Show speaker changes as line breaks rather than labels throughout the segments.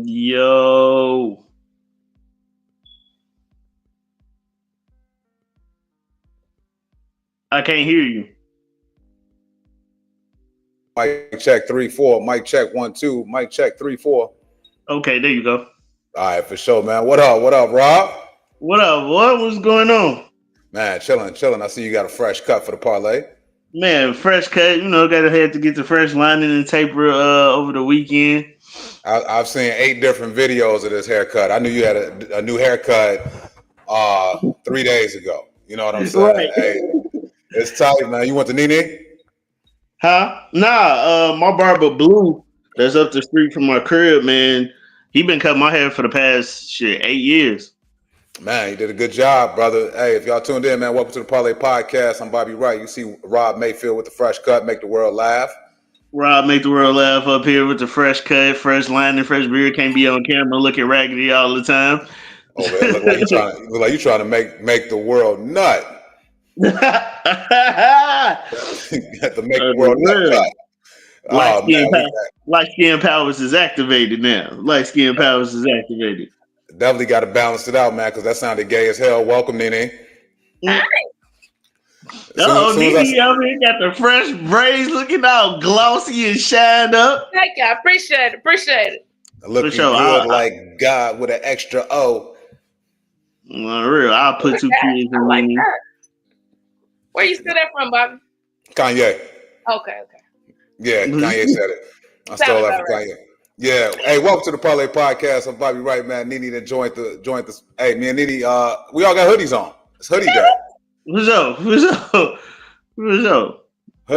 Yo. I can't hear you.
Mic check 3-4. Mic check 1-2. Mic check 3-4.
Okay, there you go.
All right, for sure, man. What up? What up, Rob?
What up? What's going on?
Man, chilling. I see you got a fresh cut for the parlay.
Man, fresh cut. Gotta have to get the fresh lining and taper over the weekend.
I've seen 8 different videos of this haircut. I knew you had a new haircut 3 days ago. You know what I'm saying?
Right.
Hey, it's tight, man. You went to NiNi?
Huh? Nah, my barber Blue, that's up the street from my crib, man. He been cutting my hair for the past 8 years.
Man, you did a good job, brother. Hey, if y'all tuned in, man, welcome to the Parlay Podcast. I'm Bobby Wright. You see Rob Mayfield with the fresh cut, make the world laugh.
Rob make the world laugh up here with the fresh cut, fresh lining, fresh beard. Can't be on camera looking raggedy all the time.
Oh man, look like you trying to make the world nut. You have to make the world nut.
Light skin powers is activated now. Light skin powers is activated.
Definitely got to balance it out, man, because that sounded gay as hell. Welcome, NiNi.
NiNi out here got the fresh braids looking all glossy and shined up.
Thank you. I appreciate it.
Looking good like God with an extra O.
Real. I'll put 2 kids in
like that. Where you steal that from, Bobby?
Kanye.
Okay.
Yeah, Kanye said it. I stole that from Kanye. Yeah. Hey, welcome to the Parlay Podcast. I'm Bobby Wright, man. NiNi that joined the. Hey, me and NiNi, we all got hoodies on. It's hoodie day.
What's up?
Hoodie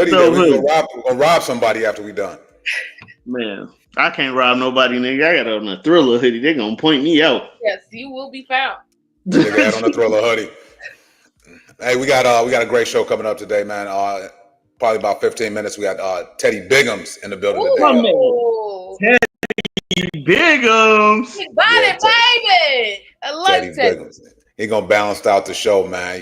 day. We gonna rob somebody after we done.
Man, I can't rob nobody, nigga. I got on a Thriller hoodie. They're gonna point me out.
Yes, you will be found.
Nigga had on a Thriller hoodie. Hey, we got a great show coming up today, man. Probably about 15 minutes. We got Teddy Biggums in the building today.
Teddy Biggums.
Big body, baby. I love Teddy
Biggums. He gonna balance out the show, man.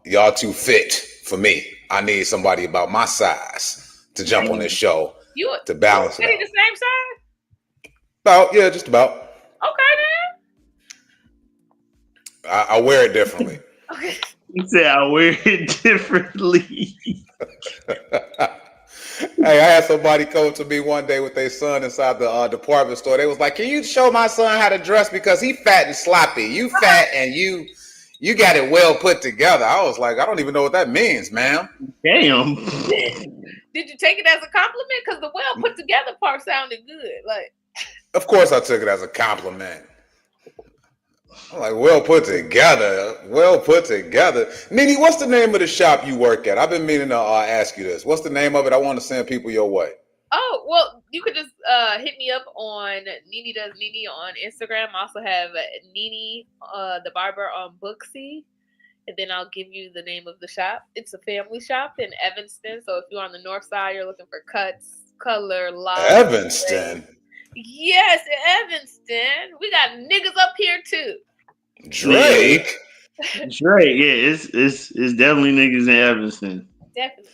Y'all too fit for me. I need somebody about my size to jump on this show to balance it out.
The same size?
Just about.
Okay,
then. I wear it differently.
Okay.
He said I wear it differently.
Hey, I had somebody come to me one day with their son inside the department store. They was like, "Can you show my son how to dress because he fat and sloppy? You fat and you got it well put together." I was like, "I don't even know what that means, ma'am."
Damn.
Did you take it as a compliment? Because the well put together part sounded good.
Of course, I took it as a compliment. I'm like, well put together. NiNi, what's the name of the shop you work at? I've been meaning to ask you this. What's the name of it? I want to send people your way.
Oh, well, you could just hit me up on NiNi Does NiNi on Instagram. I also have NiNi, the barber, on Booksy. And then I'll give you the name of the shop. It's a family shop in Evanston. So if you're on the north side, you're looking for cuts, color, line.
Evanston?
Yes, Evanston. We got niggas up here too.
Drake?
Yeah, it's definitely niggas in Evanston.
Definitely.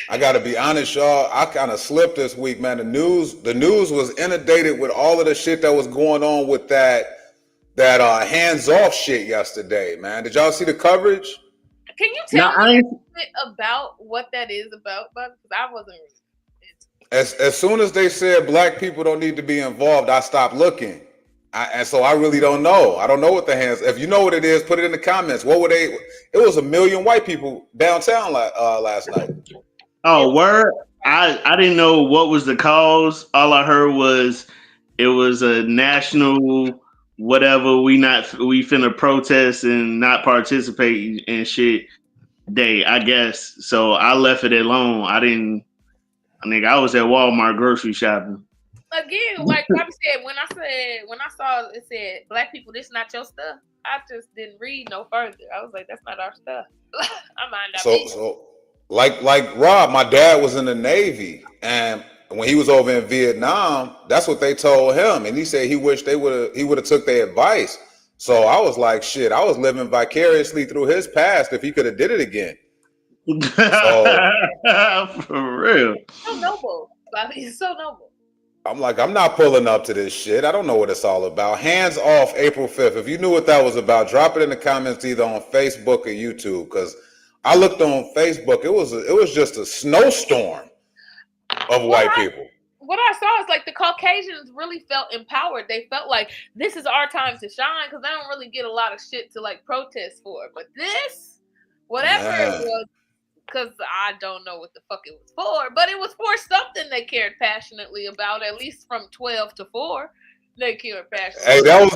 I gotta be honest, y'all. I kind of slipped this week, man. The news was inundated with all of the shit that was going on with that hands-off shit yesterday, man. Did y'all see the coverage?
Can you tell me a little bit about what that is about? Because I wasn't really.
As soon as they said black people don't need to be involved, I stopped looking. And so I really don't know. I don't know what the hands. If you know what it is, put it in the comments. What were they? It was 1 million white people downtown last night.
Oh, word! I didn't know what was the cause. All I heard was it was a national whatever. We finna protest and not participate in shit day. I guess so. I left it alone. I was at Walmart grocery shopping.
Again, like Bobby said, when I saw it said black people, this not your stuff. I just didn't read no further. I was like, that's not our stuff. I mind that.
So like Rob, my dad was in the Navy, and when he was over in Vietnam, that's what they told him, and he said he wished he would have took their advice. So I was like, shit, I was living vicariously through his past if he could have did it again.
For real.
So noble, Bobby. It's so noble.
I'm like, I'm not pulling up to this shit. I don't know what it's all about. Hands off April 5th. If you knew what that was about, drop it in the comments either on Facebook or YouTube. Because I looked on Facebook, it was just a snowstorm of white people.
What I saw is like the Caucasians really felt empowered. They felt like this is our time to shine because they don't really get a lot of shit to like protest for. But this, whatever it was, because I don't know what the fuck it was for, but it was for something they cared passionately about. At least from 12 to 4, they cared passionately.
Hey, that was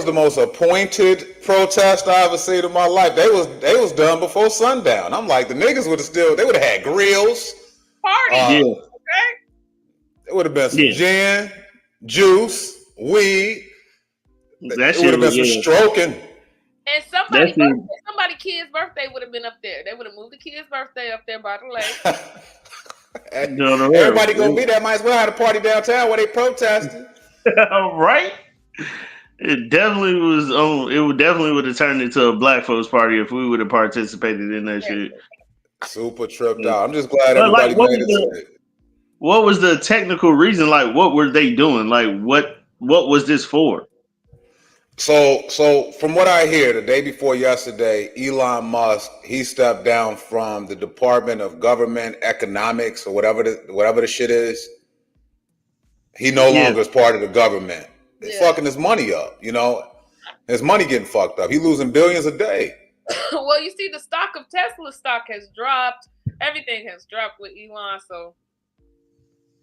the most appointed protest I ever seen in my life. They was done before sundown. I'm like, the niggas they would have had grills,
party, okay.
It would have been some gin, juice, weed.
That
it would have been some stroking.
And somebody kid's birthday would have been up there. They would have moved the kid's birthday up there by the lake.
Everybody gonna be there. Might as well have a party downtown where they protesting.
Right? It definitely was on. It definitely would have turned into a black folks party if we would have participated in that shit.
Super tripped out. I'm just glad everybody made it.
What was the technical reason? Like, what were they doing? Like, what was this for?
So from what I hear, the day before yesterday, Elon Musk, he stepped down from the Department of Government Economics or whatever the shit is. He no longer is part of the government. It's fucking his money up, you know. His money getting fucked up. He losing billions a day.
Well, you see, the stock of Tesla stock has dropped. Everything has dropped with Elon, so.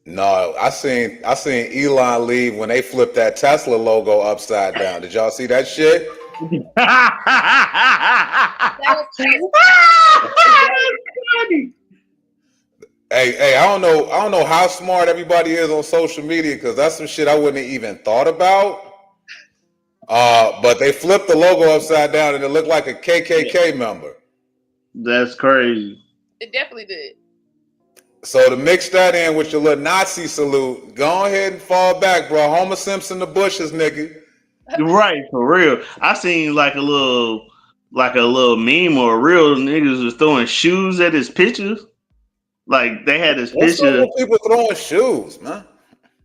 No, I seen Elon leave when they flipped that Tesla logo upside down. Did y'all see that shit? Hey, I don't know how smart everybody is on social media because that's some shit I wouldn't have even thought about. But they flipped the logo upside down and it looked like a KKK member.
That's crazy.
It definitely did.
So to mix that in with your little Nazi salute, go ahead and fall back, bro. Homer Simpson the bushes, nigga.
Right, for real. I seen like a little meme or real niggas was throwing shoes at his pictures. Like they had his picture.
People throwing shoes, man.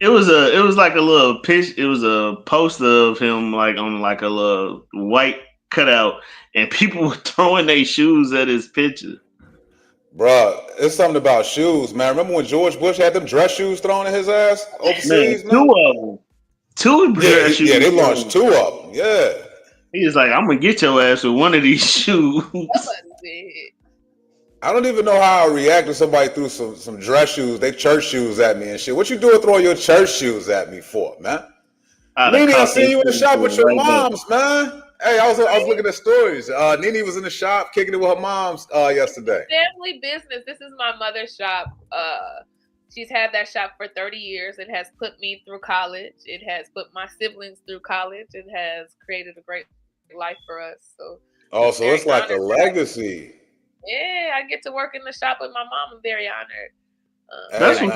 It was like a little pitch. It was a poster of him like on like a little white cutout, and people were throwing their shoes at his picture.
Bruh, it's something about shoes, man. Remember when George Bush had them dress shoes thrown at his ass overseas?
Man, two of them. Two dress shoes.
Yeah, they launched 2 of them. Yeah.
He was like, I'm going to get your ass with one of these shoes.
I don't even know how I react if somebody threw some dress shoes, they church shoes at me and shit. What you doing throwing your church shoes at me for, man? NiNi, I see you in the shop with your moms, man. Hey, I was looking at stories. NiNi was in the shop kicking it with her moms yesterday.
Family business. This is my mother's shop. She's had that shop for 30 years. It has put me through college. It has put my siblings through college. It has created a great life for us. So
it's like a legacy.
Yeah, I get to work in the shop with my mom. I'm very honored.
That's a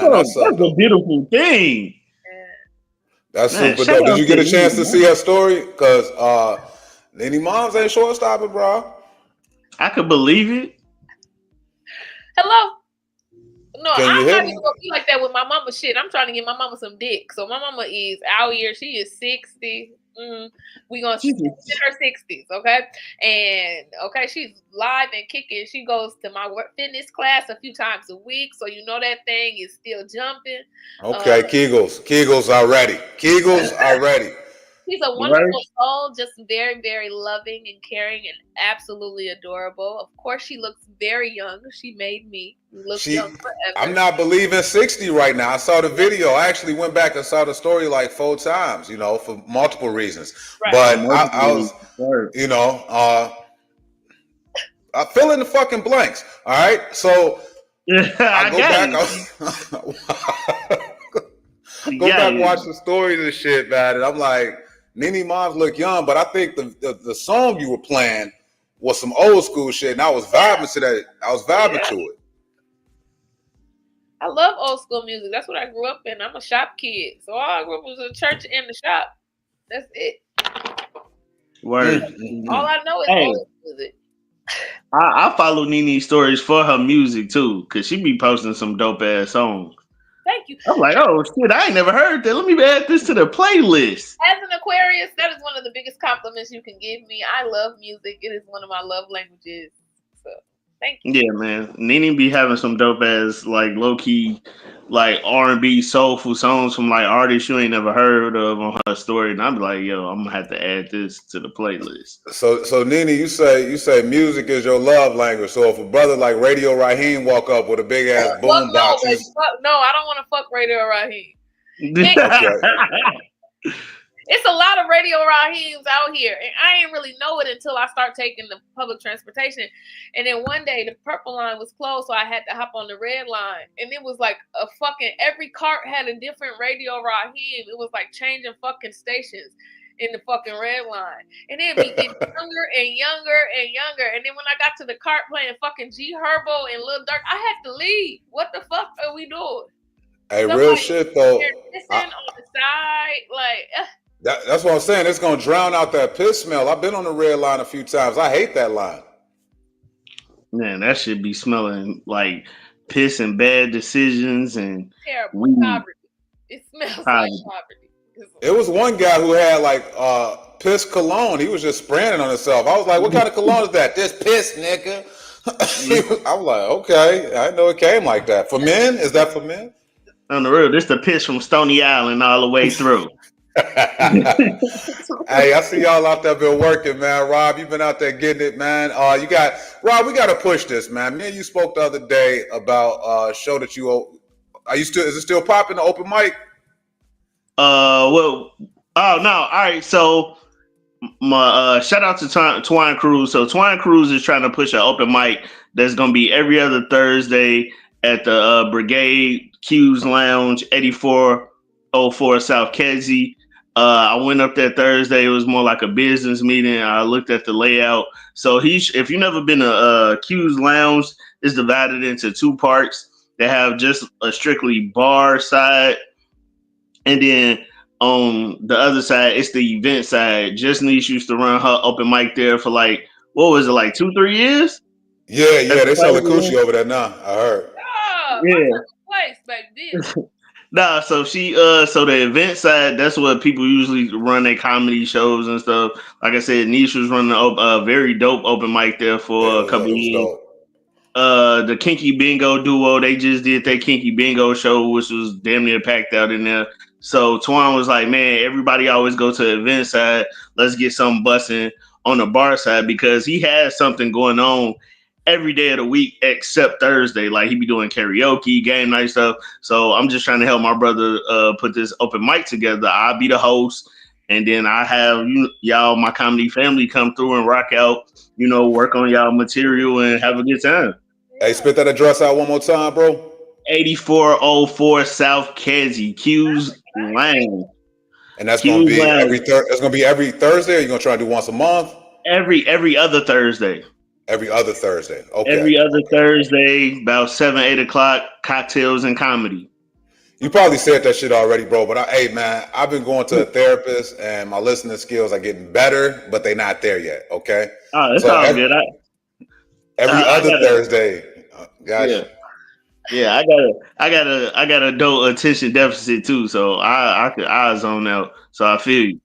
beautiful thing.
Yeah.
That's super dope. Did you get a chance to see her story? Because NiNi moms ain't short-stopping, bro.
I could believe it.
Hello? No, I'm not even gonna be like that with my mama. Shit, I'm trying to get my mama some dick. So my mama is out here. She is 60. We gonna she's in her 60s, okay? And okay, she's live and kicking. She goes to my fitness class a few times a week, so you know that thing is still jumping.
Okay, Kegels are ready. Kegels are ready.
She's a wonderful soul, just very, very loving and caring and absolutely adorable. Of course, she looks very young. She made me look young forever.
I'm not believing 60 right now. I saw the video. I actually went back and saw the story like 4 times, you know, for multiple reasons. Right. But I was, you know, I fill in the fucking blanks. All right. So I go back, watch the stories and shit, man. And I'm like, NiNi moms look young, but I think the song you were playing was some old school shit, and I was vibing to that. I was vibing to it.
I love old school music. That's what I grew up in. I'm a shop kid, so all I grew up was in church and the shop. That's it.
Word.
All I know is old music.
I follow NiNi stories for her music too, cause she be posting some dope ass songs.
Thank you.
I'm like, oh shit, I ain't never heard that. Let me add this to the playlist.
As an Aquarius, that is one of the biggest compliments you can give me. I love music. It is one of my love languages. So thank you.
Yeah, man. NiNi be having some dope ass, like low key, like R&B soulful songs from like artists you ain't never heard of on her story, and I'm like, yo, I'm gonna have to add this to the playlist.
So NiNi, you say music is your love language. So if a brother like Radio Raheem walk up with a big ass boom box,
no, no, I don't want to fuck Radio Raheem.
okay.
It's a lot of Radio Raheems out here, and I ain't really know it until I start taking the public transportation. And then one day the purple line was closed, so I had to hop on the red line, and it was like a fucking every cart had a different Radio Raheem. It was like changing fucking stations in the fucking red line, and then be getting younger and younger and younger. And then when I got to the cart playing fucking G Herbo and Lil Durk, I had to leave. What the fuck are we doing?
Hey, real shit though.
On the side, like.
That's what I'm saying. It's gonna drown out that piss smell. I've been on the red line a few times. I hate that line.
Man, that should be smelling like piss and bad decisions and
terrible poverty. It smells like poverty.
It was one guy who had like piss cologne. He was just spraying it on himself. I was like, "What kind of cologne is that?" This piss, nigga. I was like, "Okay, I know it came like that." For men, is that for men?
On the real, this the piss from Stony Island all the way through.
Hey, I see y'all out there been working, man. Rob, you've been out there getting it, man. Rob, we got to push this, man. Me and you spoke the other day about a show that is it still popping, the open mic?
Oh no. All right. So my shout out to Twine Cruz. So Twine Cruz is trying to push an open mic that's going to be every other Thursday at the Brigade Q's Lounge, 8404 South Kedzie. I went up there Thursday. It was more like a business meeting. I looked at the layout. So if you've never been to Q's Lounge, it's divided into two parts. They have just a strictly bar side, and then on the other side, it's the event side. Just Niche used to run her open mic there for like, what was it, like 2-3 years?
Yeah, they selling coochie over there now. I heard.
Oh, yeah. Place, baby.
Nah, so so the event side, that's what people usually run their comedy shows and stuff. Like I said, Niche was running a very dope open mic there for a couple of years. The Kinky Bingo duo, they just did their Kinky Bingo show, which was damn near packed out in there. So Twan was like, man, everybody always go to the event side. Let's get something busting on the bar side, because he has something going on every day of the week except Thursday. Like, he be doing karaoke, game night stuff. So I'm just trying to help my brother put this open mic together. I'll be the host, and then I have y'all, my comedy family, come through and rock out, work on y'all material and have a good time.
Hey, spit that address out one more time, bro.
8404 South Kedzie, Q's Lounge.
And that's gonna be every Thursday, or you gonna try to do once a month?
Every other Thursday.
Every other Thursday. Okay.
Every other Thursday, about 7-8 o'clock, cocktails and comedy.
You probably said that shit already, bro. But hey, man, I've been going to a therapist, and my listening skills are getting better, but they're not there yet. Okay.
Oh, it's all good.
Every other Thursday. Gotcha.
Yeah, I got a adult attention deficit too, so I zone out. So I feel you.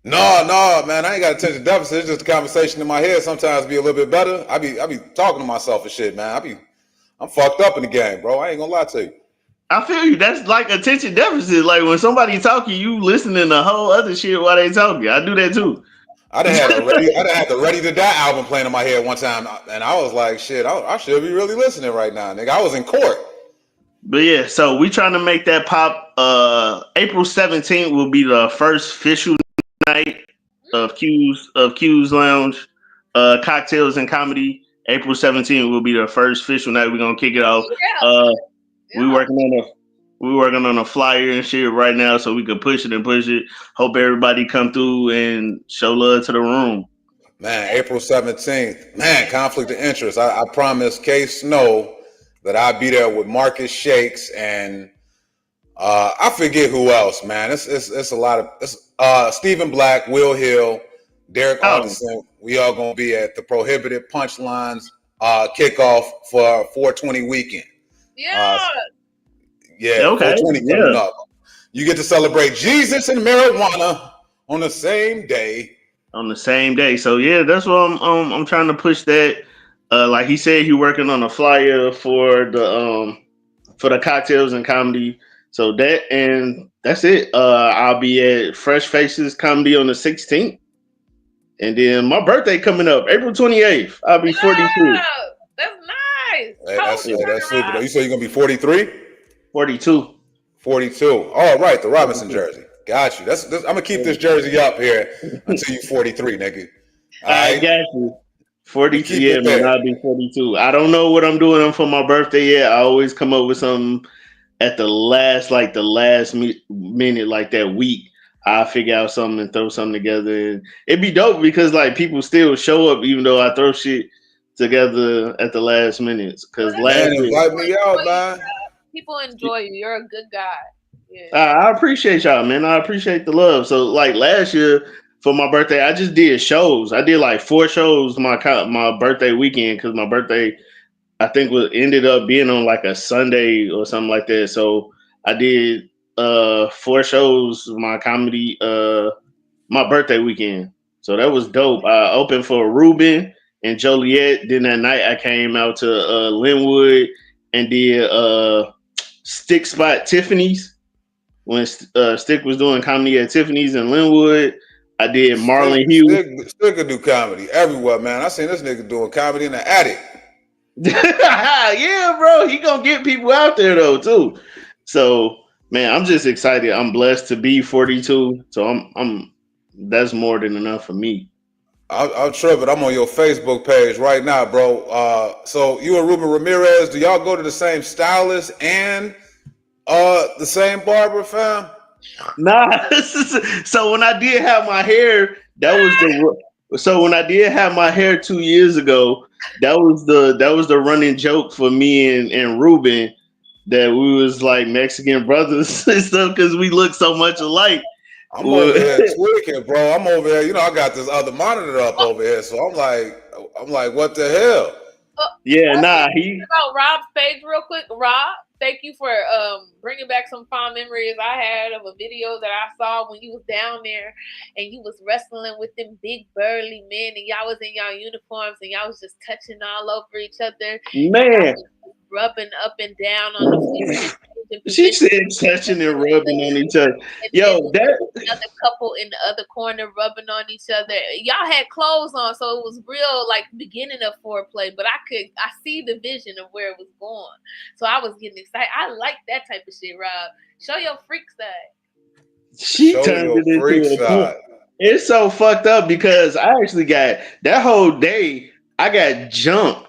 No, man, I ain't got attention deficit. It's just a conversation in my head. Sometimes be a little bit better. I be talking to myself and shit, man. I'm fucked up in the game, bro. I ain't gonna lie to you.
I feel you. That's like attention deficit. Like when somebody talking, you listening to whole other shit while they talking. I do that too.
I done had the Ready to Die album playing in my head one time, and I was like, shit, I should be really listening right now, nigga. I was in court.
But yeah, so we trying to make that pop. April 17th will be the first official night of Q's Lounge, cocktails and comedy. April 17th will be the first official night. We're gonna kick it off. We working on a flyer and shit right now, so we can push it. Hope everybody come through and show love to the room.
Man, April 17th. Man, conflict of interest. I promised K Snow that I'd be there with Marcus Shakes and I forget who else, man. It's a lot of Stephen Black, Will Hill, Derek Arneson. We all gonna be at the Prohibited Punchlines kickoff for 420 weekend.
Yeah.
Yeah,
Okay,
420 coming up. You get to celebrate Jesus and marijuana on the same day.
On the same day. So yeah, that's what I'm trying to push that. Like he said, he working on a flyer for the cocktails and comedy. So that's it. I'll be at Fresh Faces Comedy on the 16th. And then my birthday coming up, April 28th. I'll be 42.
That's nice.
That's super. You say you're gonna be 43?
42.
42. All right, the Robinson jersey. Got you. I'm gonna keep this jersey up here until you 43, nigga.
I got you. 42. Yeah, man, I'll be 42. I don't know what I'm doing for my birthday yet. I always come up with something at the last minute, like that week. I'll figure out something and throw something together. And it'd be dope because like people still show up even though I throw shit together at the last minute. Because
invite me out, man.
People enjoy you. You're a good guy. Yeah.
I appreciate y'all, man. I appreciate the love. So like last year for my birthday, I just did shows. I did like 4 shows my birthday weekend because my birthday I think ended up being on like a Sunday or something like that. So I did 4 shows my comedy my birthday weekend. So that was dope. I opened for Ruben and Joliet. Then that night I came out to Linwood and did Stick Spot Tiffany's. When Stick was doing comedy at Tiffany's in Linwood, I did Marlon Hughes.
Stick could do comedy everywhere, man. I seen this nigga doing comedy in the attic.
Yeah, bro. He gonna get people out there though too. So man, I'm just excited. I'm blessed to be 42. So I'm that's more than enough for me.
I'm tripping. I'm on your Facebook page right now, bro. So you and Ruben Ramirez, do y'all go to the same stylist and the same barber, fam?
Nah. So when I did have my hair, so when I did have my hair 2 years ago, that was the running joke for me and Ruben that we was like Mexican brothers and stuff because we look so much alike.
I'm over here tweaking, bro. I'm over here. You know, I got this other monitor up over here, so I'm like, what the hell?
Yeah,
about Rob's page real quick. Rob, thank you for bringing back some fond memories I had of a video that I saw when you was down there and you was wrestling with them big burly men and y'all was in y'all uniforms and y'all was just touching all over each other.
Man,
rubbing up and down on the
she said touching and rubbing on each other. Yo, that
another couple in the other corner rubbing on each other. Y'all had clothes on, so it was real like beginning of foreplay. But I see the vision of where it was going, so I was getting excited. I like that type of shit, Rob. Show your freak side.
She turned it into a. It's so fucked up because I actually got that whole day. I got jumped.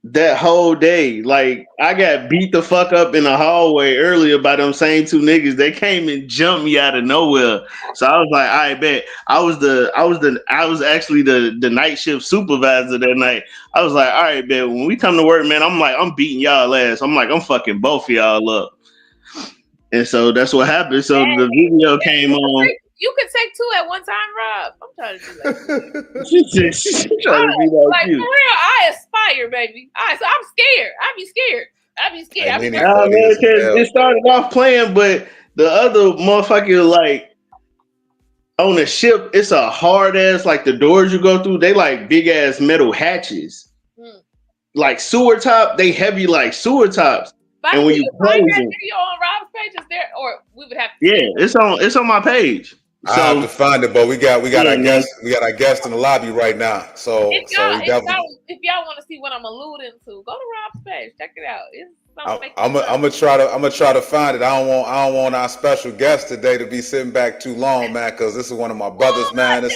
That whole day, like I got beat the fuck up in the hallway earlier by them same 2 niggas. They came and jumped me out of nowhere. So I was like, I bet I was actually the night shift supervisor that night. I was like, all right, bet when we come to work, man, I'm beating y'all ass. I'm fucking both of y'all up. And so that's what happened. So the video came on.
You can take 2 at one time, Rob. I'm trying to do that.
She's trying to be like
you. For real, I aspire, baby. So I'm scared. I be scared.
It started off playing, but the other motherfucker, like on the ship, it's a hard ass, like the doors you go through, they like big ass metal hatches. Like sewer top, they heavy like sewer tops.
And when you find that video on Rob's page, is there, or we would have to?
Yeah, it's on my page.
I have to find it, but we got our guest in the lobby right now. So
if y'all want to see what I'm alluding to, go to Rob's page, check it out.
I'm gonna try to find it. I don't want our special guest today to be sitting back too long, man, because this is one of my brothers, man. This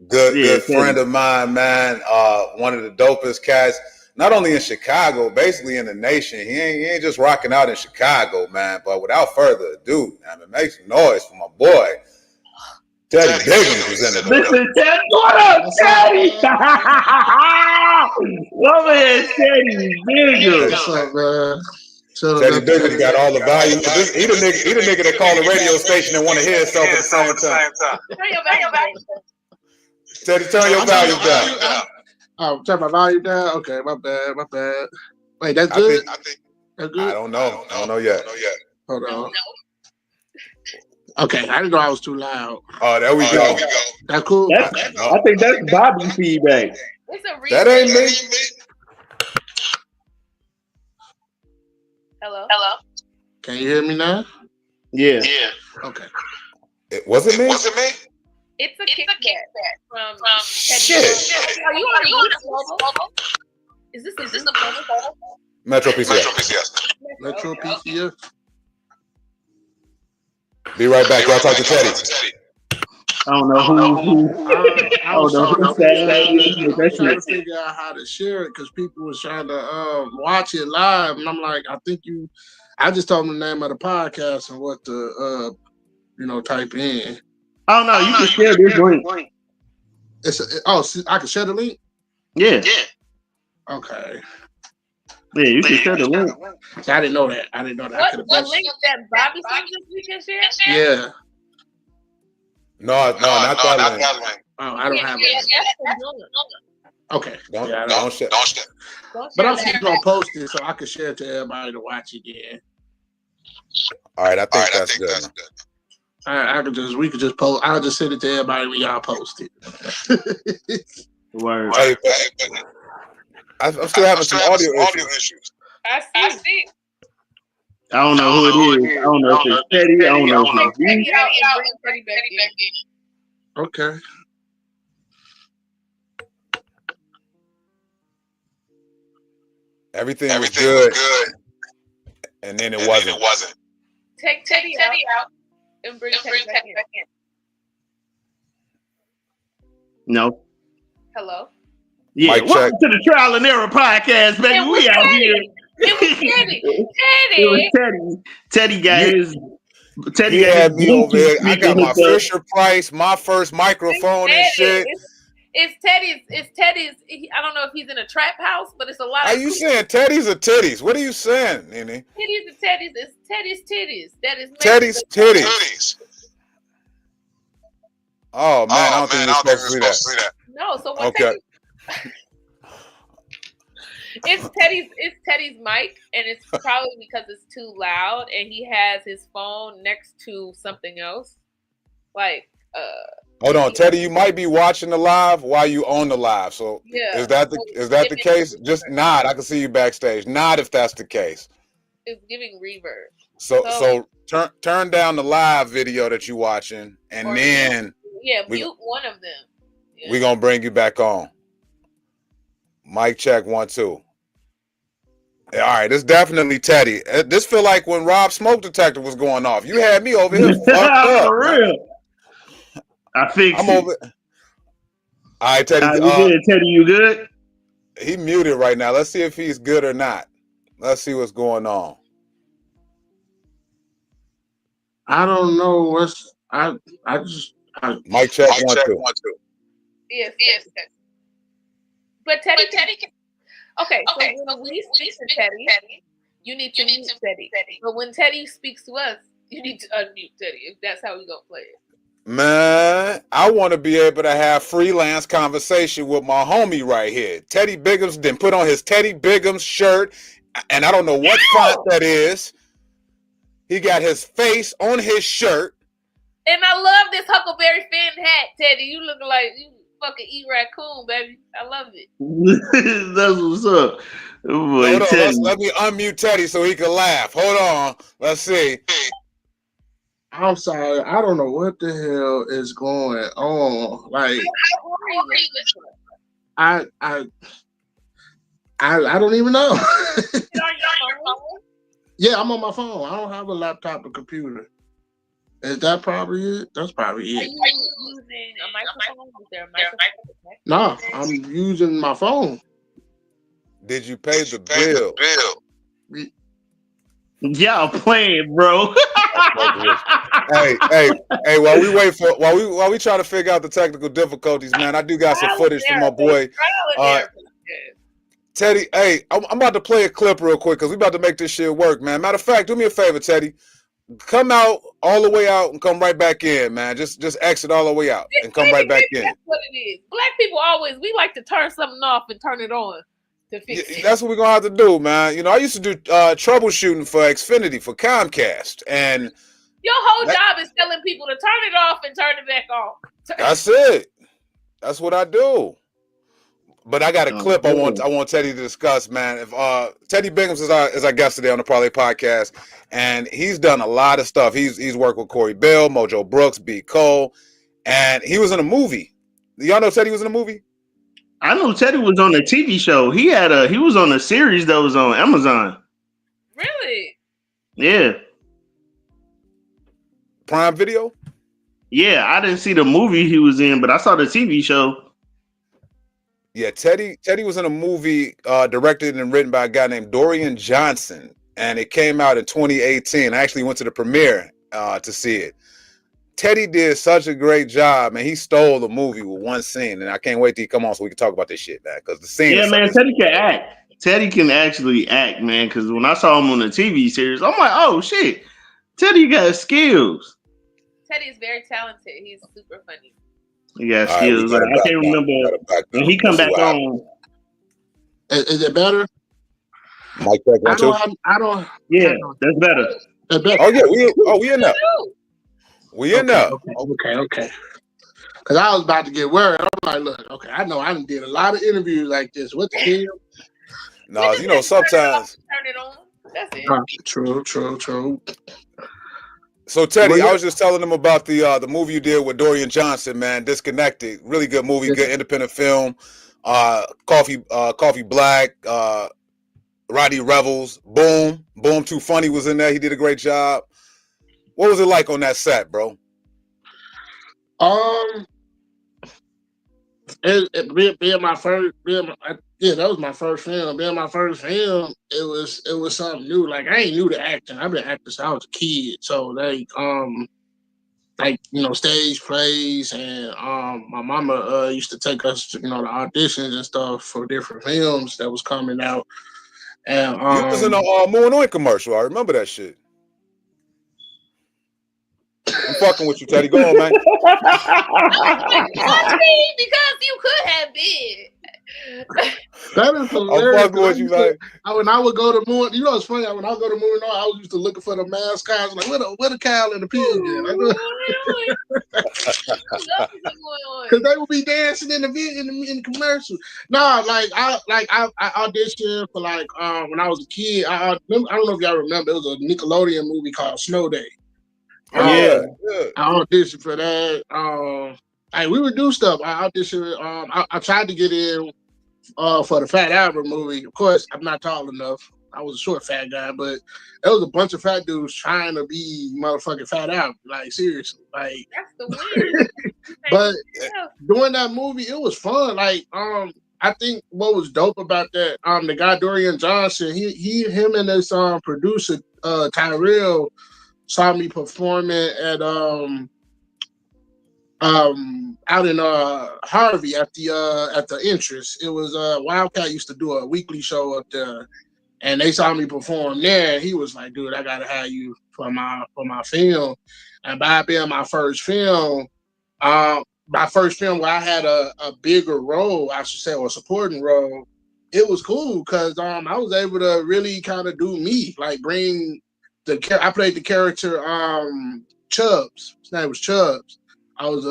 good friend of mine, man. One of the dopest cats, not only in Chicago, basically in the nation. He ain't just rocking out in Chicago, man. But without further ado, man, make some noise for my boy. Teddy Biggums is in the
Listen, Teddy, what up, Teddy? Over here, Teddy Biggums.
What's up, man?
Teddy Biggums got all the volume. He the nigga that call the radio station and want to hear himself at the same time.
Turn your volume down.
Teddy, turn your volume down.
Oh, turn my volume down? Okay, my bad. Wait, that's good? That's good?
I don't know. I don't know yet.
Hold on. Okay, I didn't know I was too loud.
Oh, there we go.
That's cool.
I think that's Bobby's feedback.
It's a reason.
That ain't me.
Hello.
Can you hear me now?
Yeah.
Okay.
Was it me?
It's a kickback from
Shit.
Are you on the mobile? Is this the mobile?
Metro PCS.
Metro PCS.
Be right back. Y'all talk to Teddy.
I don't know who.
I was
know
trying
who said that.
to figure out how to share it because people was trying to watch it live, and I'm like, I just told them the name of the podcast and what to type in.
Oh no, you can share this link.
I can share the link.
Yeah.
Okay.
Yeah, you can share the link.
See, I didn't know that. I could have.
What link that Bobby sent us we can share?
Yeah.
No, not that link.
Oh, I don't have it. Okay.
Don't share.
But I'm still gonna post it so I can share it to everybody to watch again.
All right, I think that's good.
We could just post. I'll just send it to everybody when y'all post it.
Word.
Hey, I'm still having some audio issues.
I see.
I don't know who it is. I don't know if it's Teddy. I don't know if it's you.
Teddy out and bring Teddy back in.
Okay.
Everything was good, and then it wasn't.
Take Teddy out and bring Teddy back in.
No.
Hello.
Yeah,
Mic
welcome
check.
to the Trial and Error Podcast, baby. We out here.
It was Teddy.
It was Teddy got his. Teddy got
had
his
me over here. I got my
hooked up.
Fisher Price, my first microphone and shit.
It's Teddy's. I don't know if he's in a trap house, but it's a lot.
Are you saying Teddy's or titties? What are you saying, NiNi?
Teddy's and Teddy's. It's Teddy's titties. That is
Teddy's titties. Oh man, I don't think we're supposed to see that.
No, so when
Okay.
It's Teddy's mic, and it's probably because it's too loud, and he has his phone next to something else.
Hold on, Teddy, you might be watching the live while you on the live. So
Yeah.
is that the case? Just nod. I can see you backstage. Nod if that's the case.
It's giving reverb.
So turn down the live video that you're watching, and then
mute one of them. Yeah.
we're gonna bring you back on. Mic check 1 2. All right, it's definitely Teddy. This feel like when Rob Smoke Detector was going off. You had me over here fucked up.
For real. I fixed it.
over. All right, Teddy.
You good? Teddy, you good?
He muted right now. Let's see if he's good or not. Let's see what's going on.
I don't know
Mic check 1 2.
Yes. But Teddy can. Okay, so when we speak to Teddy, you need to mute Teddy. But when Teddy speaks to us, you need to unmute Teddy. If that's how we gonna play it.
Man, I want to be able to have freelance conversation with my homie right here. Teddy Biggums then put on his Teddy Biggums shirt, and I don't know what font that is. He got his face on his shirt.
And I love this Huckleberry Finn hat, Teddy. You look like you fucking eat raccoon, baby. I love it.
That's what's up. Boy,
Hold on, let me unmute Teddy so he can laugh. Hold on. Let's see.
I'm sorry. I don't know what the hell is going on. Like, I don't even know. Yeah, I'm on my phone. I don't have a laptop or computer. Is that probably it? That's probably it.
Are you using a microphone? Is there a microphone?
No, I'm using my phone.
Did you pay the bill?
Y'all playing, bro.
hey, while we try to figure out the technical difficulties, man, I do got some footage from my boy. Teddy, hey, I'm about to play a clip real quick because we about to make this shit work, man. Matter of fact, do me a favor, Teddy. Come out all the way out and come right back in, man. Just exit all the way out and come right back in.
That's what it is. Black people we like to turn something off and turn it on. to fix it.
That's what we're gonna have to do, man. You know, I used to do troubleshooting for Xfinity for Comcast, and
Your whole job is telling people to turn it off and turn it back on.
That's it. That's what I do. But I got a clip I want Teddy to discuss, man. If Teddy Biggums is our guest today on the Parlay Podcast, and he's done a lot of stuff. He's worked with Corey Bill, Mojo Brooks, B. Cole, and he was in a movie. Y'all know Teddy was in a movie?
I know Teddy was on a TV show. He was on a series that was on Amazon.
Really?
Yeah.
Prime Video?
Yeah, I didn't see the movie he was in, but I saw the TV show.
Yeah, Teddy was in a movie directed and written by a guy named Dorian Johnson, and it came out in 2018. I actually went to the premiere to see it. Teddy did such a great job, and he stole the movie with one scene, and I can't wait till he come on so we can talk about this shit, man, because the scene
man, Teddy can act. Teddy can actually act, man, because when I saw him on the TV series, I'm like, oh, shit, Teddy got skills.
Teddy is very talented. He's super funny.
He got skills. I can't remember when he come back on.
Is it better?
Mike, I
don't.
Yeah, that's better.
That's better.
Oh yeah, we in there. We in there.
Okay. Because I was about to get worried. I'm like, look, okay, I know I done did a lot of interviews like this. What the hell?
No, you know, sometimes.
Turn it on. That's it.
True.
So Teddy, I was just telling them about the movie you did with Dorian Johnson, man. Disconnected, really good movie, good independent film. Coffee Black, Roddy Revels, Boom Too Funny was in there. He did a great job. What was it like on that set, bro?
Being my first, that was my first film. Being my first film, it was something new. Like I ain't new to acting. I've been acting since I was a kid. So stage plays, and my mama used to take us to, the auditions and stuff for different films that was coming out. And
you was in a Moonoi commercial. I remember that shit. I'm fucking with you, Teddy. Go on, man.
Because you could have been.
That is hilarious.
I'm fucking with you, man.
When I would go to Moon, it's funny. When I would go to Moon, I was used to looking for the mascots. Like, where the cow and the pig because they would be dancing in the commercial. No, I auditioned for when I was a kid. I don't know if y'all remember. It was a Nickelodeon movie called Snow Day.
Yeah.
I auditioned for that. We would do stuff. I auditioned. I tried to get in for the Fat Albert movie. Of course, I'm not tall enough. I was a short fat guy, but there was a bunch of fat dudes trying to be motherfucking Fat Albert. Like seriously, like. That's the weird. But doing that movie, it was fun. I think what was dope about that, the guy Dorian Johnson, him and his producer Tyrell saw me performing at out in Harvey at the entrance. It was Wildcat used to do a weekly show up there, and they saw me perform there. He was like, "Dude, I gotta have you for my film." And by being my first film where I had a bigger role, I should say, or a supporting role, it was cool because I was able to really kind of do me, like bring. I played the character Chubbs. His name was Chubbs. I was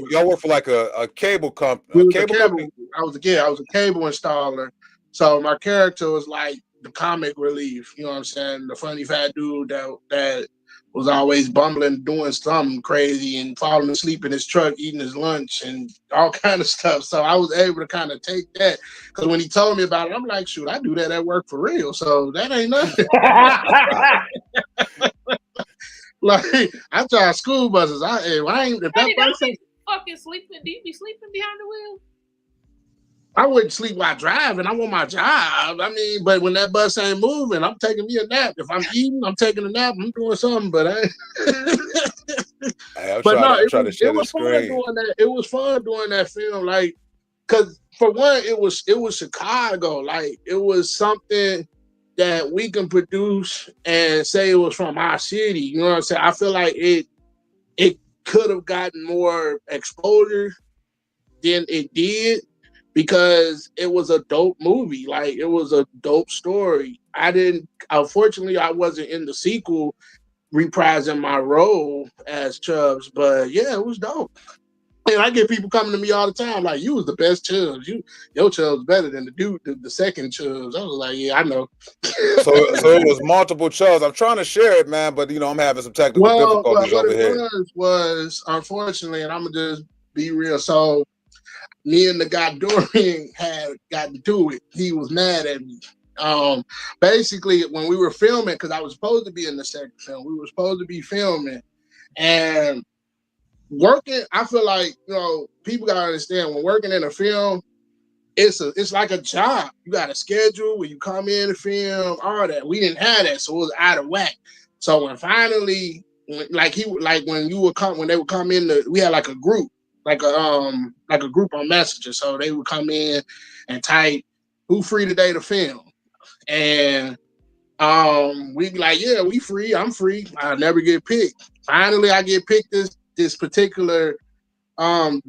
y'all work for like a cable company.
I was a cable installer. So my character was like the comic relief. You know what I'm saying? The funny fat dude that was always bumbling, doing something crazy, and falling asleep in his truck, eating his lunch, and all kind of stuff. So I was able to kind of take that, because when he told me about it, I'm like, shoot, I do that at work for real. So that ain't nothing. Like I drive school buses.
Fucking sleeping. Do you be sleeping behind the wheel?
I wouldn't sleep while driving. I want my job. I mean, but when that bus ain't moving, I'm taking me a nap. If I'm eating, I'm taking a nap. I'm doing something, but I.
It
was fun doing that film, like, because for one, it was Chicago. Like, it was something that we can produce and say it was from our city. You know what I'm saying? I feel like it could have gotten more exposure than it did. because it was a dope movie. Like, it was a dope story. Unfortunately, I wasn't in the sequel reprising my role as Chubbs, but yeah, it was dope. And I get people coming to me all the time like, "You was the best Chubbs. Your Chubbs better than the second Chubbs." I was like, "Yeah, I know."
So it was multiple Chubbs. I'm trying to share it, man, but I'm having some technical difficulties
what
over
it
here.
was unfortunately, and I'm gonna just be real. So me and the guy Dorian had gotten to it. He was mad at me. Basically, when we were filming, because I was supposed to be in the second film, we were supposed to be filming and working. I feel like people gotta understand when working in a film, it's like a job. You got a schedule where you come in to film, all that. We didn't have that, so it was out of whack. So when finally, when they would come in, we had like a group, like a group on Messenger. So they would come in and type, "Who free today to film?" And we'd be like, "Yeah, we free. I'm free." I never get picked. Finally, I get picked this particular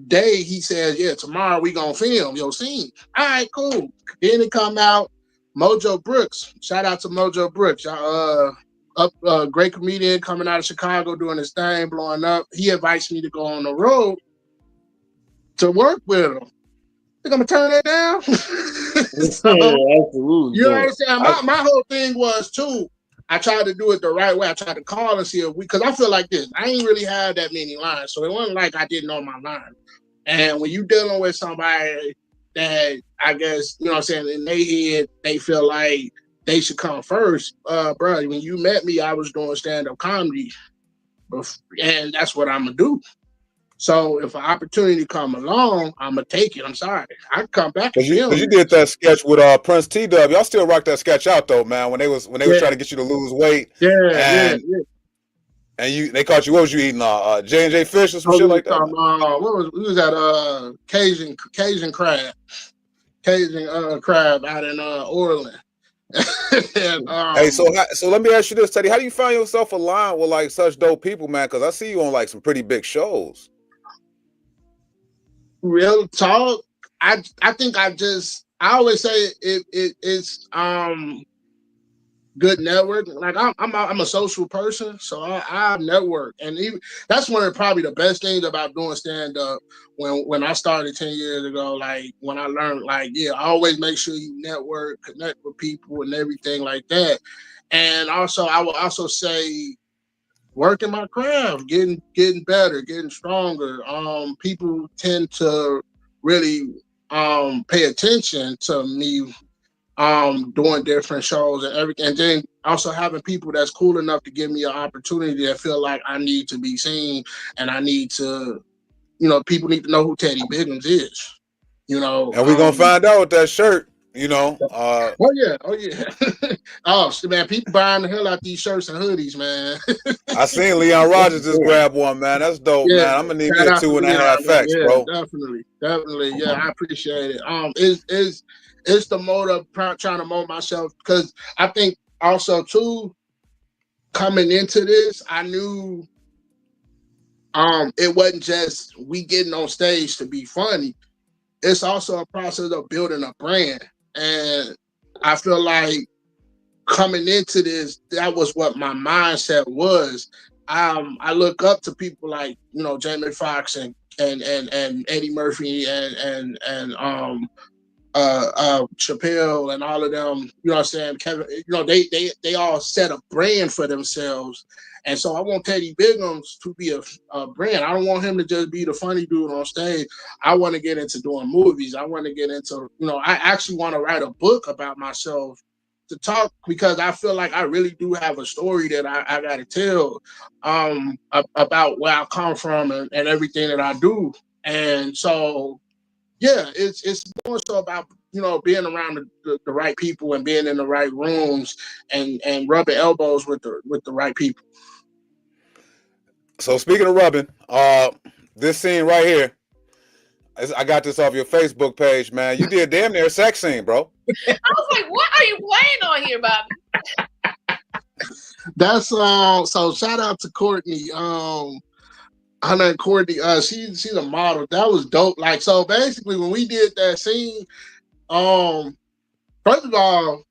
day. He says, "Yeah, tomorrow we gonna film your scene." All right, cool. Then it come out, Mojo Brooks. Shout out to Mojo Brooks. Great comedian coming out of Chicago, doing his thing, blowing up. He invites me to go on the road to work with him. Think I'm gonna turn that down? So,
Absolutely.
you know what I'm saying? My whole thing was too, I tried to do it the right way. I tried to call and see if because I feel like this. I ain't really had that many lines. So it wasn't like I didn't know my line. And when you dealing with somebody that I guess, you know what I'm saying, in their head, they feel like they should come first. Bro, when you met me, I was doing stand-up comedy. And that's what I'm gonna do. So if an opportunity come along, I'm gonna take it. I'm sorry. I can come back and film.
Because you did that sketch with Prince T-Dub. Y'all still rock that sketch out though, man. When they was trying to get you to lose weight.
Yeah.
And they caught you. What was you eating? J&J fish or some shit like that?
We was at Cajun crab. Cajun crab out in Orland. And,
hey, so let me ask you this, Teddy. How do you find yourself aligned with like such dope people, man? Because I see you on like some pretty big shows.
Real talk. I think I always say it's good network. Like I'm a social person, so I network, and even that's one of probably the best things about doing stand up. When I started 10 years ago, like when I learned, like always make sure you network, connect with people, and everything like that. And also, I will also say, working my craft, getting better, getting stronger. People tend to really pay attention to me doing different shows and everything. And then also having people that's cool enough to give me an opportunity that feel like I need to be seen and I need to, people need to know who Teddy Biggums is. And
we're gonna find out with that shirt.
Oh yeah. Oh man, people buying the hell out these shirts and hoodies, man.
I seen Leon Rogers just grab one, man. That's dope, man. I'm gonna need me a 2.5X, bro.
Definitely. Yeah, I appreciate it. It's the mode of trying to mold myself, because I think also too, coming into this, I knew it wasn't just we getting on stage to be funny. It's also a process of building a brand. And I feel like coming into this, that was what my mindset was. I look up to people like, Jamie Foxx and Eddie Murphy and Chappelle and all of them, you know what I'm saying? Kevin, they all set a brand for themselves. And so I want Teddy Biggums to be a brand. I don't want him to just be the funny dude on stage. I want to get into doing movies. I want to get into, I actually want to write a book about myself to talk, because I feel like I really do have a story that I got to tell about where I come from and everything that I do. And so, yeah, it's more so about, being around the right people and being in the right rooms and rubbing elbows with the right people.
So speaking of rubbing, this scene right here, I got this off your Facebook page, man. You did damn near a sex scene, bro.
I was like, what are you playing on here, Bobby?
That's so shout out to Courtney. her name Courtney. She's a model. That was dope. Like, so basically, when we did that scene, first of all,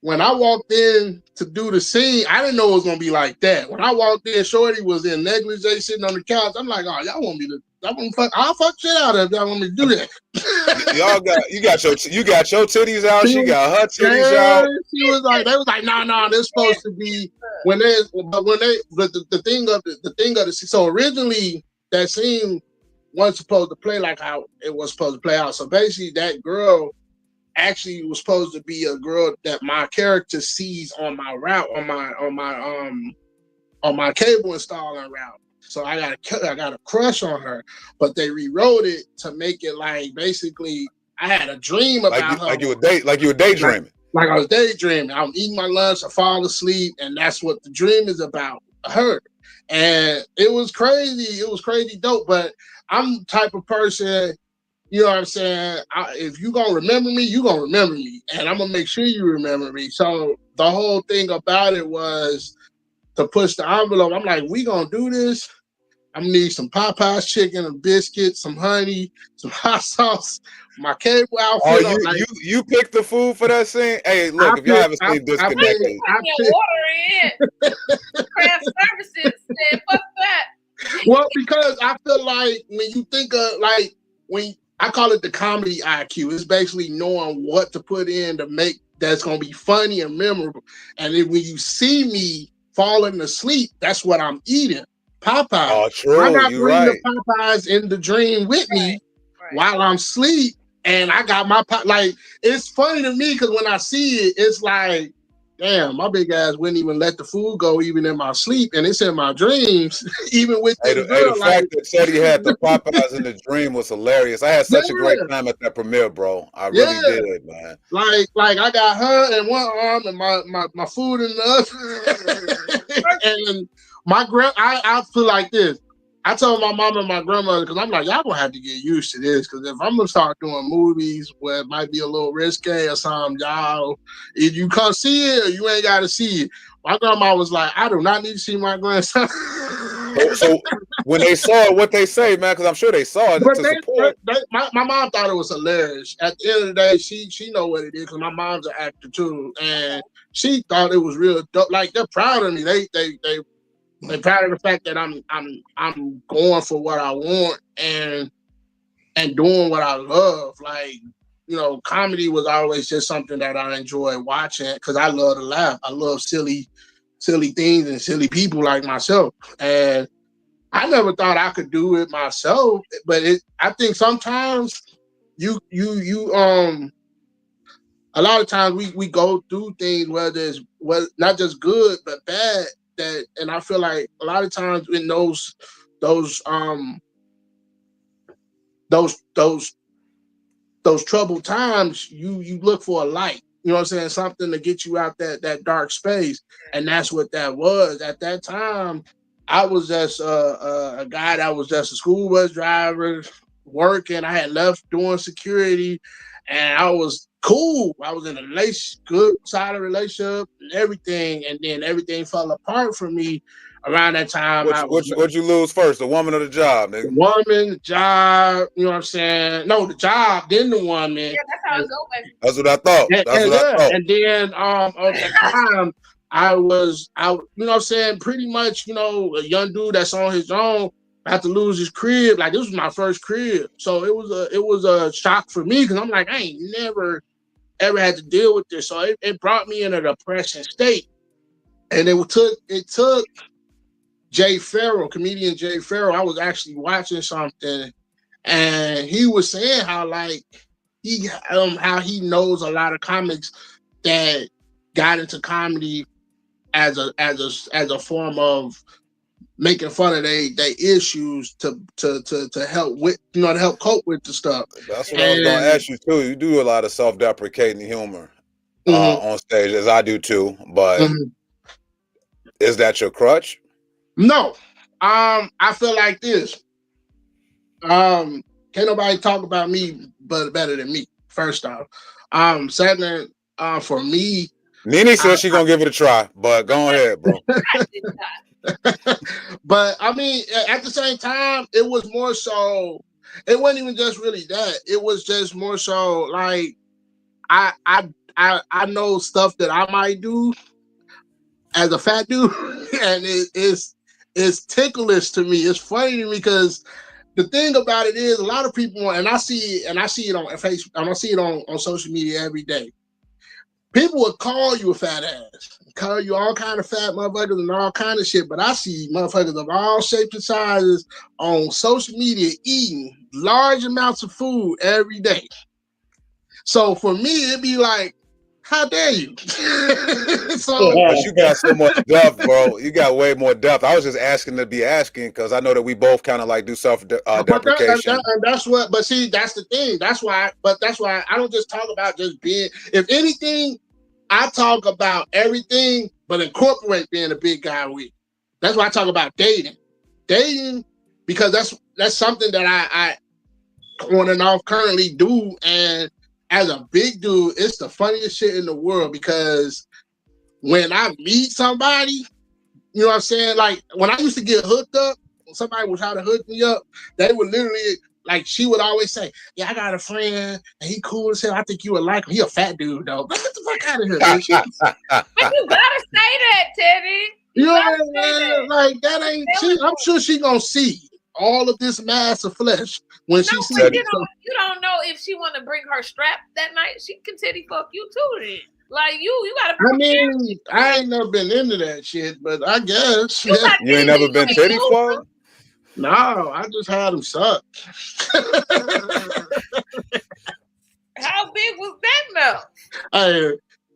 when I walked in to do the scene, I didn't know it was gonna be like that. When I walked in, Shorty was in negligee sitting on the couch. I'm like, oh, y'all want me to? I'll fuck shit out of if y'all want me to do that.
you got your titties out. She got her titties out.
She was like, they was like, no, they're supposed to be the thing of the so originally that scene wasn't supposed to play like how it was supposed to play out. So basically, that girl actually was supposed to be a girl that my character sees on my route on my cable installing route. So I got a crush on her, but they rewrote it to make it like basically I had a dream about her. Like you were daydreaming. Like I was daydreaming. I'm eating my lunch, I fall asleep, and that's what the dream is about, her. And it was crazy. It was crazy dope. But I'm the type of person, you know what I'm saying? If you gonna remember me, you gonna remember me, and I'm gonna make sure you remember me. So the whole thing about it was to push the envelope. I'm like, we gonna do this. I'm gonna need some Popeyes chicken, a biscuit, some honey, some hot sauce, my cable outfit.
Oh, you picked the food for that scene? Hey, look, if y'all haven't seen Disconnected.
Water in. Craft services said, fuck that.
Well, because I feel like when you think of like when I call it the comedy IQ, it's basically knowing what to put in to make that's gonna be funny and memorable. And then when you see me falling asleep, that's what I'm eating. Popeyes.
Oh, true.
I'm not
You're
bringing
right.
the Popeyes in the dream with me while I'm asleep, and I got my like. It's funny to me because when I see it, it's like, damn, my big ass wouldn't even let the food go even in my sleep, and it's in my dreams, even with the girl.
The fact that Teddy had the Popeyes in the dream was hilarious. I had such a great time at that premiere, bro. I really did, man.
Like I got her in one arm and my food in the other, and I feel like this. I told my mom and my grandmother, because I'm like, y'all gonna have to get used to this, because if I'm gonna start doing movies where it might be a little risque or something, y'all, if you come see it or you ain't gotta see it. My grandma was like, I do not need to see my grandson.
So when they saw it, what they say, man, because I'm sure they saw it to support.
My mom thought it was hilarious. At the end of the day, she know what it is, because my mom's an actor too, and she thought it was real dope. Like, they're proud of me. They're proud of the fact that I'm going for what I want and doing what I love. Like, you know, comedy was always just something that I enjoy watching because I love to laugh. I love silly things and silly people like myself. And I never thought I could do it myself, but I think sometimes you a lot of times we go through things whether it's not just good but bad. And I feel like a lot of times in those troubled times, you look for a light. You know what I'm saying? Something to get you out that dark space, and that's what that was. At that time, I was just a guy that was just a school bus driver working. I had left doing security, and I was cool. I was in a good, solid relationship and everything, and then everything fell apart for me around that time.
What'd you lose first, the woman or the job, nigga?
The woman, the job, you know what I'm saying? No, the job, then the woman.
Yeah, that's how it's going.
That's what I thought.
And then at the time, I you know what I'm saying, pretty much, you know, a young dude that's on his own, had to lose his crib. Like, this was my first crib. So it was a shock for me because I'm like, I ain't never ever had to deal with this. So it brought me in a depression state. And it took Jay Farrell, comedian Jay Farrell. I was actually watching something and he was saying how like how he knows a lot of comics that got into comedy as a form of making fun of they issues to help with, you know, to help cope with the stuff.
That's what I was gonna ask you too. You do a lot of self-deprecating humor on stage, as I do too. But is that your crutch?
No. I feel like this. Can't nobody talk about me but better than me. First off, second, for me,
NiNi said she's gonna give it a try, but go ahead, bro.
But I mean, at the same time, it was more so. It wasn't even just really that. It was just more so like I know stuff that I might do as a fat dude, and it's ticklish to me. It's funny to me because the thing about it is a lot of people, and I see it on Facebook, and I see it on social media every day. People would call you a fat ass, call you all kind of fat motherfuckers and all kind of shit. But I see motherfuckers of all shapes and sizes on social media eating large amounts of food every day. So for me, it'd be like, how dare you? So,
but you got so much depth, bro. You got way more depth. I was just asking to be asking because I know that we both kind of like do self deprecation.
That's what. But see, that's the thing. That's why I don't just talk about just being. If anything, I talk about everything, but incorporate being a big guy with. That's why I talk about dating, because that's something that I on and off currently do. And as a big dude, it's the funniest shit in the world because when I meet somebody, you know what I'm saying? Like when I used to get hooked up, when somebody would try to hook me up, they would literally, like, she would always say, "Yeah, I got a friend and he cool as hell. I think you would like him. He a fat dude though." Get the fuck out of here, bitch.
But you gotta say that, Teddy.
You know what I'm saying? Like that ain't. I'm sure she gonna see all of this mass of flesh when she sees it.
You don't know if she want to bring her strap that night. She can titty fuck you too. Then, like you gotta.
I mean, I ain't never been into that shit, but I guess
you ain't never been titty fucked.
No, I just had them suck.
How big was that mouth?
I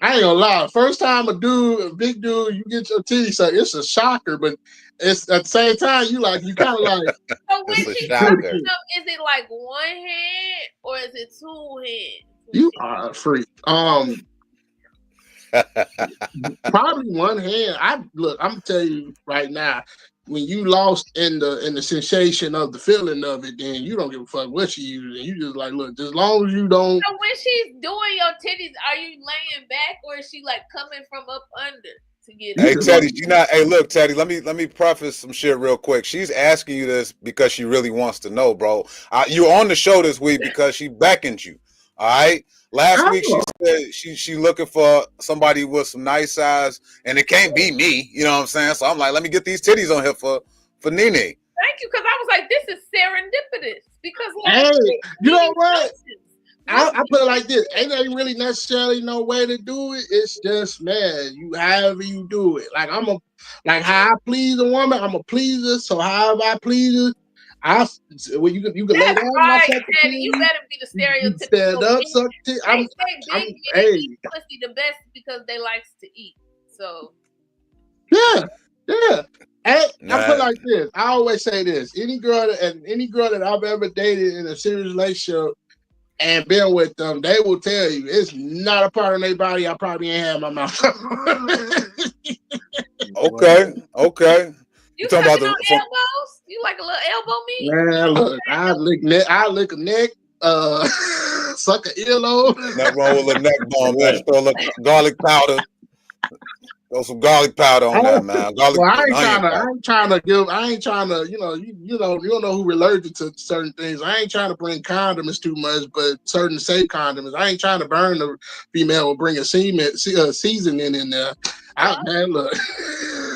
ain't gonna lie. First time a big dude, you get your titty sucked, it's a shocker, but it's at the same time you kind of like.
So when she sucks up, is it like one hand or is it two hands?
You are a freak. Probably one hand. I'm gonna tell you right now. When you lost in the sensation of the feeling of it, then you don't give a fuck what she uses. You just like, look, as long as you don't.
So when she's doing your titties, are you laying back or is she like coming from up under to get?
Hey Teddy, Hey, look, Teddy. Let me preface some shit real quick. She's asking you this because she really wants to know, bro. You're on the show this week because she beckoned you. All right. Last week she said she looking for somebody with some nice size, and it can't be me. You know what I'm saying? So I'm like, let me get these titties on here for NiNi.
Thank you, because I was like, this is serendipitous. Because
hey, you know what? I put it like this: ain't there really necessarily no way to do it? It's just, man, however you do it. Like how I please a woman, I'm a pleaser. So however I please her. You can lay down.
Right, Teddy, you better be the stereotypical.
Stand up, suck it.
Eat pussy the best because they likes to eat. So
yeah. I put it like this. I always say this: any girl that I've ever dated in a serious relationship and been with them, they will tell you it's not a part of their body I probably ain't had in my mouth.
Okay.
You talking about elbows? You like a little elbow meat?
Man, look, I lick a neck, suck an earlobe.
That roll with a neck bone, man. Throw a little garlic powder. Throw some garlic powder on that, man.
I ain't trying to, you don't know who allergic to certain things. I ain't trying to bring condoms too much, but certain safe condoms. I ain't trying to burn the female or bring a seasoning in there. Man, look.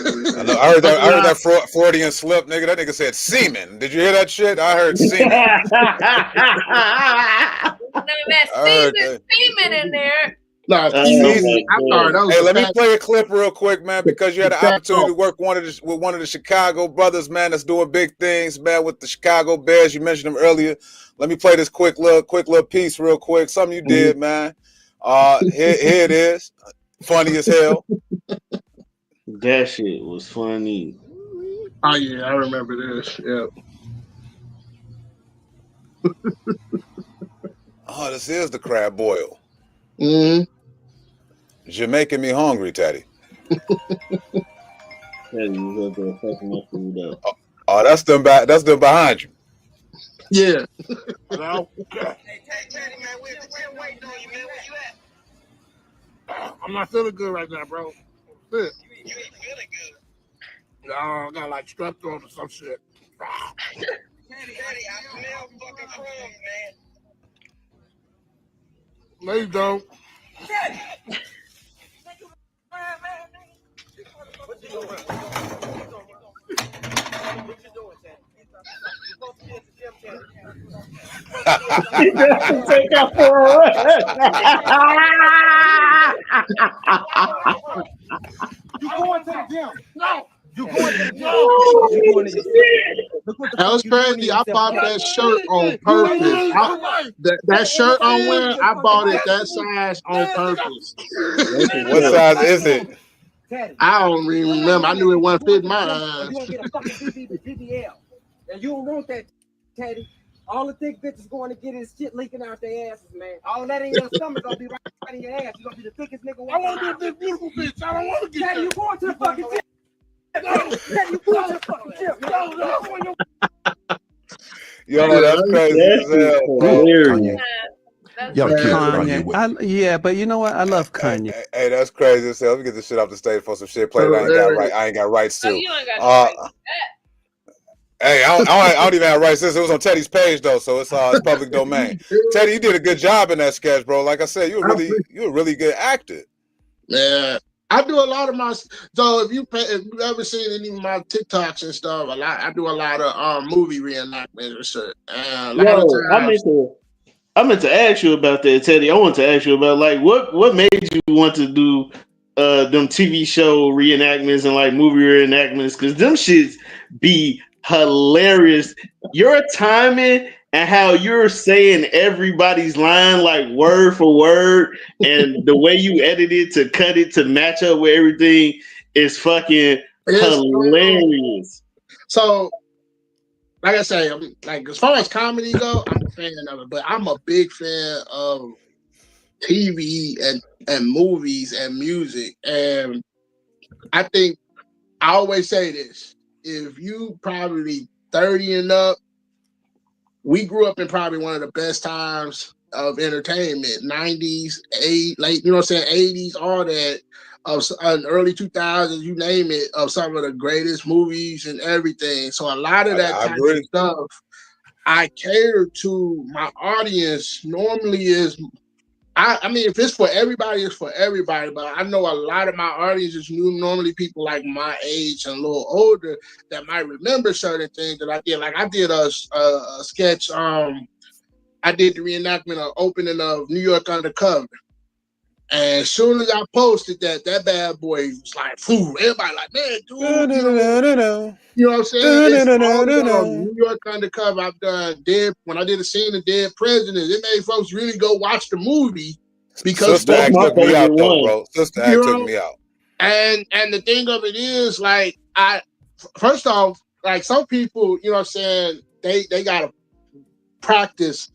I heard that Freudian slip, nigga. That nigga said semen. Did you hear that shit? I heard semen.
None of that semen in there.
Hey, let me play a clip real quick, man, because you had the opportunity to work with one of the Chicago brothers, man, that's doing big things, man, with the Chicago Bears. You mentioned them earlier. Let me play this quick little piece real quick. Something you did, man. Here it is. Funny as hell.
That shit was funny.
Oh yeah, I remember this. Yeah.
Oh, this is the crab boil.
Mm-hmm.
You're making me hungry, Teddy. Oh, that's them behind you.
Yeah.
Hey, Teddy, man, we're waiting on you, man. Where you at?
I'm not feeling good right now, bro.
You ain't feeling good.
No, I got like strep throat or some shit.
Teddy, I smell fucking crumbs, man.
No, you don't.
Teddy! What you doing? What you doing, Teddy? You supposed to be at the gym, Teddy.
He doesn't take out for a run.
You going to the gym?
No.
You going to the gym?
Oh,
You going to the gym? Look what the
That was
fuck you doing to
crazy. I
yourself,
bought
Teddy.
that shirt on purpose. That shirt I'm wearing, I bought it that size on purpose.
What size is it?
Teddy.
I don't even remember. I knew it wasn't fit my eyes.
You want to get a fucking BBL. And you don't want that, Teddy. All the thick bitches going to get is shit leaking out their asses, man. All that in your stomach gonna be right in your ass. You gonna be the thickest nigga.
I want to be this beautiful bitch. I don't want to get
Teddy, you going to the fucking gym. Teddy, you going to the fucking gym.
Yo, that's crazy as hell, bro.
Hilarious.
Y'all keep
Kanye.
Kanye. Yeah, but you know what? I love Kanye.
Hey, that's crazy as hell. Let me get this shit off the stage for some shit played. I ain't got rights to.
Oh, you ain't got no
Hey, I don't even have rights. It was on Teddy's page though, so it's public domain. Teddy, you did a good job in that sketch, bro. Like I said, you're a really good actor.
Yeah, I do a lot of my. So if you ever seen any of my TikToks and stuff, I do a lot of movie reenactments and shit. And a lot of times,
I meant to ask you about that, Teddy. I want to ask you about like what made you want to do them TV show reenactments and like movie reenactments, because them shits be hilarious. Your timing and how you're saying everybody's line like word for word, and the way you edit it to cut it to match up with everything is fucking hilarious.
So, like I say, like as far as comedy go, I'm a fan of it, but I'm a big fan of TV and movies and music. And I think I always say this: if you probably 30 and up, we grew up in probably one of the best times of entertainment, 90s, late, 80s, all that, of early 2000s, you name it, of some of the greatest movies and everything. So a lot of that type of stuff, I cater to my audience normally is, I mean, if it's for everybody, it's for everybody. But I know a lot of my audience is normally people like my age and a little older that might remember certain things that I did. Like I did a sketch. I did the reenactment of opening of New York Undercover. And as soon as I posted that bad boy was like, "Fool!" Everybody like, "Man, dude, you know what I'm saying?" New York Undercover. I've done when I did a scene of Dead Presidents. It made folks really go watch the movie because
Sister Act took me out though, bro. Sister Act took me out.
And the thing of it is, like, first off, like some people, you know what I'm saying, they gotta practice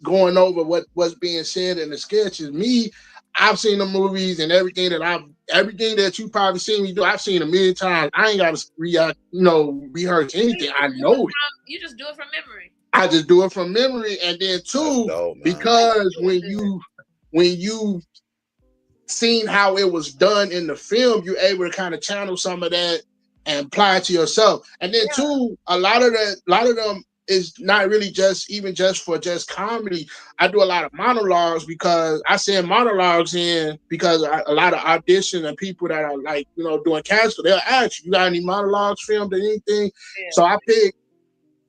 going over what's being said in the sketches. Me, I've seen the movies and everything that you probably seen me do. I've seen a million times. I ain't got to rehearse anything. I know it.
You just do it from memory.
I just do it from memory, and then too, because when you seen how it was done in the film, you're able to kind of channel some of that and apply it to yourself. And then too, a lot of them is not really just for comedy. I do a lot of monologues because I send monologues in because a lot of audition and people that are like, doing casting, they'll ask you got any monologues filmed or anything? Yeah. So I pick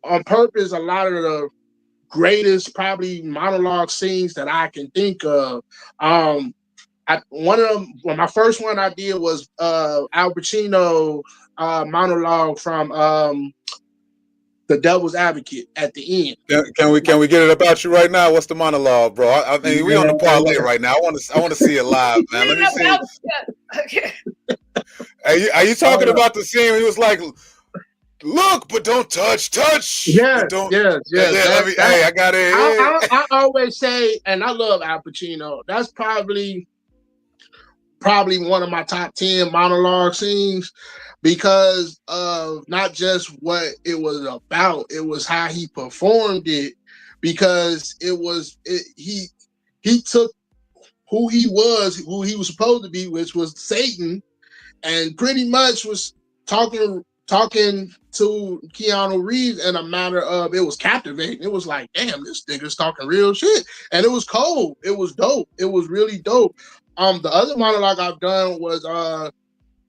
on purpose a lot of the greatest probably monologue scenes that I can think of. One of them, my first one I did was Al Pacino monologue from The Devil's Advocate at the end.
Can we get it about you right now? What's the monologue, bro? I mean, we on the parlay right now. I want to see it live, man. Let me see. Are you talking about the scene where he was like, "Look, but don't touch."
Yeah.
I got it.
I always say, and I love Al Pacino. That's probably one of my top 10 monologue scenes, because of not just what it was about, it was how he performed it. Because he took who he was supposed to be, which was Satan, and pretty much was talking talking to Keanu Reeves in a matter of, it was captivating. It was like, damn, this nigga's talking real shit. And it was cold. It was dope. It was really dope. The other monologue I've done was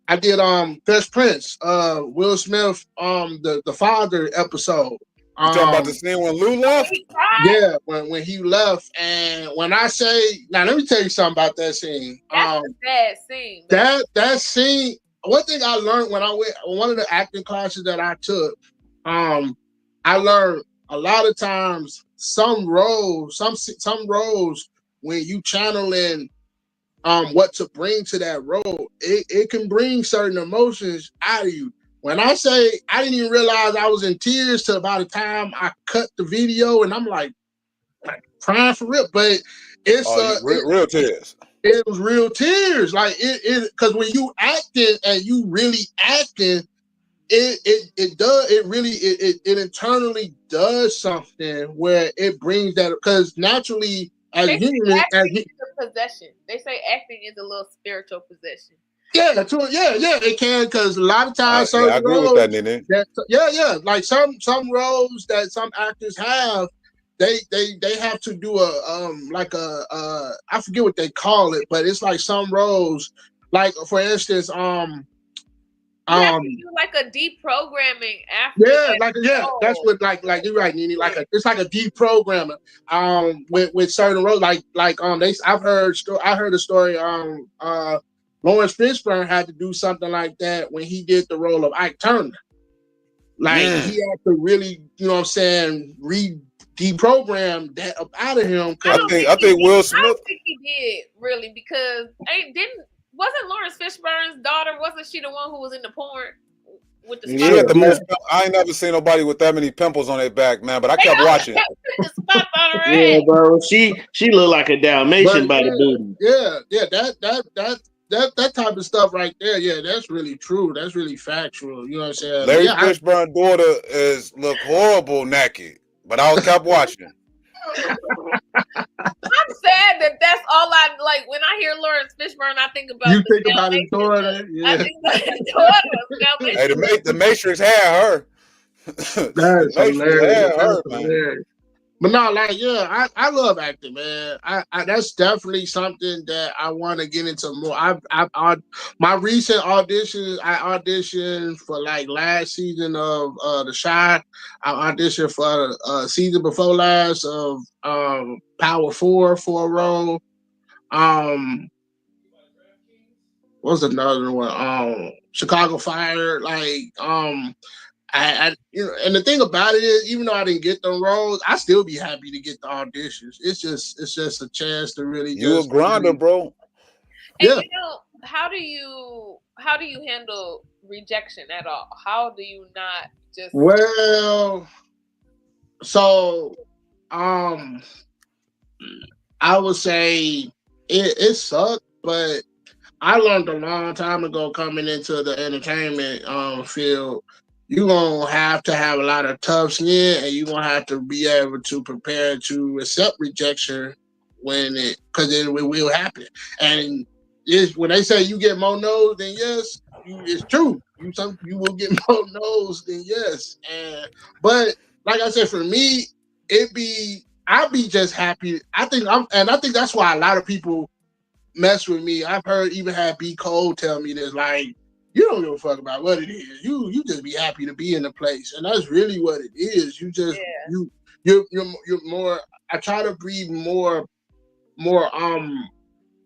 I did Fresh Prince, Will Smith, the father episode.
You talking about the scene when Lou left?
Yeah, when he left, and when I say, now let me tell you something about that scene.
That's a bad scene.
That scene. One thing I learned when I went, one of the acting classes that I took, I learned a lot of times some roles when you channeling what to bring to that role, it can bring certain emotions out of you. When I say I didn't even realize I was in tears till about the time I cut the video, and I'm like crying for real. But it's
real tears.
It was real tears, like it because when you acting and you really acting, it internally does something where it brings that, because naturally as human,
acting is a possession. They say acting is a little spiritual possession.
Yeah, it can, because a lot of times
I agree with that, NiNi.
Like some roles that some actors have, they have to do I forget what they call it, but it's like some roles, like for instance,
you have to do like a deprogramming after.
That's what like you're right, NiNi. It's like a deprogramming with certain roles. I heard a story. Lawrence Fishburne had to do something like that when he did the role of Ike Turner. Like he had to really, you know what I'm saying, deprogram that up out of him.
I think Will Smith.
I don't think he did really, because wasn't Lawrence Fishburne's daughter? Wasn't she the one who was in the porn with the?
She had the most. I ain't never seen nobody with that many pimples on their back, man. But I kept watching.
The spots on her
Yeah,
head.
bro. She looked like a Dalmatian by the booty.
Yeah. That type of stuff right there, yeah, that's really true. That's really factual. You know what I'm saying?
Larry Fishburne's daughter look horrible naked, but I kept watching.
I'm sad that's all I like. When I hear Lawrence Fishburne, I think about
his daughter. Yeah.
I think about his daughter.
Hey, the Matrix had her.
That's hilarious. But no, I love acting, man. I that's definitely something that I want to get into more. My recent auditions, I auditioned for like last season of The Shy. I auditioned for season before last of Power 4 for a role. What's another one? Chicago Fire. I and the thing about it is, even though I didn't get them roles, I still be happy to get the auditions. It's just a chance to really.
You a grinder, bro.
And you know, how do you handle rejection at all? How do you not just?
Well, so I would say it sucked, but I learned a long time ago coming into the entertainment field. You're going to have a lot of tough skin, and you're going to have to be able to prepare to accept rejection because it will happen. And when they say you get more no's than yes, it's true. You will get more no's than yes. But like I said, for me, I'd be just happy. I think that's why a lot of people mess with me. I've had B. Cole tell me this, like, you don't give a fuck about what it is. You just be happy to be in the place, and that's really what it is. You just you're more. I try to be more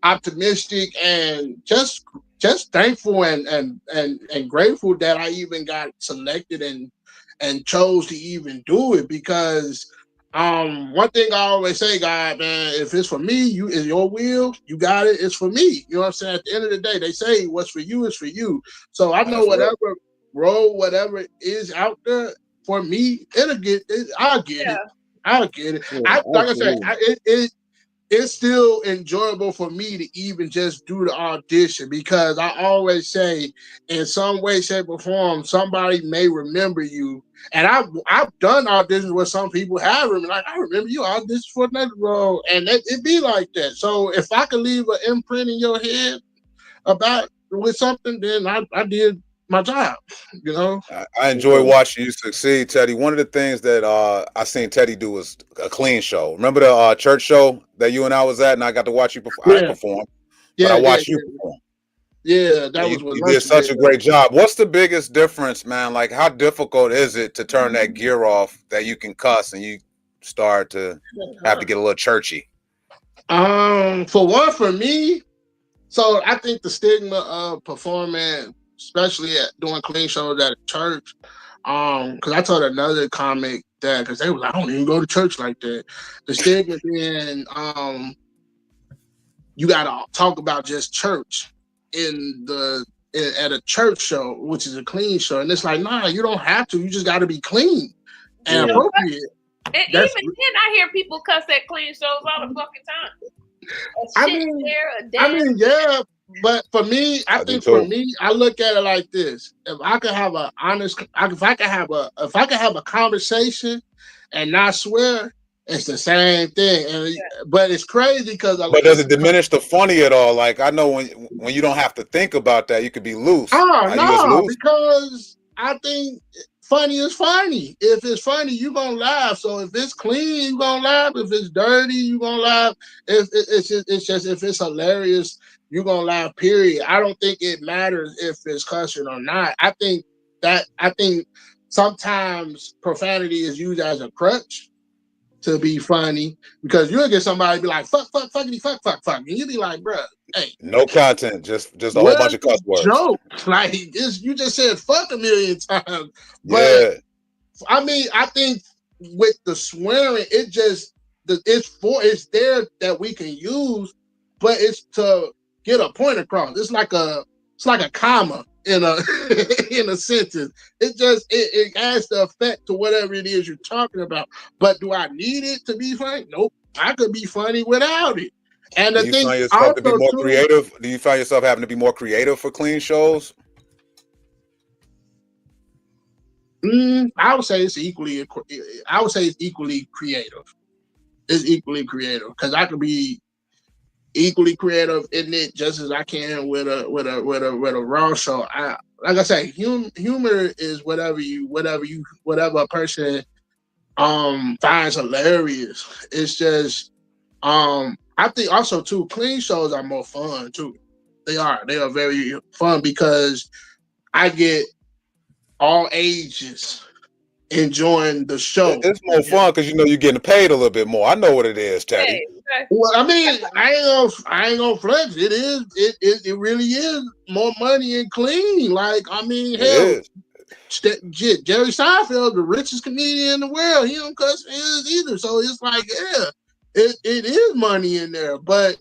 optimistic and just thankful and grateful that I even got selected and chose to even do it, because one thing I always say, God, man, if it's for me, it's your will, you got it, it's for me. You know what I'm saying? At the end of the day, they say what's for you is for you. So I know whatever role, whatever is out there for me, I'll get it.
Yeah,
like I said, it's still enjoyable for me to even just do the audition, because I always say, in some way, shape, or form, somebody may remember you. And I've done auditions where some people have remembered, like, I remember you auditioned for another role, and it be like that. So if I could leave an imprint in your head with something, then I did my job. You know,
I enjoy watching you succeed, Teddy. One of the things that I seen Teddy do was a clean show. Remember the church show that you and I was at, and I got to watch you perform. I performed, but I watched you perform.
Yeah, that was what
you did such a great job. What's the biggest difference, man? Like, how difficult is it to turn that gear off that you can cuss and you start to have to get a little churchy?
For me, so I think the stigma of performing, especially doing clean shows at a church, because I told another comic that because they was like, I don't even go to church like that. The stigma being, you gotta talk about just church at a church show, which is a clean show, and it's like, nah, you don't have to. You just got to be clean and appropriate.
And even then, I hear people cuss at clean shows all the fucking time.
Yeah, but for me, I think I look at it like this: if I could have a honest, if I could have a conversation and not swear, it's the same thing. And but it's crazy because.
But does it diminish the funny at all? Like, I know when you don't have to think about that, you could be loose.
Oh no, because I think funny is funny. If it's funny, you're gonna laugh. So if it's clean, you're gonna laugh. If it's dirty, you're gonna laugh. If it's hilarious, you're gonna laugh. Period. I don't think it matters if it's cussing or not. I think sometimes profanity is used as a crutch to be funny, because you'll get somebody be like fuck, fuckity, fuck, and you be like, bruh, hey,
no content, just a whole bunch of cuss words.
Joke like this, you just said fuck a million times. But I mean, I think with the swearing, it's there that we can use, but it's to get a point across. It's like a comma in a in a sentence. It adds the effect to whatever it is you're talking about. But do I need it to be funny? Nope. I could be funny without it. And the thing also
to be more creative. Do you find yourself having to be more creative for clean shows?
I would say it's equally creative. It's equally creative because I could be equally creative in it just as I can with a raw show. Like I say, humor is whatever a person finds hilarious. It's just I think also too, clean shows are more fun too. They are very fun because I get all ages enjoying the show.
It's more fun because you're getting paid a little bit more. I know what it is, Teddy.
Hey.
Well, I mean, I ain't gonna flex. It really is more money and clean. Like, I mean, hell, Jerry Seinfeld, the richest comedian in the world, he don't cuss either. So it's like, yeah, it is money in there. But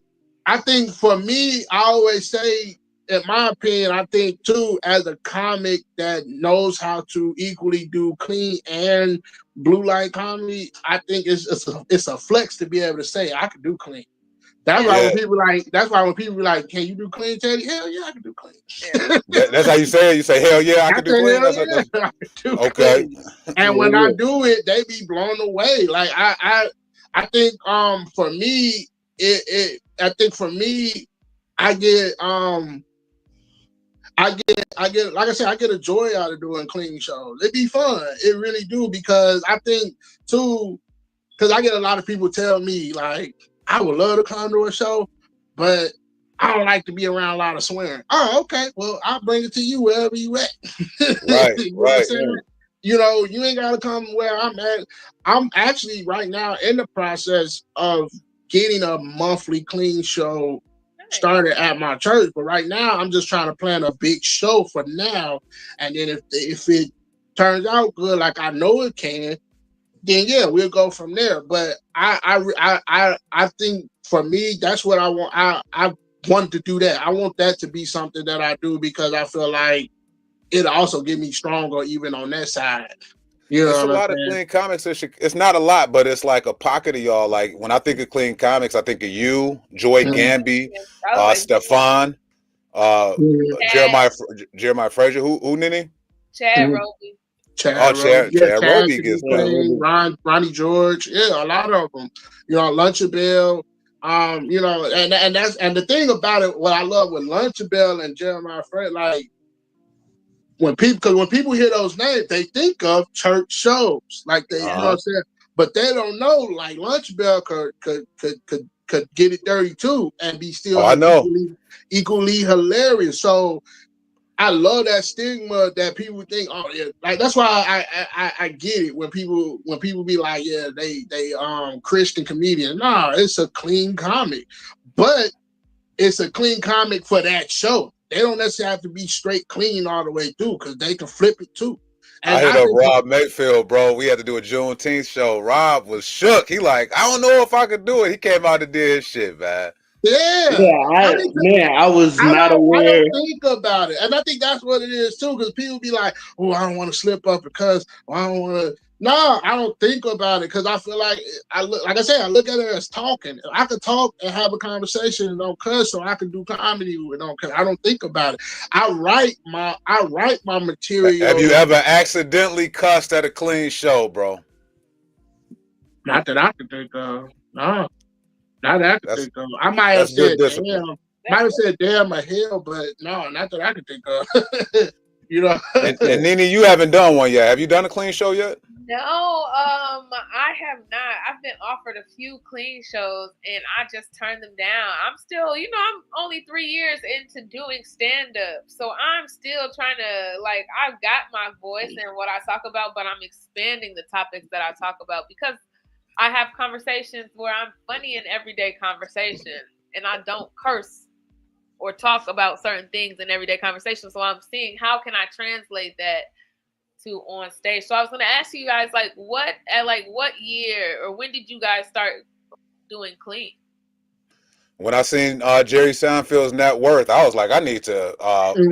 I think for me, I always say, in my opinion, I think too, as a comic that knows how to equally do clean and blue light comedy, I think it's a flex to be able to say I can do clean. That's why when people be like, "Can you do clean, Teddy?" Hell yeah, I can do clean.
Yeah. That's how you say it. You say, "Hell yeah, I can do clean."
I can do clean. And when I do it, they be blown away. Like I think for me, I get like I said, I get a joy out of doing clean shows. It be fun. It really do, because I think too, because I get a lot of people tell me like, I would love to come to a show, but I don't like to be around a lot of swearing. Oh, okay. Well, I'll bring it to you wherever you at.
Right, right.
You ain't gotta come where I'm at. I'm actually right now in the process of getting a monthly clean show started at my church, but right now I'm just trying to plan a big show for now, and then if it turns out good, like I know it can, then yeah, we'll go from there. But I think for me, that's what I want. I want to do that. I want that to be something that I do, because I feel like it'll also get me stronger even on that side.
It's a lot of clean comics. It's not a lot, but it's like a pocket of y'all. Like when I think of clean comics, I think of you, Joy Gamby, Stefan, Jeremiah Frazier. Who NiNi?
Chad Roby.
Chad Roby gets
clean. Ronnie George. Yeah, a lot of them. Lunchabelle. And the thing about it, what I love with Lunchabelle and Jeremiah Frazier, like, when people hear those names, they think of church shows, like they, you know what I'm saying. But they don't know, like Lunch Bell could get it dirty too, and be still
I know.
equally hilarious. So I love that stigma that people think, oh yeah, like that's why I get it when people be like, yeah, they Christian comedian. Nah, it's a clean comic, but it's a clean comic for that show. They don't necessarily have to be straight clean all the way through because they can flip it too. And
I hit up Rob Mayfield, bro. We had to do a Juneteenth show. Rob was shook. He like, I don't know if I could do it. He came out and did his shit, man.
Yeah,
I was not aware.
I don't think about it, and I think that's what it is too. Because people be like, "Oh, I don't want to slip up because I don't want to." No, I don't think about it because I feel like I look at it as talking. I could talk and have a conversation and don't cuss, so I can do comedy and don't cuss. I don't think about it. I write my material.
Have you ever accidentally cussed at a clean show, bro?
Not that I can think of. No. Not that I can think of. I might have said damn or hell, but no, not that I can think of. You know.
And NiNi, you haven't done one yet. Have you done a clean show yet?
No, I have not. I've been offered a few clean shows and I just turned them down. I'm still, I'm only 3 years into doing stand-up. So I'm still trying to, I've got my voice and what I talk about, but I'm expanding the topics that I talk about because I have conversations where I'm funny in everyday conversation and I don't curse or talk about certain things in everyday conversation. So I'm seeing how can I translate that to on stage. So I was going to ask you guys, what year or when did you guys start doing clean?
When I seen Jerry Seinfeld's net worth, I was like, I need to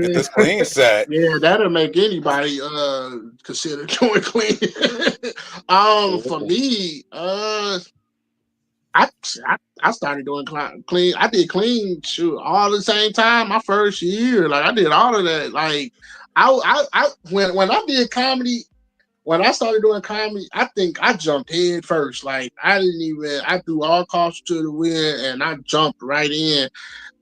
get this clean set.
Yeah, that'll make anybody consider doing clean. For me, I started doing clean. I did clean all at the same time. My first year, I did all of that. When I did comedy. When I started doing comedy, I think I jumped head first. I threw all caution to the wind and I jumped right in.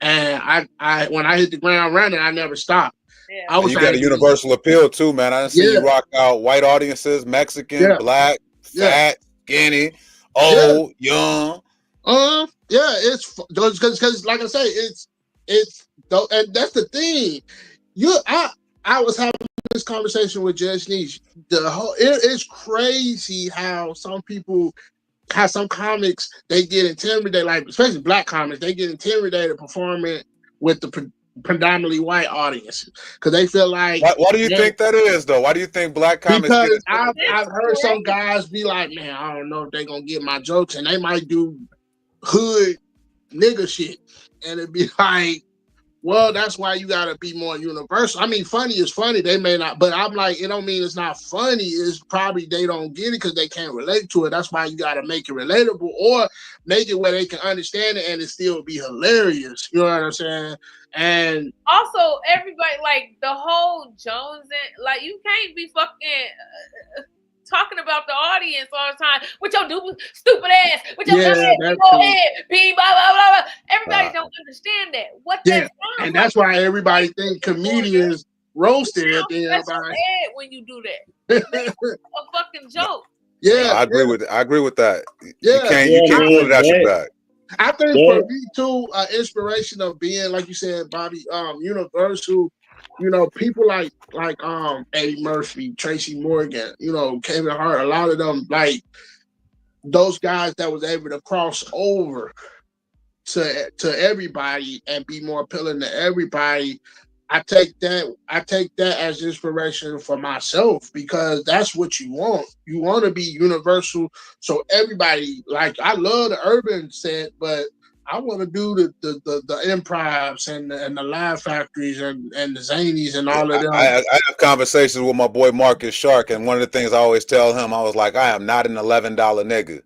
And I when I hit the ground running, I never stopped.
Yeah.
You got a universal appeal too, man. I done seen you rock out white audiences, Mexican, black, fat, skinny, old, young.
It's because like I say, it's and that's the thing. I was having this conversation with Judge Niche. It's crazy how some comics they get intimidated, especially black comics, they get intimidated performing with the predominantly white audiences because they feel like.
Why do you think that is though? Why do you think black comics?
Because I've heard some guys be like, man, I don't know if they're gonna get my jokes, and they might do hood nigga shit, and it'd be like. Well, that's why you gotta be more universal. I mean, funny is funny. They may not, but I'm like, it don't mean it's not funny. It's probably they don't get it because they can't relate to it. That's why you gotta make it relatable or make it where they can understand it and it still be hilarious. You know what I'm saying? And
also, everybody the whole Jones and you can't be fucking. Talking about the audience all the time with your stupid ass, with your head, go ahead, blah blah blah. Everybody don't understand that. What that sounds
and that's why everybody think comedians roasted at the end.
When you do that, a fucking joke.
Yeah, I agree with that.
Yeah,
you can't pull it out your back.
I think for me too, inspiration of being like you said, Bobby, universal. People like Eddie Murphy, Tracy Morgan, Kevin Hart, a lot of them, those guys that was able to cross over to everybody and be more appealing to everybody. I take that as inspiration for myself because that's what you want. You want to be universal, so everybody I love the urban set, but I want to do the improvs and the Live Factories and the Zanies and all of them.
I have conversations with my boy Marcus Shark, and one of the things I always tell him, I was like, I am not an $11 nigga.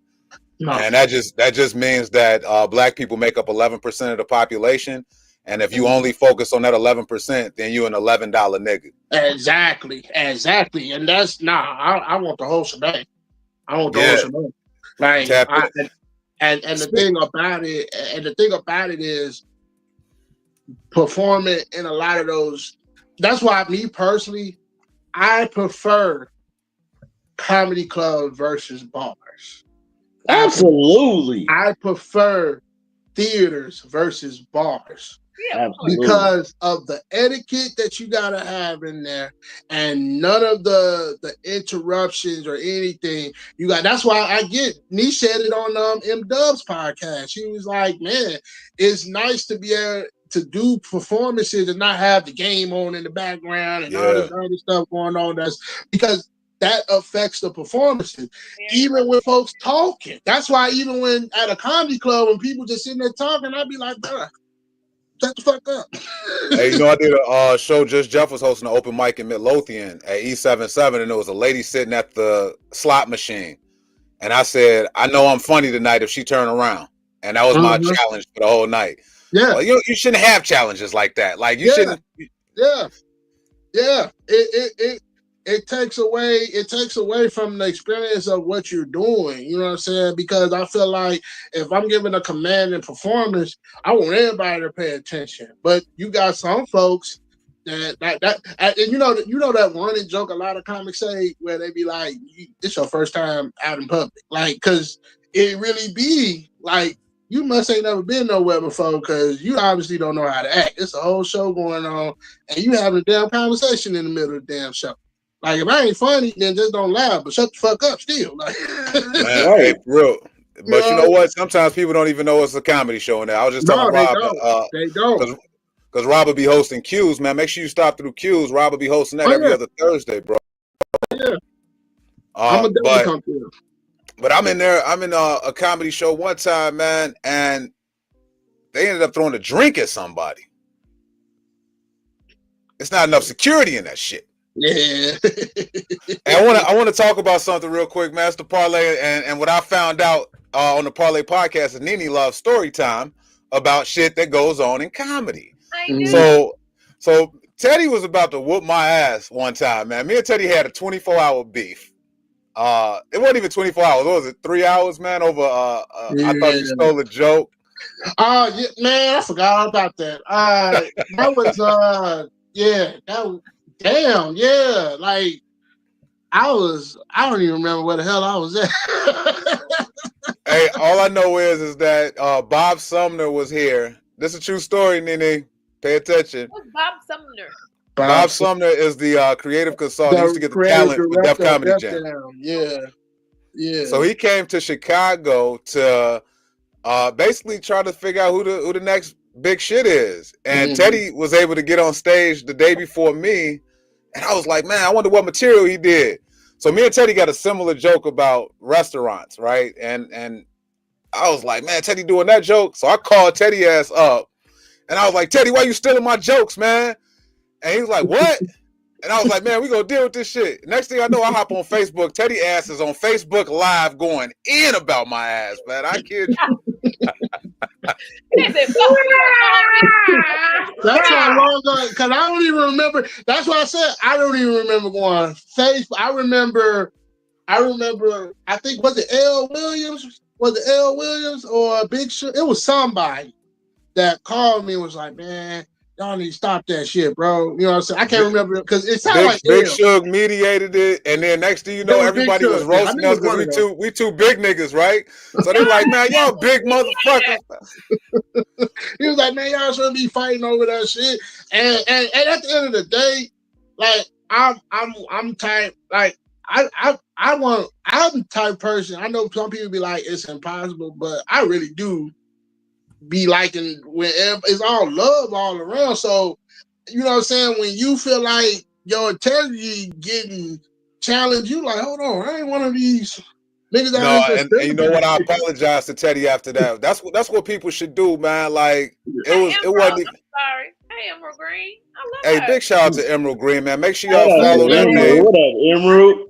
No. And that just means that black people make up 11% of the population, and if you only focus on that 11%, then you're an $11 nigga.
Exactly, and that's I want the whole shebang. I want the whole shebang. And the thing about it is performing in a lot of those. That's why me personally, I prefer comedy club versus bars.
Absolutely.
I prefer theaters versus bars.
Yeah,
Because of the etiquette that you gotta have in there, and none of the interruptions or anything you got. That's why I get. Nee said it on M Dub's podcast. She was like, "Man, it's nice to be able to do performances and not have the game on in the background and all this other stuff going on." That's because that affects the performances, even with folks talking. That's why even when at a comedy club, when people just sitting there talking, I'd be like, "Bruh, shut the fuck up."
Hey, you know, I did a show. Just Jeff was hosting an open mic in Midlothian at E77, and there was a lady sitting at the slot machine. And I said, I know I'm funny tonight if she turn around. And that was my challenge for the whole night.
Yeah.
Well, you shouldn't have challenges like that. Like, you shouldn't.
Yeah. It takes away from the experience of what you're doing. You know what I'm saying? Because I feel like if I'm giving a commanding performance, I want everybody to pay attention. But you got some folks and you know that running joke a lot of comics say where they be like, "It's your first time out in public," like, because it really be like, you must ain't never been nowhere before because you obviously don't know how to act. It's a whole show going on, and you having a damn conversation in the middle of the damn show. Like, if I ain't funny, then just don't laugh, but shut the fuck up still. Like,
man, hey, bro. But you know what? Sometimes people don't even know it's a comedy show in there. I was just telling Rob,
they don't.
Because Rob will be hosting Q's, man. Make sure you stop through Q's. Rob will be hosting that every other Thursday, bro.
Yeah. I'm a definitely come through.
But I'm in there. I'm in a comedy show one time, man, and they ended up throwing a drink at somebody. It's not enough security in that shit.
Yeah.
And I want to talk about something real quick, Master Parlay, and what I found out on the Parlay Podcast is NiNi loves story time about shit that goes on in comedy.
I do.
So Teddy was about to whoop my ass one time, man. Me and Teddy had a 24-hour beef. It wasn't even 24 hours. What was it? 3 hours, man, over I thought you stole a joke.
Yeah, man, I forgot about that. That was damn, yeah. Like, I don't even remember where the hell I was at.
Hey, all I know is that Bob Sumner was here. This is a true story, NiNi. Pay attention.
Who's Bob Sumner?
Bob Sumner is the creative consultant. He used to get the talent for Def Comedy Jam.
Yeah.
So he came to Chicago to basically try to figure out who the next big shit is. And Teddy was able to get on stage the day before me. And I was like, man, I wonder what material he did. So me and Teddy got a similar joke about restaurants, right? And I was like, man, Teddy doing that joke. So I called Teddy ass up. And I was like, Teddy, why you stealing my jokes, man? And he was like, what? And I was like, man, we gonna deal with this shit. Next thing I know, I hop on Facebook. Teddy ass is on Facebook Live going in about my ass, man. I kid you.
That's how long ago, because I don't even remember. That's why I said I don't even remember going Facebook. I remember, I think, was it L. Williams? Was it L. Williams or Big Shug? It was somebody that called me and was like, man, y'all need to stop that shit, bro. You know what I'm saying? I can't remember because it sounded like
Big Shug mediated it, and then next thing you know, everybody was roasting us because we two big niggas, right? So they're like, man, y'all big motherfuckers.
He was like, man, y'all shouldn't be fighting over that shit. And at the end of the day, like, I'm type, like, I'm the type of person. I know some people be like, it's impossible, but I really do be liking when it's all love all around. So, you know what I'm saying? When you feel like your integrity getting challenged, you like, hold on, I ain't one of these niggas.
No, and you know what? I apologize to Teddy after that. That's what people should do, man. Like, it wasn't.
I'm sorry. Hey, Emerald Green. I
love big shout out to Emerald Green, man. Make sure y'all follow that man.
What up, Emerald?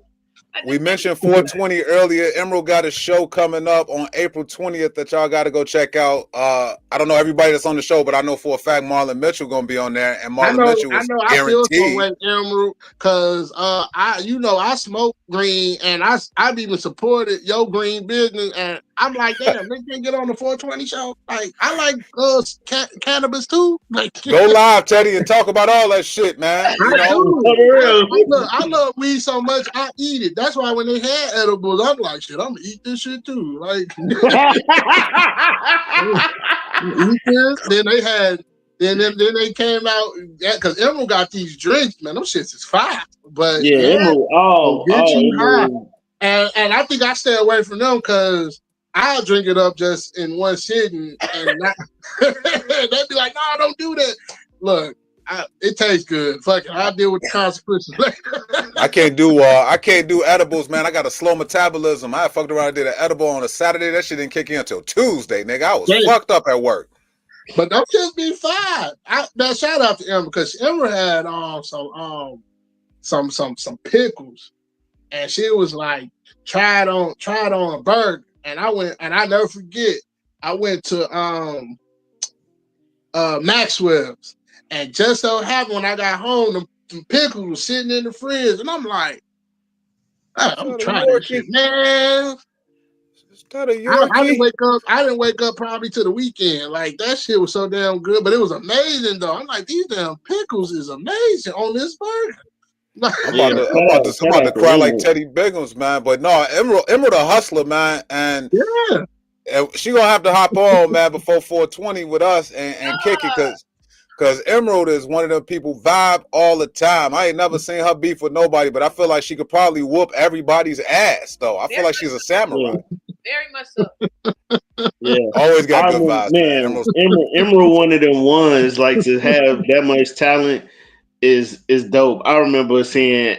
We mentioned 420 earlier. Emerald got a show coming up on April 20th that y'all got to go check out. I don't know everybody that's on the show, but I know for a fact Marlon Mitchell going to be on there, and Marlon Mitchell was guaranteed. I feel so with
Emerald because I smoke green, and I've even supported your green business, and I'm like, damn, they can't get on the 420 show. Like, I like cannabis too. Like,
Go live, Teddy, and talk about all that shit, man. You
I
know,
do. I love weed so much, I eat it. That's why when they had edibles, I'm like, shit, I'm gonna eat this shit too. Like, eat this. Then they had, then they came out because Emerald got these drinks, man. Them shits is fire. But
yeah, Emerald,
get you high.
Emerald.
And I think I stay away from them because I'll drink it up just in one sitting, and not, they'd be like, "No, don't do that." Look, it tastes good. Fuck it, I'll deal with the consequences later.
I can't do edibles, man. I got a slow metabolism. I fucked around and did an edible on a Saturday. That shit didn't kick in until Tuesday, nigga. I was fucked up at work.
But them just be fine. Now shout out to Emma because Emma had some pickles, and she was like, try it on a burger. And I went, and I never forget, I went to Maxwell's, and just so happened when I got home, the pickles were sitting in the fridge, and I'm like, I'm trying this shit, man. I didn't wake up probably to the weekend. Like, that shit was so damn good, but it was amazing though. I'm like, these damn pickles is amazing on this burger.
I'm about to cry like Teddy Biggums, man. But no, Emerald a hustler, man, and she gonna have to hop on, man, before 420 with us and kick it, because Emerald is one of them people vibe all the time. I ain't never seen her beef with nobody, but I feel like she could probably whoop everybody's ass, though. I feel like she's a samurai.
Very much so.
Yeah,
always got good vibes,
man. Emerald one of them ones, like, to have that much talent is dope. I remember seeing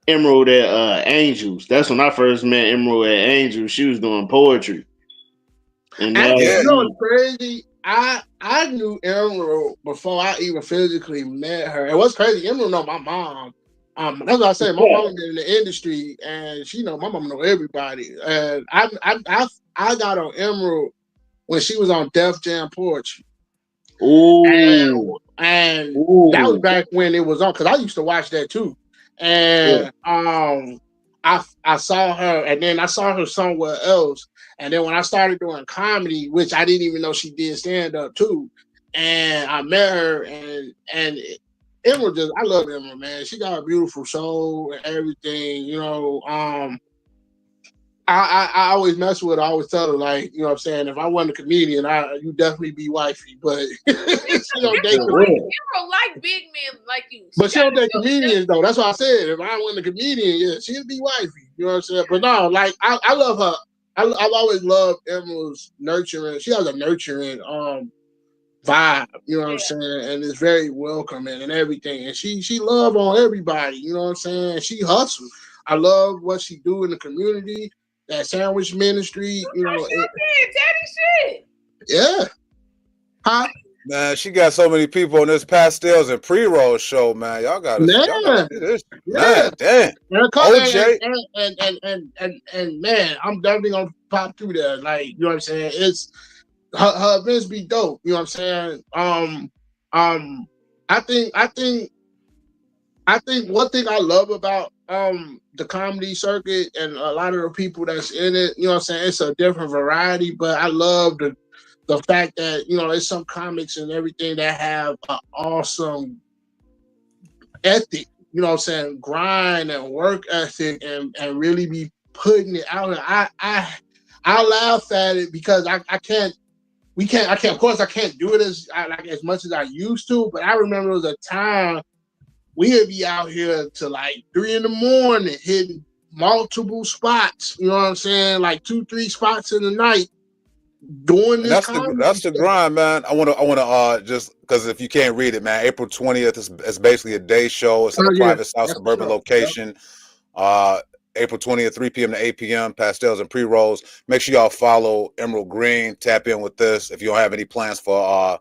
Emerald at Angels. That's when I first met Emerald at Angels. She was doing poetry. And
you know what's crazy? I knew Emerald before I even physically met her. And what's crazy, Emerald know my mom. That's what I say. My mom been in the industry, and she know my mom know everybody. And I got on Emerald when she was on Def Jam Poetry.
Ooh.
And that was back when it was on, because I used to watch that too. And I saw her, and then I saw her somewhere else. And then when I started doing comedy, which I didn't even know she did stand up too, and I met her, and Emerald I love Emerald, man. She got a beautiful soul and everything, you know. I always mess with her. I always tell her, like, you know what I'm saying, if I wasn't a comedian, you definitely be wifey. But she don't date comedians.
Emerald like big men like you.
But she don't date comedians though. That's what I said. If I wasn't a comedian, yeah, she'd be wifey. You know what I'm saying? But no, like, I love her. I've always loved Emerald's nurturing. She has a nurturing vibe, you know what I'm saying, and it's very welcoming and everything. And she love on everybody, you know what I'm saying. She hustles. I love what she do in the community. That sandwich ministry, you know.
Teddy shit.
Yeah. Huh?
Man, she got so many people on this pastels and pre-roll show, man. Y'all gotta do this. Man, damn.
And man, I'm definitely gonna pop through there. Like, you know what I'm saying? It's her events be dope. You know what I'm saying? I think one thing I love about the comedy circuit and a lot of the people that's in it, you know what I'm saying, it's a different variety, but I love the fact that, you know, there's some comics and everything that have an awesome ethic, you know what I'm saying, grind and work ethic and really be putting it out. I laugh at it because I can't of course I can't do it as much as I used to, but I remember there was a time we would be out here till like 3 a.m, hitting multiple spots. You know what I'm saying? Like 2-3 spots in the night. Doing this.
That's the grind, man. I wanna just because if you can't read it, man, April 20th is basically a day show. It's in a private South suburban location. April 20th, 3 p.m. to 8 p.m. Pastels and pre-rolls. Make sure y'all follow Emerald Green. Tap in with this if you don't have any plans for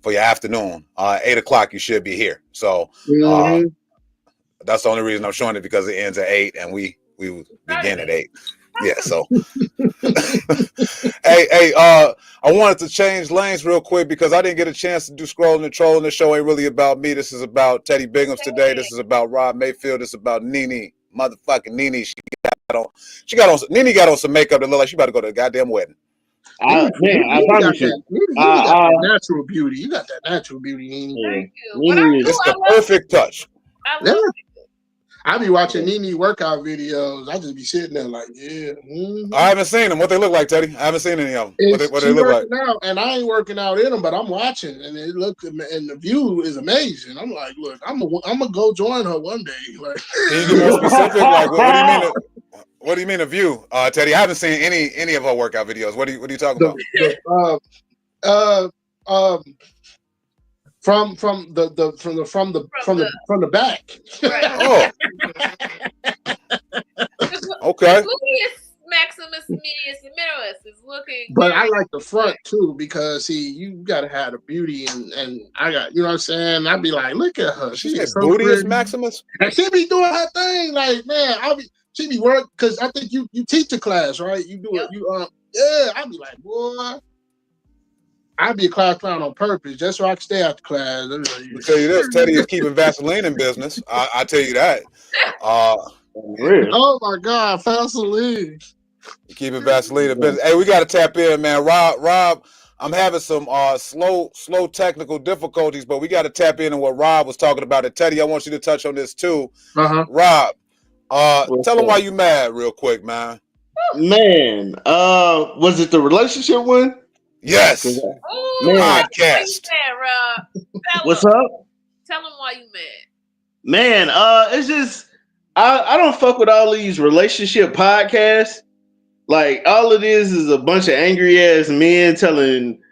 your afternoon. 8 o'clock, you should be here. So that's the only reason I'm showing it, because it ends at 8 and we begin at 8. Yeah, so hey, I wanted to change lanes real quick because I didn't get a chance to do scrolling and trolling. The show ain't really about me. This is about Teddy Biggums today. This is about Rob Mayfield. This is about NiNi, motherfucking NiNi. She got NiNi got on some makeup that look like she about to go to a goddamn wedding.
I promise you.
You got that natural beauty. You got that natural beauty, NiNi.
Thank you. But
It's the perfect touch.
I love it.
I be watching NiNi workout videos. I just be sitting there like, yeah.
I haven't seen them. What they look like, Teddy? I haven't seen any of them. What they look like?
Out, and I ain't working out in them, but I'm watching, and it looks, and the view is amazing. I'm like, look, I'm gonna go join her one day. Like,
can you get more specific? Like, what do you mean? What do you mean a view, Teddy? I haven't seen any of her workout videos. What are you talking about?
From the back.
Right. Oh. Okay.
Maximus Medius Minimus is looking.
But I like the front too, because see, you gotta have the beauty, and I got, you know what I'm saying? I'd be like, look at her.
She said booty is Maximus.
And she be doing her thing, like, man, she be work, because I think you teach a class, right? You do it, yeah, I'd be like, boy. I'd be a class clown on purpose just so I can stay out the class.
I'll tell you this, Teddy is keeping Vaseline in business. I tell you that.
Really?
Oh my God, Vaseline.
Keeping Vaseline in business. Hey, we got to tap in, man. Rob, I'm having some slow technical difficulties, but we got to tap in on what Rob was talking about. And Teddy, I want you to touch on this too. Rob, tell them why you mad real quick, man.
Man, was it the relationship one?
Yes.
Ooh,
podcast.
What's up?
Tell them why you mad.
Man, it's just I don't fuck with all these relationship podcasts. Like, all it is a bunch of angry ass men telling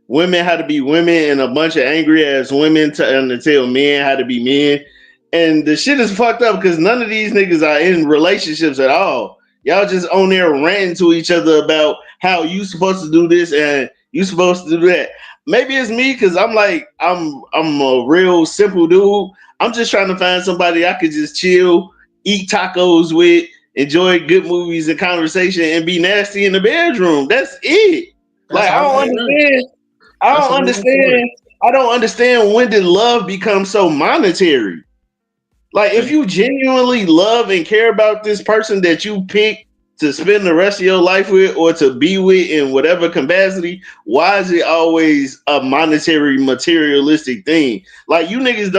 women how to be women, and a bunch of angry ass women trying to tell men how to be men. And the shit is fucked up because none of these niggas are in relationships at all. Y'all just on there ranting to each other about how you supposed to do this and you supposed to do that. Maybe it's me because I'm a real simple dude. I'm just trying to find somebody I could just chill, eat tacos with, enjoy good movies and conversation, and be nasty in the bedroom. That's it. Like, I don't understand when did love become so monetary. Like, if you genuinely love and care about this person that you pick to spend the rest of your life with or to be with in whatever capacity, why is it always a monetary, materialistic thing? Like, you niggas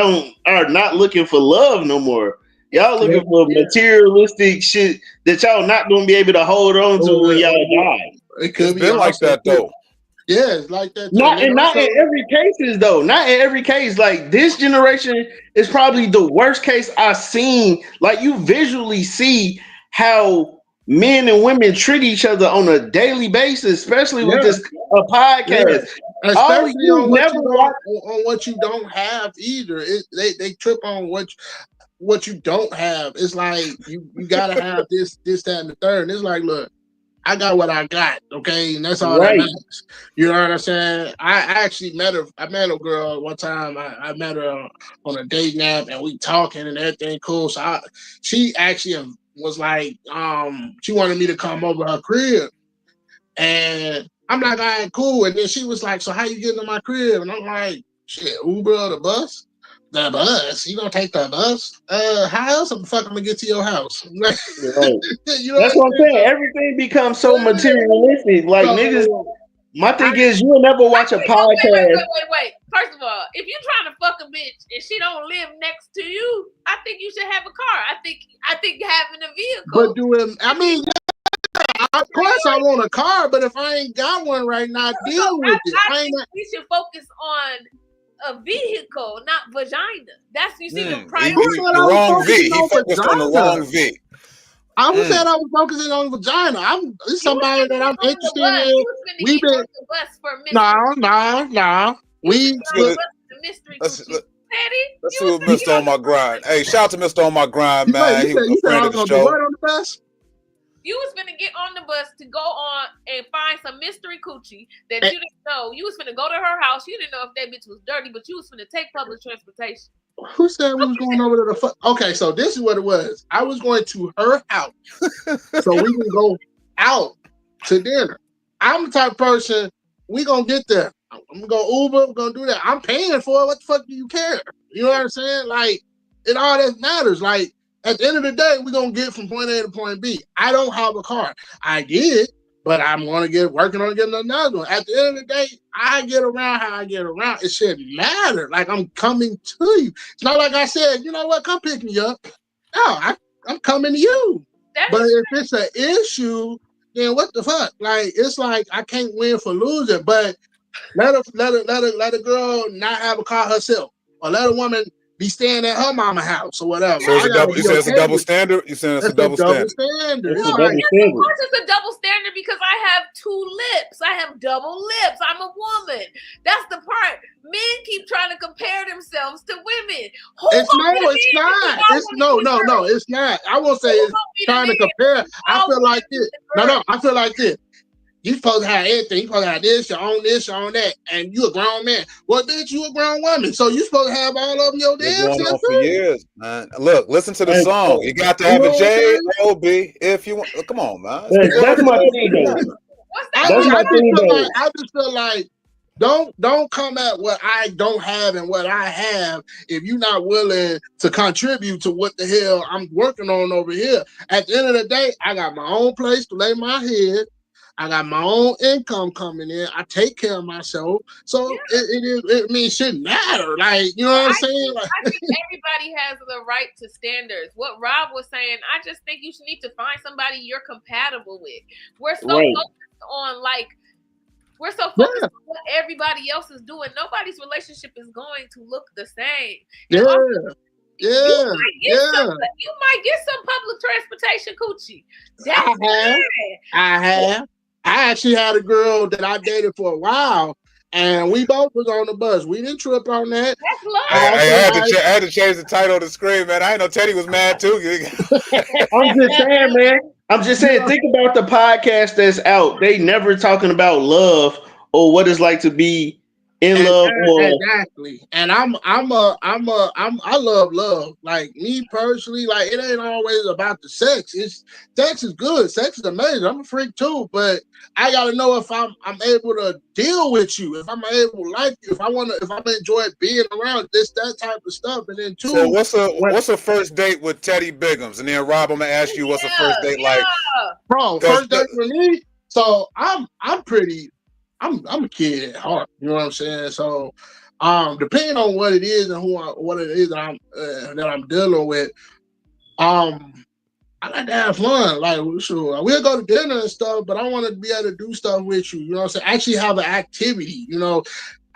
are not looking for love no more. Y'all looking for materialistic shit that y'all not gonna be able to hold on to when y'all die.
It could
be like that though.
Yeah, it's like that.
Not in every case, though. Not in every case. Like, this generation is probably the worst case I've seen. Like, you visually see how men and women treat each other on a daily basis, especially with this podcast.
Yeah. Especially on what you don't have either. They trip on what you don't have. It's like you gotta have this, that, and the third. And it's like, look, I got what I got, okay, and that's all that matters. You know what I'm saying? I actually met her. I met a girl one time. I met her on a dating app, and we talking and everything cool. So she actually was like, she wanted me to come over her crib, and I'm like, all right, cool. And then she was like, so how you getting to my crib? And I'm like, shit, Uber or the bus? The bus? You gonna take the bus? How else the fuck I'm gonna get to your house?
Right. You know that's what I'm saying. Everything becomes so materialistic. Like, niggas, my thing is, you'll never watch a podcast.
Wait. First of all, if you're trying to fuck a bitch and she don't live next to you, I think you should have a car. I think having a vehicle.
But of course I want a car, but if I ain't got one right now, deal with it.
I think we should focus on a vehicle, not vagina. That's the priority.
The wrong V. He focused on the wrong V.
I was saying I was focusing on vagina. It's somebody that I'm interested in. We've been on the bus for no.
Let's see what Mr. On My Grind. Hey, shout out to Mr. On My Grind, man. He was a friend of the show.
On the bus?
You was finna get on the bus to go on and find some mystery coochie that you didn't know. You was finna go to her house. You didn't know if that bitch was dirty, but you was finna take public transportation.
Who said we was going over to the fuck? Okay, so this is what it was. I was going to her house so we can go out to dinner. I'm the type of person, we gonna get there. I'm gonna go Uber, we're gonna do that. I'm paying for it. What the fuck do you care? You know what I'm saying? Like, it all that matters. Like, At the end of the day, we're gonna get from point A to point B. I don't have a car. I did, but I'm gonna get working on getting another one. At the end of the day, I get around how I get around. It shouldn't matter. Like I'm coming to you. It's not like I said, you know what, come pick me up. No, I'm coming to you. But if it's an issue, then what the fuck? Like it's like I can't win for losing. But let a girl not have a car herself, or let a woman be staying at her mama's house or whatever.
So you said it's a double standard? You saying it's a double standard?
Of course it's a double standard because I have two lips. I have double lips. I'm a woman. That's the part. Men keep trying to compare themselves to women.
It's not. I won't say it's trying to compare. I feel like this. I feel like this. You supposed to have everything. You supposed to have this, you own that, and you a grown man. Well, bitch, you a grown woman, so you supposed to have all of them your damn
going
self.
On for years, man. Look, listen to the song. You got to have a J-O-B if you want. Come on, man.
That's my thing, though.
I just feel like don't come at what I don't have and what I have if you're not willing to contribute to what the hell I'm working on over here. At the end of the day, I got my own place to lay my head. I got my own income coming in. I take care of myself. So it shouldn't matter. Like, you know what I'm saying? Like,
I think everybody has the right to standards. What Rob was saying, I just think you should need to find somebody you're compatible with. We're so focused on on what everybody else is doing. Nobody's relationship is going to look the same. You might get some public transportation coochie.
I have. I actually had a girl that I dated for a while, and we both was on the bus. We didn't trip on that.
That's love.
I had to change the title of the screen, man. I didn't know Teddy was mad too.
I'm just saying, man. I'm just saying. Think about the podcast that's out. They never talking about love or what it's like to be in love.
Exactly. And I love love. Like me personally, like it ain't always about the sex. Sex is good. Sex is amazing. I'm a freak too, but I gotta know if I'm able to deal with you, if I'm able to like you, if I'm enjoy being around that type of stuff. And then
so what's a first date with Teddy Biggums? And then Rob, I'm gonna ask you what's a first date like?
Bro, first date with me. So I'm a kid at heart, you know what I'm saying? So, depending on what it is and what it is that I'm dealing with, I like to have fun. Like, sure, we'll go to dinner and stuff, but I want to be able to do stuff with you. You know what I'm saying? Actually, have an activity. You know,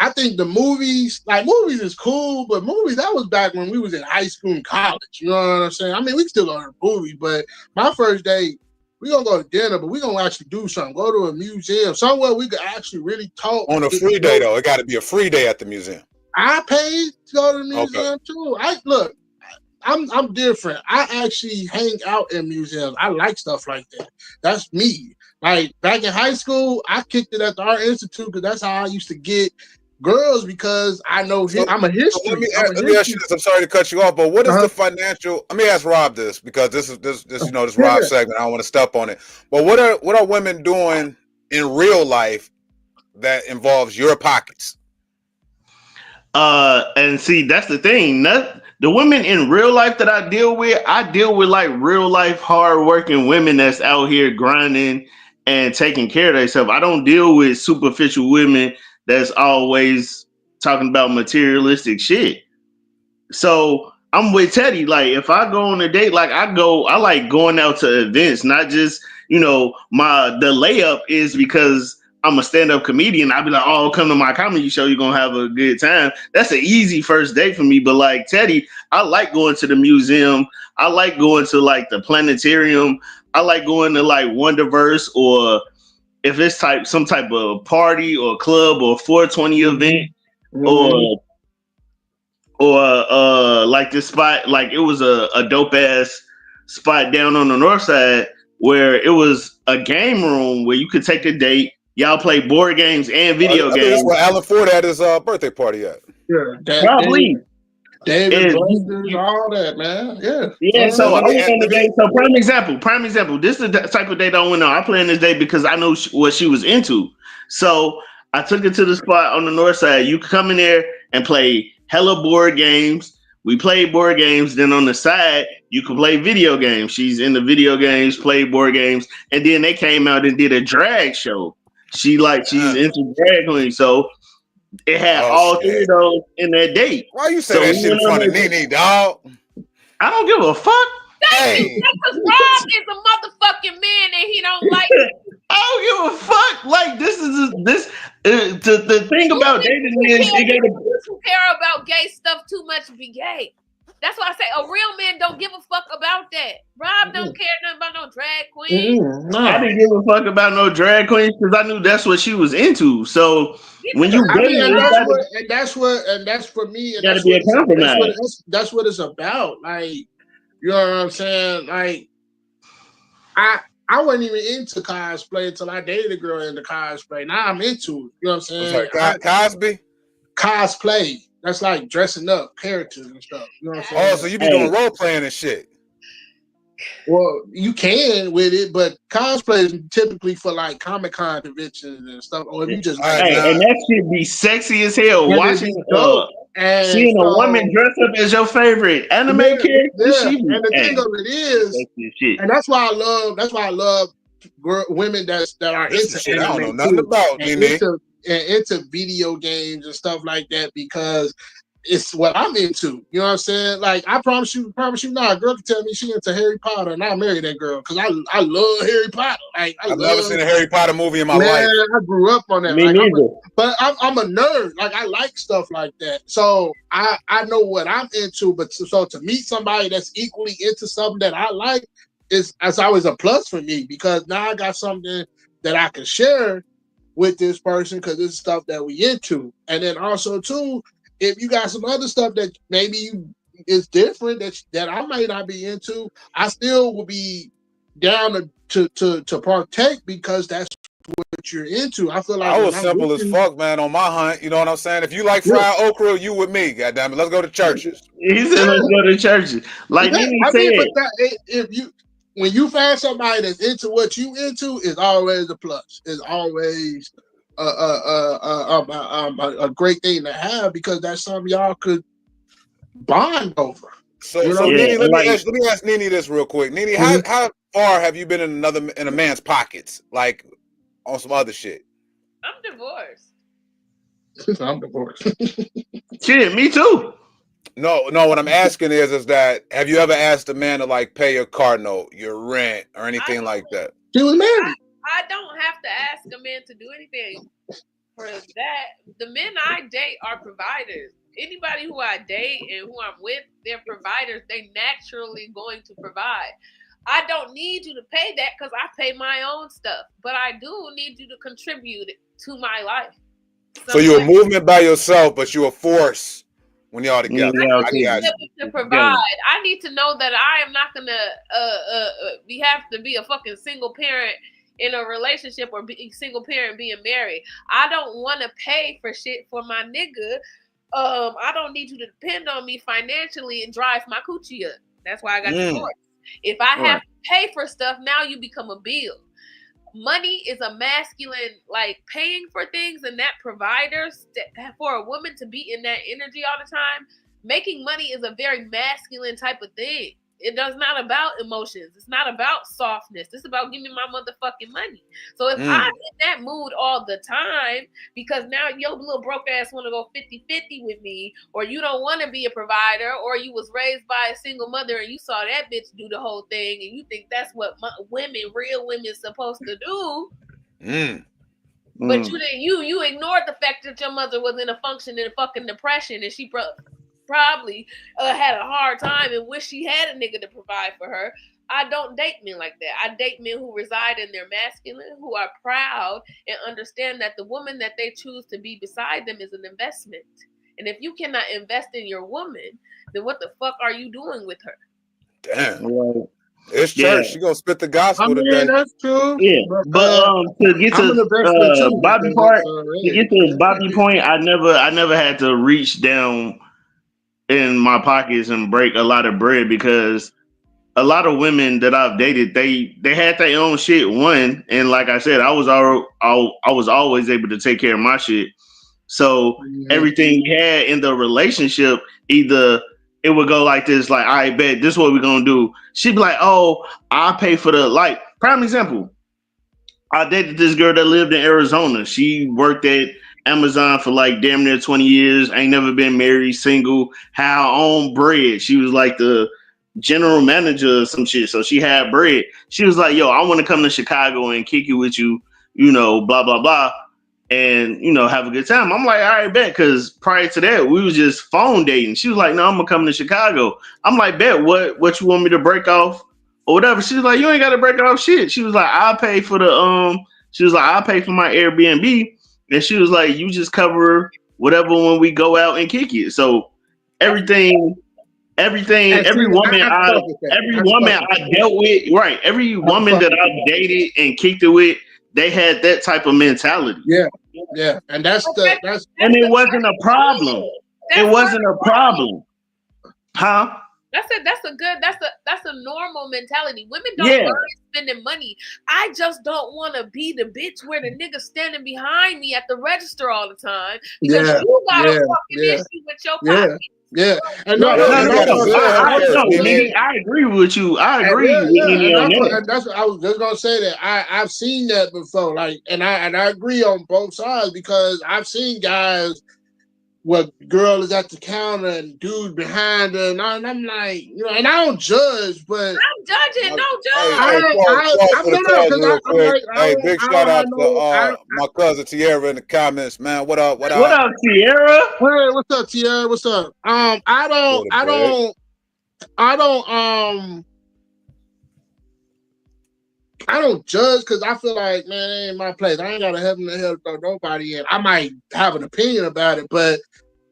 I think the movies is cool, but movies that was back when we was in high school and college. You know what I'm saying? I mean, we can still go to the movie, but my first date. We're going to go to dinner, but we're going to actually do something. Go to a museum, somewhere we could actually really talk.
On a free day, though. It got to be a free day at the museum.
I paid to go to the museum, too. I'm different. I actually hang out in museums. I like stuff like that. That's me. Like, back in high school, I kicked it at the Art Institute because that's how I used to get girls because I know I'm a history.
Let me ask you this. I'm sorry to cut you off, but what is the financial? Let me ask Rob this because this Rob segment. I don't want to step on it. But what are women doing in real life that involves your pockets?
And see, that's the thing. The women in real life that I deal with like real life hard working women that's out here grinding and taking care of themselves. I don't deal with superficial women that's always talking about materialistic shit. So I'm with Teddy. Like if I go on a date, like I like going out to events, not just, the layup is because I'm a stand-up comedian. I'd be like, oh, come to my comedy show. You're going to have a good time. That's an easy first date for me. But like Teddy, I like going to the museum. I like going to like the planetarium. I like going to like Wonderverse, or if it's some type of party or club or 420 event, or like this spot, like it was a dope ass spot down on the north side where it was a game room where you could take a date. Y'all play board games and video games.
That's where Alan Ford had his birthday party at.
Yeah,
probably.
David, all that, man. Yeah.
Yeah. So I went on the date. So prime example. This is the type of date I went on. I planned this date because I know what she was into. So I took her to the spot on the north side. You could come in there and play hella board games. We played board games. Then on the side, you could play video games. She's into video games, played board games, and then they came out and did a drag show. She's into drag queen, so it had all three of those in that date.
Why you say that shit in front of NiNi, dog?
I don't give a fuck.
Thank you. Because Rob is a motherfucking man and he don't like it.
I don't give a fuck. Like the thing about dating is
who care about gay stuff too much be gay. That's why I say a real man don't give a fuck about that. Rob don't care nothing about no drag queen.
No. I didn't give a fuck about no drag queen because I knew that's what she was into. So when you
that's for me. And
gotta be a compromise.
That's what it's about. Like, you know what I'm saying? Like, I wasn't even into cosplay until I dated a girl into cosplay. Now I'm into it. You know what I'm saying?
Cosby?
Cosplay. That's like dressing up characters and stuff. You know what I'm saying?
Oh, so you be doing role playing and shit.
Well, you can with it, but cosplay is typically for like Comic-Con conventions and stuff. Or if you just
and that shit be sexy as hell. Watching seeing a woman dress up as your favorite anime character.
Yeah. And the thing of it is, and that's why I love women that are into
anime. I don't know nothing about
into video games and stuff like that, because it's what I'm into. You know what I'm saying? Like, I promise you now, a girl can tell me she into Harry Potter and I'll marry that girl because I love Harry Potter. Like, I've
never seen a Harry Potter movie in my life.
I grew up on that.
Me neither.
But I'm a nerd. Like, I like stuff like that. So I know what I'm into. But so to meet somebody that's equally into something that I like that's always a plus for me, because now I got something that I can share with this person because it's stuff that we into. And then also too, if you got some other stuff that maybe is different that I might not be into, I still will be down to partake because that's what you're into. I feel like
I was simple as fuck, man, on my hunt. You know what I'm saying? If you like fried okra, you with me. Goddamn it, let's go to churches.
He said, "Let's go to churches." Like
when you find somebody that's into what you into, it's always a plus. It's always a great thing to have, because that's something y'all could bond over.
So NiNi, let me ask NiNi this real quick. NiNi, how far have you been in a man's pockets, like on some other shit?
I'm divorced.
I'm divorced.
Shit, me too.
No. What I'm asking is that have you ever asked a man to like pay your car note, your rent, or anything like that?
She was married.
I don't have to ask a man to do anything for that. The men I date are providers. Anybody who I date and who I'm with, they're providers. They naturally going to provide. I don't need you to pay that because I pay my own stuff. But I do need you to contribute to my life.
So you're a movement by yourself, but you're a force when y'all together.
To provide. I need to know that I am not gonna we have to be a fucking single parent in a relationship or be single parent being married. I don't want to pay for shit for my nigga. I don't need you to depend on me financially and drive my coochie up. That's why I got divorced. If I have to pay for stuff, now you become a bill. Money is a masculine, like paying for things, and that providers for a woman to be in that energy all the time. Making money is a very masculine type of thing. It's not about emotions. It's not about softness. It's about giving me my motherfucking money. So if I'm in that mood all the time, because now your little broke ass want to go 50-50 with me, or you don't want to be a provider, or you was raised by a single mother and you saw that bitch do the whole thing, and you think that's what real women supposed to do. But you ignored the fact that your mother was in a functioning fucking depression, and she probably had a hard time and wish she had a nigga to provide for her. I don't date men like that. I date men who reside in their masculine, who are proud and understand that the woman that they choose to be beside them is an investment. And if you cannot invest in your woman, then what the fuck are you doing with her?
Damn. Well, it's church. She gonna spit the gospel today.
That's true.
Yeah, but to get to Bobby part, to get to Bobby point, I never had to reach down in my pockets and break a lot of bread, because a lot of women that I've dated, they had their own shit. And like I said, I was always able to take care of my shit. So everything we had in the relationship, either it would go like this, like, I bet this is what we're gonna do. She'd be like, oh, I'll pay for the, like, prime example. I dated this girl that lived in Arizona. She worked at Amazon for like damn near 20 years. Ain't never been married, single, had her own bread. She was like the general manager or some shit. So she had bread. She was like, yo, I want to come to Chicago and kick it with you, blah, blah, blah. And, have a good time. I'm like, all right, bet. Because prior to that, we was just phone dating. She was like, no, I'm going to come to Chicago. I'm like, bet, what you want me to break off or whatever? She was like, you ain't got to break off shit. She was like, I'll pay for I'll pay for my Airbnb. And she was like, you just cover whatever when we go out and kick it. So every woman I dealt with, right, every woman that I dated and kicked it with, they had that type of mentality.
Yeah, and that's
and it wasn't a problem. It wasn't a problem, huh?
That's a normal mentality. Women don't mind spending money. I just don't want to be the bitch where the nigga standing behind me at the register all the time because you got a fucking issue with your pocket.
Yeah, and
I agree with you. I agree with you on that.
That's what I was just gonna say. That I've seen that before. Like, and I agree on both sides because I've seen guys where girl is at the counter and dude behind her, and I'm like, and I don't judge, but
I'm judging. Don't judge.
Hey, big shout out to my cousin Tierra in the comments, man. What up?
What up, Tierra?
Hey, what's up, Tierra? What's up? I don't judge because I feel like, man, it ain't my place. I ain't got to heaven to hell to throw nobody in. I might have an opinion about it, but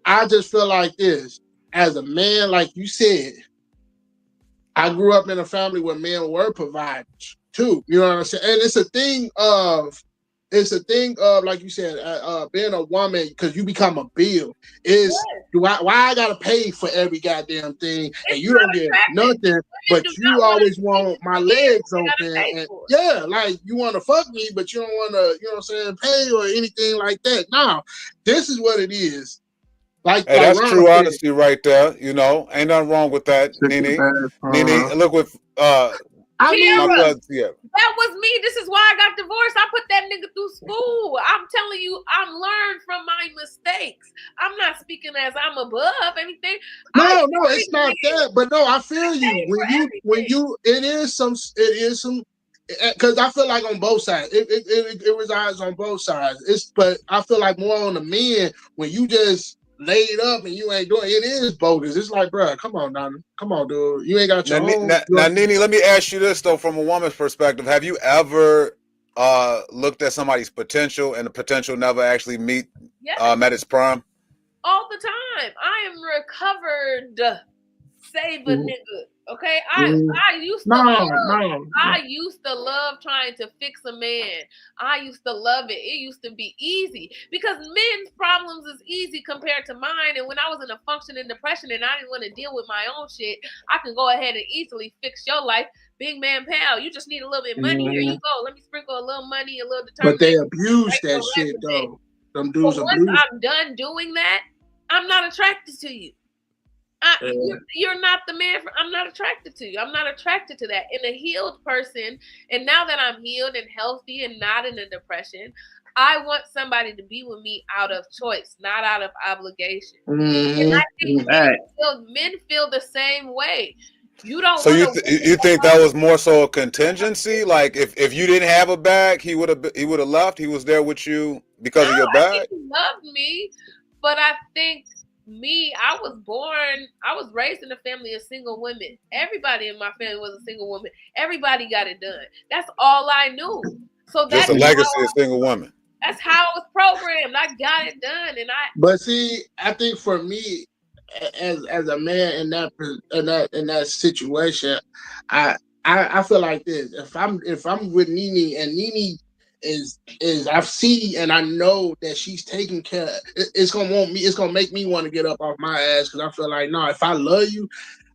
I just feel like this. As a man, like you said, I grew up in a family where men were providers too. You know what I'm saying? And it's a thing of, like you said, being a woman, because you become a bill. Why I gotta pay for every goddamn thing and you don't get nothing, but you always want my legs open. And like you want to fuck me, but you don't want to, pay or anything like that. No, this is what it is. Like
that's true honesty right there. Ain't nothing wrong with that, NiNi. NiNi, look with
that was me. This is why I got divorced. I put that nigga through school. I'm telling you, I'm learned from my mistakes. I'm not speaking as I'm above anything.
No, it's not that. But no, I feel you. It is some. Because I feel like on both sides, it resides on both sides. But I feel like more on the men when you just laid up and you ain't doing it is bogus. It's like, bro, come on, dude. You ain't got your own.
Now, NiNi, let me ask you this though, from a woman's perspective. Have you ever looked at somebody's potential and the potential never actually met its prime?
All the time. I am recovered. Save a nigga. Okay, I used to love trying to fix a man. I used to love it. It used to be easy because men's problems is easy compared to mine. And when I was in a functioning depression and I didn't want to deal with my own shit, I can go ahead and easily fix your life. Big man pal, you just need a little bit of money. Here you go. Let me sprinkle a little money, a little determination.
But they abuse that shit though. Them dudes abuse.
Once I'm done doing that, I'm not attracted to you. You're not the man. I'm not attracted to you. I'm not attracted to that. In a healed person, and now that I'm healed and healthy and not in a depression, I want somebody to be with me out of choice, not out of obligation. And I think men feel the same way. You don't.
So you think that was more so a contingency? Like if you didn't have a bag, he would have left. He was there with you because of your bag.
I think he loved me, but I think. I was raised in a family of single women. Everybody in my family was a single woman. Everybody got it done. That's all I knew. So that's
just a legacy of single women.
That's how I was programmed. I got it done,
But see, I think for me, as a man in that situation, I feel like this. If I'm with NiNi and NiNi is I see and I know that she's taking care. It's gonna make me want to get up off my ass because I feel like if I love you,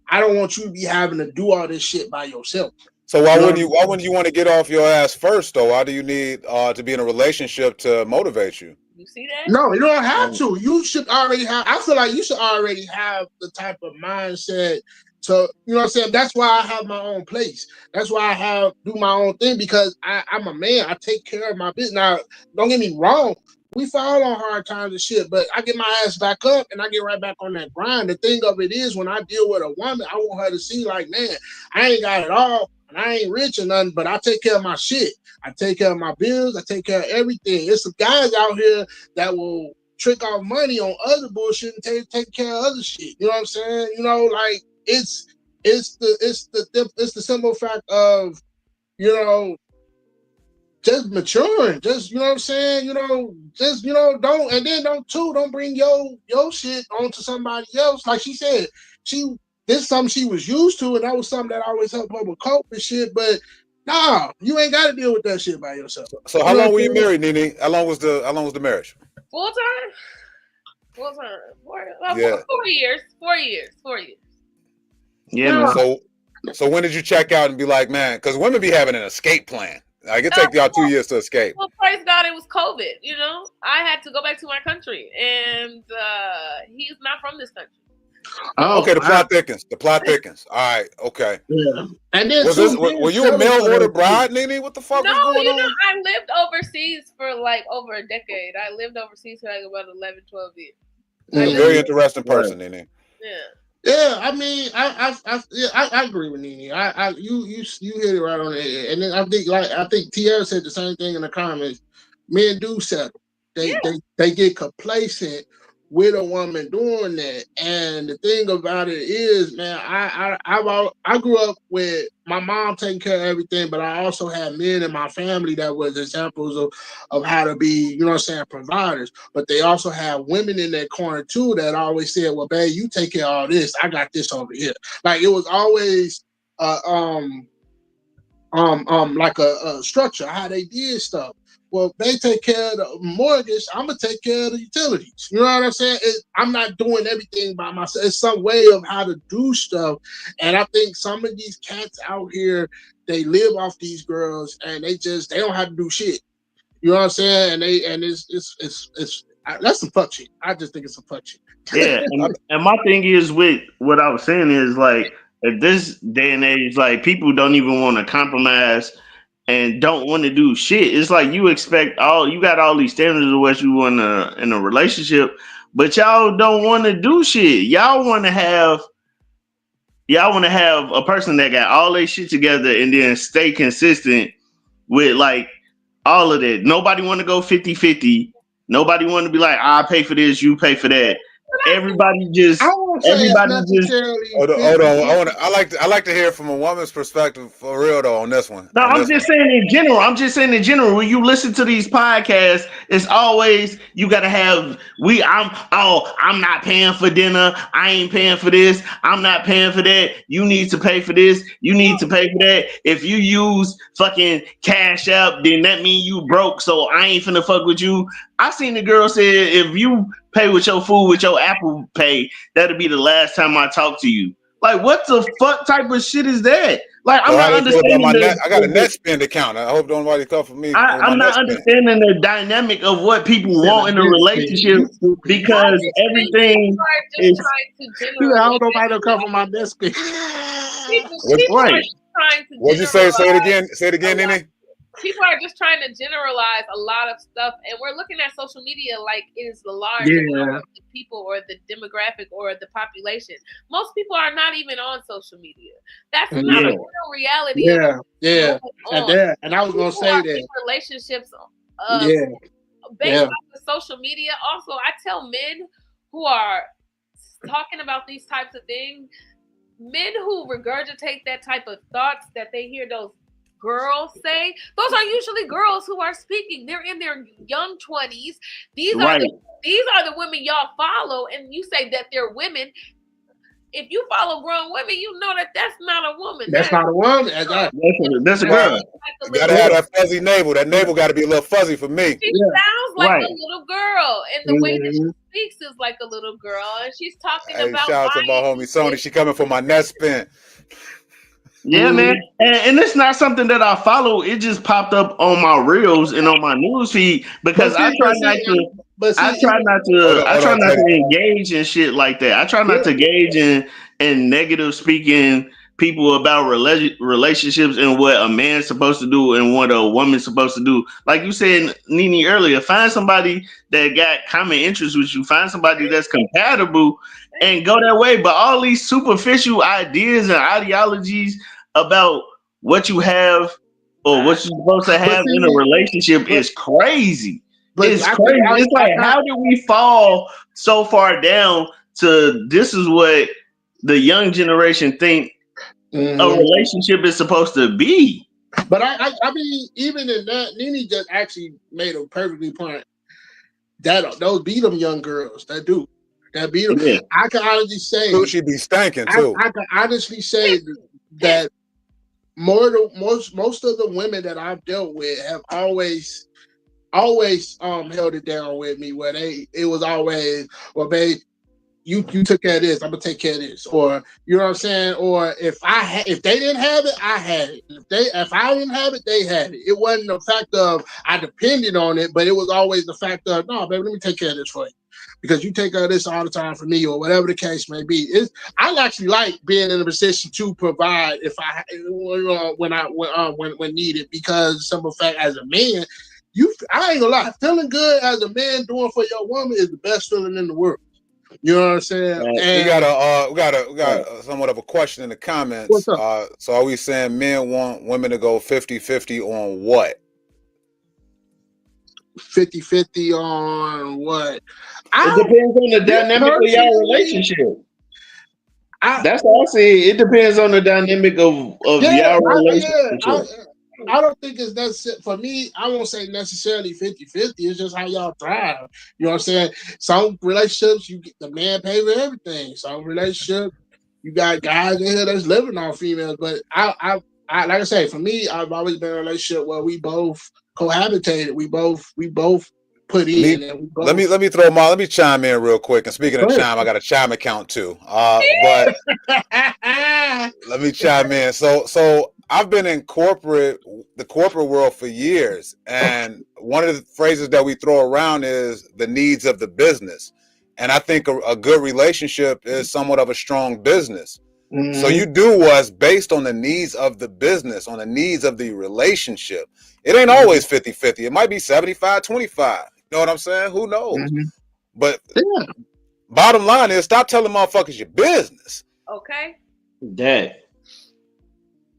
I don't want you to be having to do all this shit by yourself.
So why wouldn't you want to get off your ass first though? Why do you need to be in a relationship to motivate you?
You see that?
No, you don't have to. You should already have. I feel like you should already have the type of mindset. So you know what I'm saying. That's why I have my own place. That's why I do my own thing because I'm a man. I take care of my business. Now, don't get me wrong. We fall on hard times and shit, but I get my ass back up and I get right back on that grind. The thing of it is, when I deal with a woman, I want her to see like, man, I ain't got it all and I ain't rich or nothing, but I take care of my shit. I take care of my bills. I take care of everything. There's some guys out here that will trick off money on other bullshit and take care of other shit. You know what I'm saying? You know, like it's the simple fact of, you know, just maturing, just, you know what I'm saying, you know, just, you know, don't bring your shit onto somebody else. Like she said, this is something she was used to, and that was something that always helped her with cope and shit. But nah, you ain't got to deal with that shit by yourself.
So how long were you married, NiNi? How long was the marriage?
Full time. 4 years. 4 years.
Yeah, man.
So when did you check out and be like, man, because women be having an escape plan. Like it take y'all 2 years to escape.
Well, praise God, it was COVID. You know, I had to go back to my country, and he's not from this country.
Oh,
okay, the plot thickens. The plot thickens. All right, okay.
Yeah. And then
were you a mail order bride, NiNi? What the fuck was going on?
No, I lived overseas for like over a decade. I lived overseas for like about 11, 12 years.
A very interesting person, NiNi.
Yeah.
Yeah, I mean, I agree with NiNi. You hit it right on the head. And then I think Tierra said the same thing in the comments. Men do settle. They get complacent with a woman doing that. And the thing about it is, man, I grew up with my mom taking care of everything, but I also had men in my family that was examples of how to be, you know what I'm saying, providers. But they also had women in that corner too that always said, well, babe, you take care of all this. I got this over here. Like it was always like a structure, how they did stuff. Well, they take care of the mortgage. I'm gonna take care of the utilities. You know what I'm saying? I'm not doing everything by myself. It's some way of how to do stuff. And I think some of these cats out here, they live off these girls, and they don't have to do shit. You know what I'm saying? And it's that's some fuck shit. I just think it's some fuck shit.
Yeah, and my thing is with what I was saying is like at this day and age, like people don't even want to compromise. And don't want to do shit. It's like you got all these standards of what you want in a relationship, but y'all don't want to do shit. Y'all want to have a person that got all their shit together and then stay consistent with like all of that. Nobody want to go 50-50. Nobody want to be like, I pay for this, you pay for that. Everybody just.
Hold on. I like to hear from a woman's perspective for real though on this one.
No, I'm just saying in general. When you listen to these podcasts, it's always you gotta have. I'm not paying for dinner. I ain't paying for this. I'm not paying for that. You need to pay for this. You need to pay for that. If you use fucking Cash App, then that mean you broke. So I ain't finna fuck with you. I seen the girl say if you pay with your food with your Apple Pay, that'll be the last time I talk to you. Like, what the fuck type of shit is that? Like, I'm not understanding.
I got a net spend account. I hope nobody come for me.
I'm not understanding the dynamic of what people want in a relationship because everything is.
I don't know nobody come for my net spend.
What'd you say? Say it again, NiNi.
People are just trying to generalize a lot of stuff, and we're looking at social media like it is the large amount of the people or the demographic or the population. Most people are not even on social media. That's not a real reality.
And I was gonna say that
relationships based off of social media. Also, I tell men who are talking about these types of things, men who regurgitate that type of thoughts that they hear those girls say, those are usually girls who are speaking. They're in their young 20s. These are the women y'all follow, and you say that they're women. If you follow grown women, you know that that's not a woman.
That's not a woman. That's a girl.
You gotta have that fuzzy navel. That navel got to be a little fuzzy for me.
She sounds like a little girl, and the way that she speaks is like a little girl, and she's talking about.
Shout out to my homie Sony. She coming for my net spin.
Yeah, man, and it's not something that I follow. It just popped up on my reels and on my news feed because I try not to.
But see,
I try not to. I try not to engage in shit like that. I try not to engage in negative speaking people about relationships and what a man's supposed to do and what a woman's supposed to do. Like you said, NiNi, earlier, find somebody that got common interests with you. Find somebody that's compatible and go that way. But all these superficial ideas and ideologies about what you have or what you're supposed to have in a relationship is crazy. It's crazy. It's like, how did we fall so far down to this is what the young generation think a relationship is supposed to be?
But I mean, even in that, NiNi just actually made a perfectly point. That those beat them young girls. That beat them. Yeah. I can honestly say
she be stanking too.
I can honestly say that most of the women that I've dealt with have always held it down with me, where it was always, well, babe, you took care of this, I'm gonna take care of this, or you know what I'm saying, or if they didn't have it, I had it. If I didn't have it, they had it. It wasn't the fact of I depended on it, but it was always the fact of, no, baby, let me take care of this for you, because you take care of this all the time for me, or whatever the case may be. I actually like being in a position to provide when needed, because simple fact, as a man, I ain't gonna lie, feeling good as a man doing for your woman is the best feeling in the world. You know what I'm saying?
And we got a somewhat of a question in the comments. So are we saying men want women to go 50-50 on what?
50-50 on what?
It depends on the dynamic of your relationship. That's what I say. It depends on the dynamic of your relationship.
I don't think it's necessary. For me, I won't say necessarily 50-50. It's just how y'all thrive. You know what I'm saying? Some relationships, you get the man pay for everything. Some relationships, you got guys in here that's living on females. But I like I say, for me, I've always been in a relationship where we both cohabitated. We both put in.
Let me chime in real quick. And speaking of chime, I got a chime account too. But let me chime in. So I've been in the corporate world for years, and one of the phrases that we throw around is the needs of the business. And I think a good relationship is somewhat of a strong business. Mm-hmm. So you do what's based on the needs of the business, on the needs of the relationship. It ain't always 50-50. It might be 75-25. You know what I'm saying? Who knows? Mm-hmm. But bottom line is, stop telling motherfuckers your business.
Okay.
That.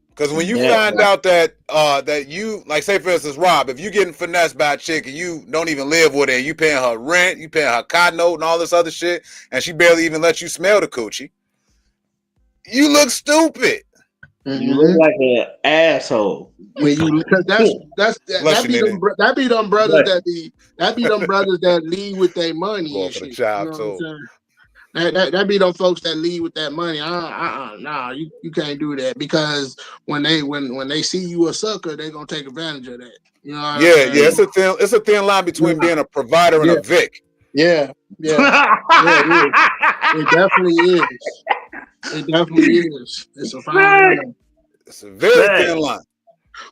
Because when you find out that you, like, say for instance, Rob, if you getting finessed by a chick and you don't even live with her, and you paying her rent, you paying her car note and all this other shit, and she barely even lets you smell the coochie, you look stupid.
You look like an asshole.
Because that be them brothers that lead with their money and shit.
Child too.
That be them folks that lead with that money. Nah, you can't do that, because when they see you a sucker, they gonna take advantage of that. You know what I'm saying?
It's a thin line between being a provider and a Vic.
Yeah, it definitely is. It definitely is. It's a fine line.
It's a very thin line.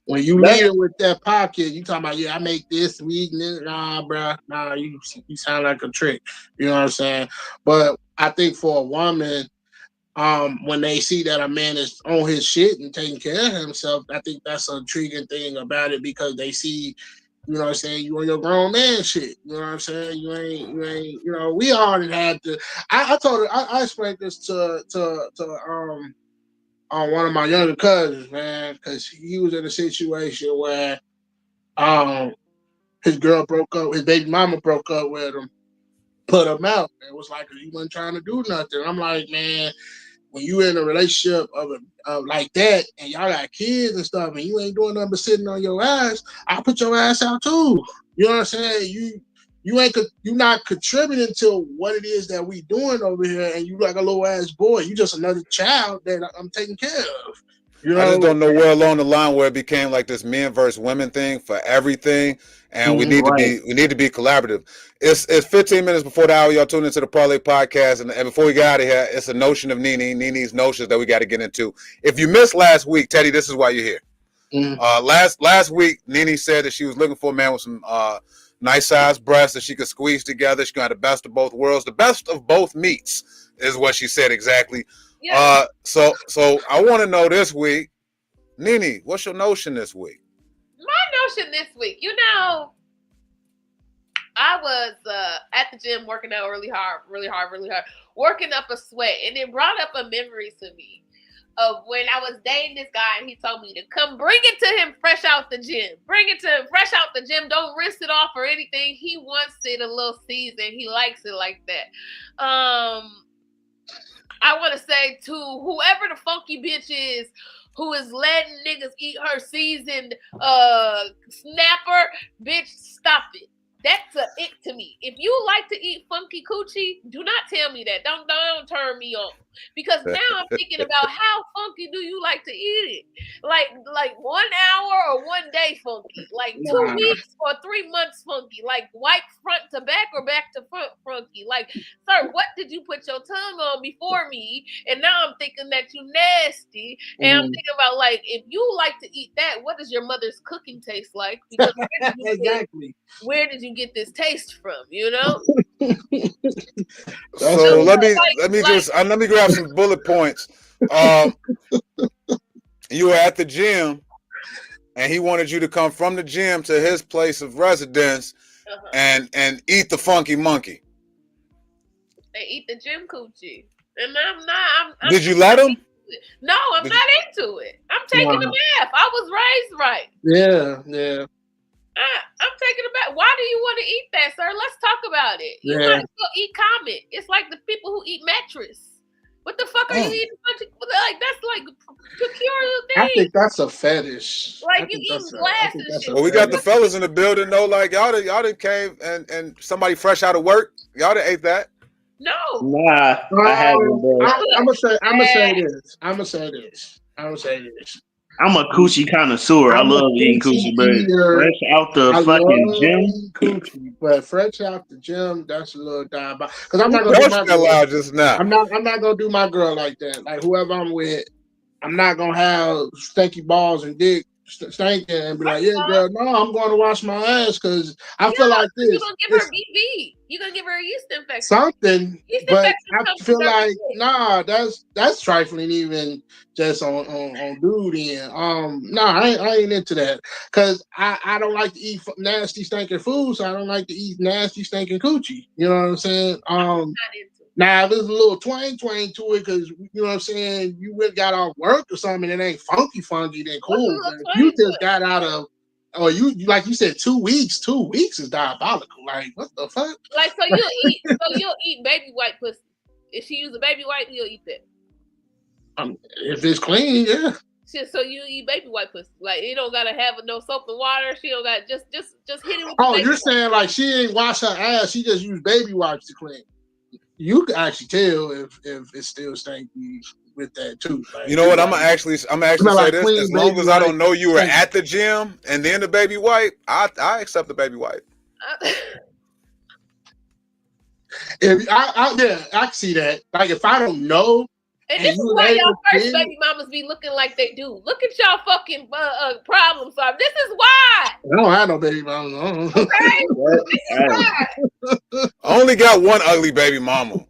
When you lead it with that pocket, you talking about, I make this week, nah, bro, nah, you sound like a trick. You know what I'm saying? But I think for a woman, when they see that a man is on his shit and taking care of himself, I think that's an intriguing thing about it, because they see, you know what I'm saying, you on your grown man shit. You know what I'm saying? You ain't, we already had to. I told her, I explained this to one of my younger cousins, man, because he was in a situation where his girl broke up, his baby mama broke up with him, put him out. It was like he wasn't trying to do nothing. I'm like, man, when you in a relationship of like that, and y'all got kids and stuff, and you ain't doing nothing but sitting on your ass, I'll put your ass out too. You know what I'm saying? You're not contributing to what it is that we doing over here, and you like a little ass boy. You just another child that I'm taking care of. You know?
I just don't know where along the line where it became like this men versus women thing for everything, and we need to be collaborative. It's 15 minutes before the hour. Y'all tune into the Parlay Podcast, and before we get out of here, it's a notion of NiNi's notions that we got to get into. If you missed last week, Teddy, this is why you're here. Last week, NiNi said that she was looking for a man with some nice sized breasts that she could squeeze together. She got the best of both worlds, the best of both meats is what she said exactly.
Yeah.
So I want to know this week, NiNi, what's your notion this week?
My notion this week, I was at the gym working out really hard, working up a sweat, and it brought up a memory to me of when I was dating this guy, and he told me to come bring it to him fresh out the gym. Bring it to him fresh out the gym. Don't rinse it off or anything. He wants it a little seasoned. He likes it like that. I want to say to whoever the funky bitch is who is letting niggas eat her seasoned snapper, bitch, stop it. That's a it to me. If you like to eat funky coochie, do not tell me that. Don't turn me on. Because now I'm thinking about how funky do you like to eat it? Like 1 hour or 1 day funky? Like 2 weeks or 3 months funky? Like white front to back or back to front funky? Like, sir, what did you put your tongue on before me? And now I'm thinking that you nasty. And I'm thinking about, like, if you like to eat that, what does your mother's cooking taste like? Because where did you get this taste from? You know?
So let me grab some bullet points. You were at the gym, and he wanted you to come from the gym to his place of residence and eat the funky monkey.
They eat the gym coochie, and I'm not.
Did you let him?
No, I'm not into it. I'm taking a bath. I was raised right.
Yeah.
I'm taking it back. Why do you want to eat that, sir? Let's talk about it. You might as well eat Comet. It's like the people who eat mattress. What the fuck are you eating? Like, that's like peculiar thing.
I think that's a fetish.
Like, you eating glass and shit.
Well, we got the fellas in the building though. Like y'all done came and somebody fresh out of work. Y'all done ate that.
No.
Nah, I haven't.
I'm gonna say this.
I'm a coochie connoisseur. I love eating coochie, but fresh out the fucking gym.
Coochie, but fresh out the gym, that's a little diabolical. Because I'm not gonna do my girl.
Just now.
I'm not gonna do my girl like that. Like whoever I'm with, I'm not gonna have stinky balls and dick stinking and be like, yeah, girl, no, I'm going to wash my ass because I feel like this.
You're gonna give her BV. You're gonna give her a yeast infection.
Something, but I feel like that's trifling even just on dude end. I ain't into that because I don't like to eat nasty stinking food, so I don't like to eat nasty stinking coochie. You know what I'm saying? Now, if there's a little twang to it, because you know what I'm saying, you went got off work or something, and it ain't funky, then cool. But if you just got out of, or you like you said, 2 weeks. 2 weeks is diabolical. Like, what the fuck?
Like, so you'll eat baby white pussy. If she use a baby white, you'll eat that.
If it's clean, yeah.
So you eat baby white pussy. Like, you don't gotta have no soap and water. She don't got just hit it with.
Oh, you're saying like she ain't wash her ass. She just used baby wipes to clean. You can actually tell if it's still stinky with that too. Like,
you know what? I'm gonna actually say this. As long as I don't know you were at the gym and then the baby wipe, I accept the baby wipe.
If I can see that. Like if I don't know.
And this is why y'all first baby mamas be looking like they do. Look at y'all fucking problem solving. This is why.
I don't have no baby mamas.
Okay? This is why.
I only got one ugly baby mama.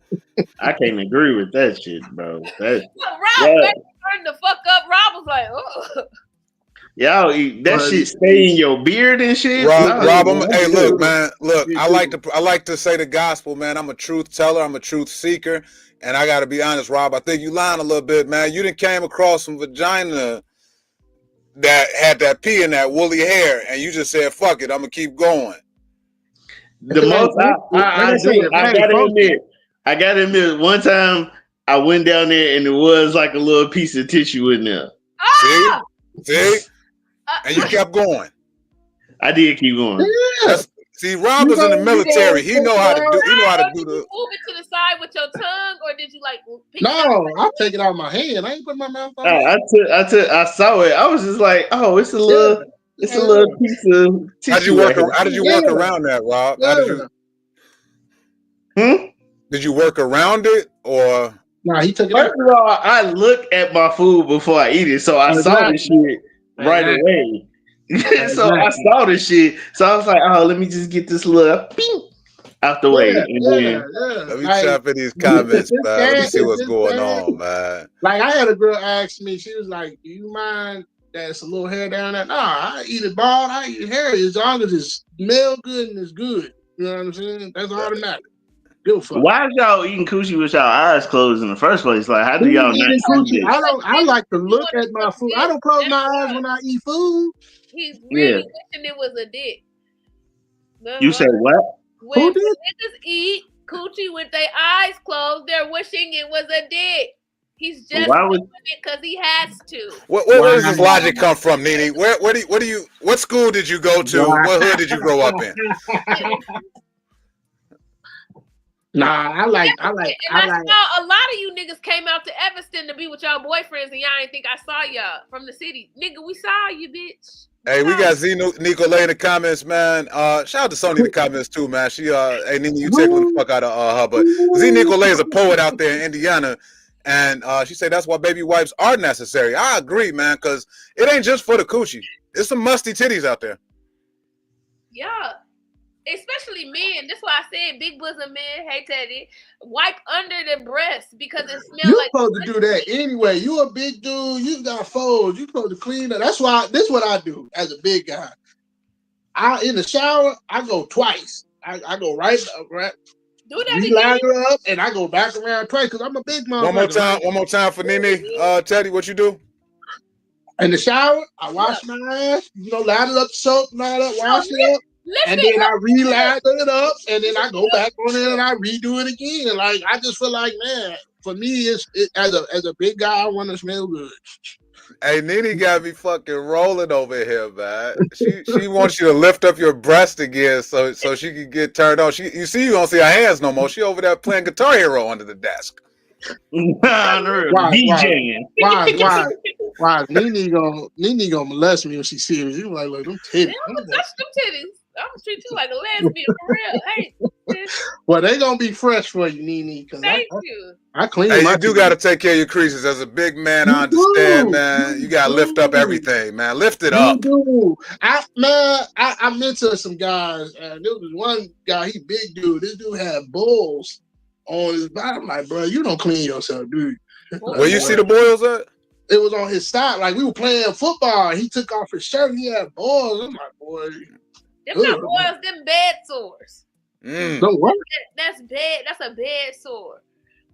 I can't agree with that shit, bro.
Rob turned the fuck up. Rob was like, oh.
Y'all that shit stay in your beard and shit.
Rob, hey, look, man. Look, I like to say the gospel, man. I'm a truth teller. I'm a truth seeker. And I got to be honest, Rob, I think you lying a little bit, man. You done came across some vagina that had that pee in that woolly hair, and you just said, fuck it, I'm going to keep going.
The most I got to admit, one time I went down there and there was like a little piece of tissue in there.
Ah!
See? And you kept going.
I did keep going.
Yeah.
See, Rob was in the military. He know how to do. He know how to do the.
Move it to the side with your tongue, or did you like?
No, I'll take it out of my hand. I ain't put my mouth on.
I saw it. I was just like, oh, it's a little piece of tissue.
How did you work around that, Rob?
Yeah.
Did you work around it or?
Nah, he took it.
First of all, I look at my food before I eat it, so I saw the shit right away. So I saw this shit. So I was like, oh, let me just get this little ping out the way. And then
Let me
Like,
tap in these comments,
this
man. Let me
fan-
see what's
this
going
fan-
on, man.
Like, I had a girl ask me, she was like, do you mind that it's a little hair down there? Nah, I eat it bald, I eat hair as long as it smell good and it's good. You know what I'm saying? That's all that matters. Give a fuck.
why is y'all eating coochie with y'all eyes closed in the first place? Like, how do
Who's
y'all
eating
not
coochie?
see this?
I like to look at my food. I don't close my eyes when I eat food.
He's really wishing it was a dick.
You say what?
When
Who did?
niggas eat coochie with their eyes closed, they're wishing it was a dick. He's just
Why would-
doing it because he has to.
Where does this logic come from, NiNi? What school did you go to? What hood did you grow up in?
Nah, I like.
And I saw a lot of you niggas came out to Evanston to be with y'all boyfriends, and y'all ain't think I saw y'all from the city. Nigga, we saw you, bitch.
Hey, we got Z Nicolay in the comments, man. Shout out to Sony in the comments too, man. She hey NiNi, you tickling the fuck out of her. But Z Nicolay is a poet out there in Indiana, and she said that's why baby wipes are necessary. I agree, man, because it ain't just for the coochie. There's some musty titties out there.
Yeah. Especially men. That's why I said big bosom men, hey Teddy, wipe under the breast because it smells
You're
like
supposed to do that anyway. You a big dude. You got folds. You supposed to clean up. That's why. This is what I do as a big guy. I in the shower. I go twice. I go right.
Do that
lather up, and I go back around twice because I'm a big motherfucker.
One more time for NiNi. Teddy, what you do?
In the shower, I wash my ass. Lather up soap, lather up, wash it up. And then I re-lather it up, and then I go back on it and I redo it again. Like, I just feel like, man, for me, as a big guy, I want to smell good.
Hey, NiNi got me fucking rolling over here, man. She wants you to lift up your breast again so she can get turned on. You don't see her hands no more. She over there playing Guitar Hero under the desk.
DJing.
Why? NiNi gonna molest me when she sees me. You like, look, them titties.
I'm gonna touch them titties. I'm gonna treat you like a lesbian for real. Hey,
well, they gonna be fresh for you, NiNi.
Thank you.
I clean.
Hey,
my
you do got to take care of your creases. As a big man, I understand, man. You got to lift up everything, man. Lift it up.
I mentored some guys, and there was one guy. He big dude. This dude had balls on his body. I'm like, bro, you don't clean yourself, dude.
Where you see the boils at?
It was on his side. Like, we were playing football. He took off his shirt. He had balls. I'm like, boy.
Them not boils, them bed sores.
What?
That's bad. That's a bed sore.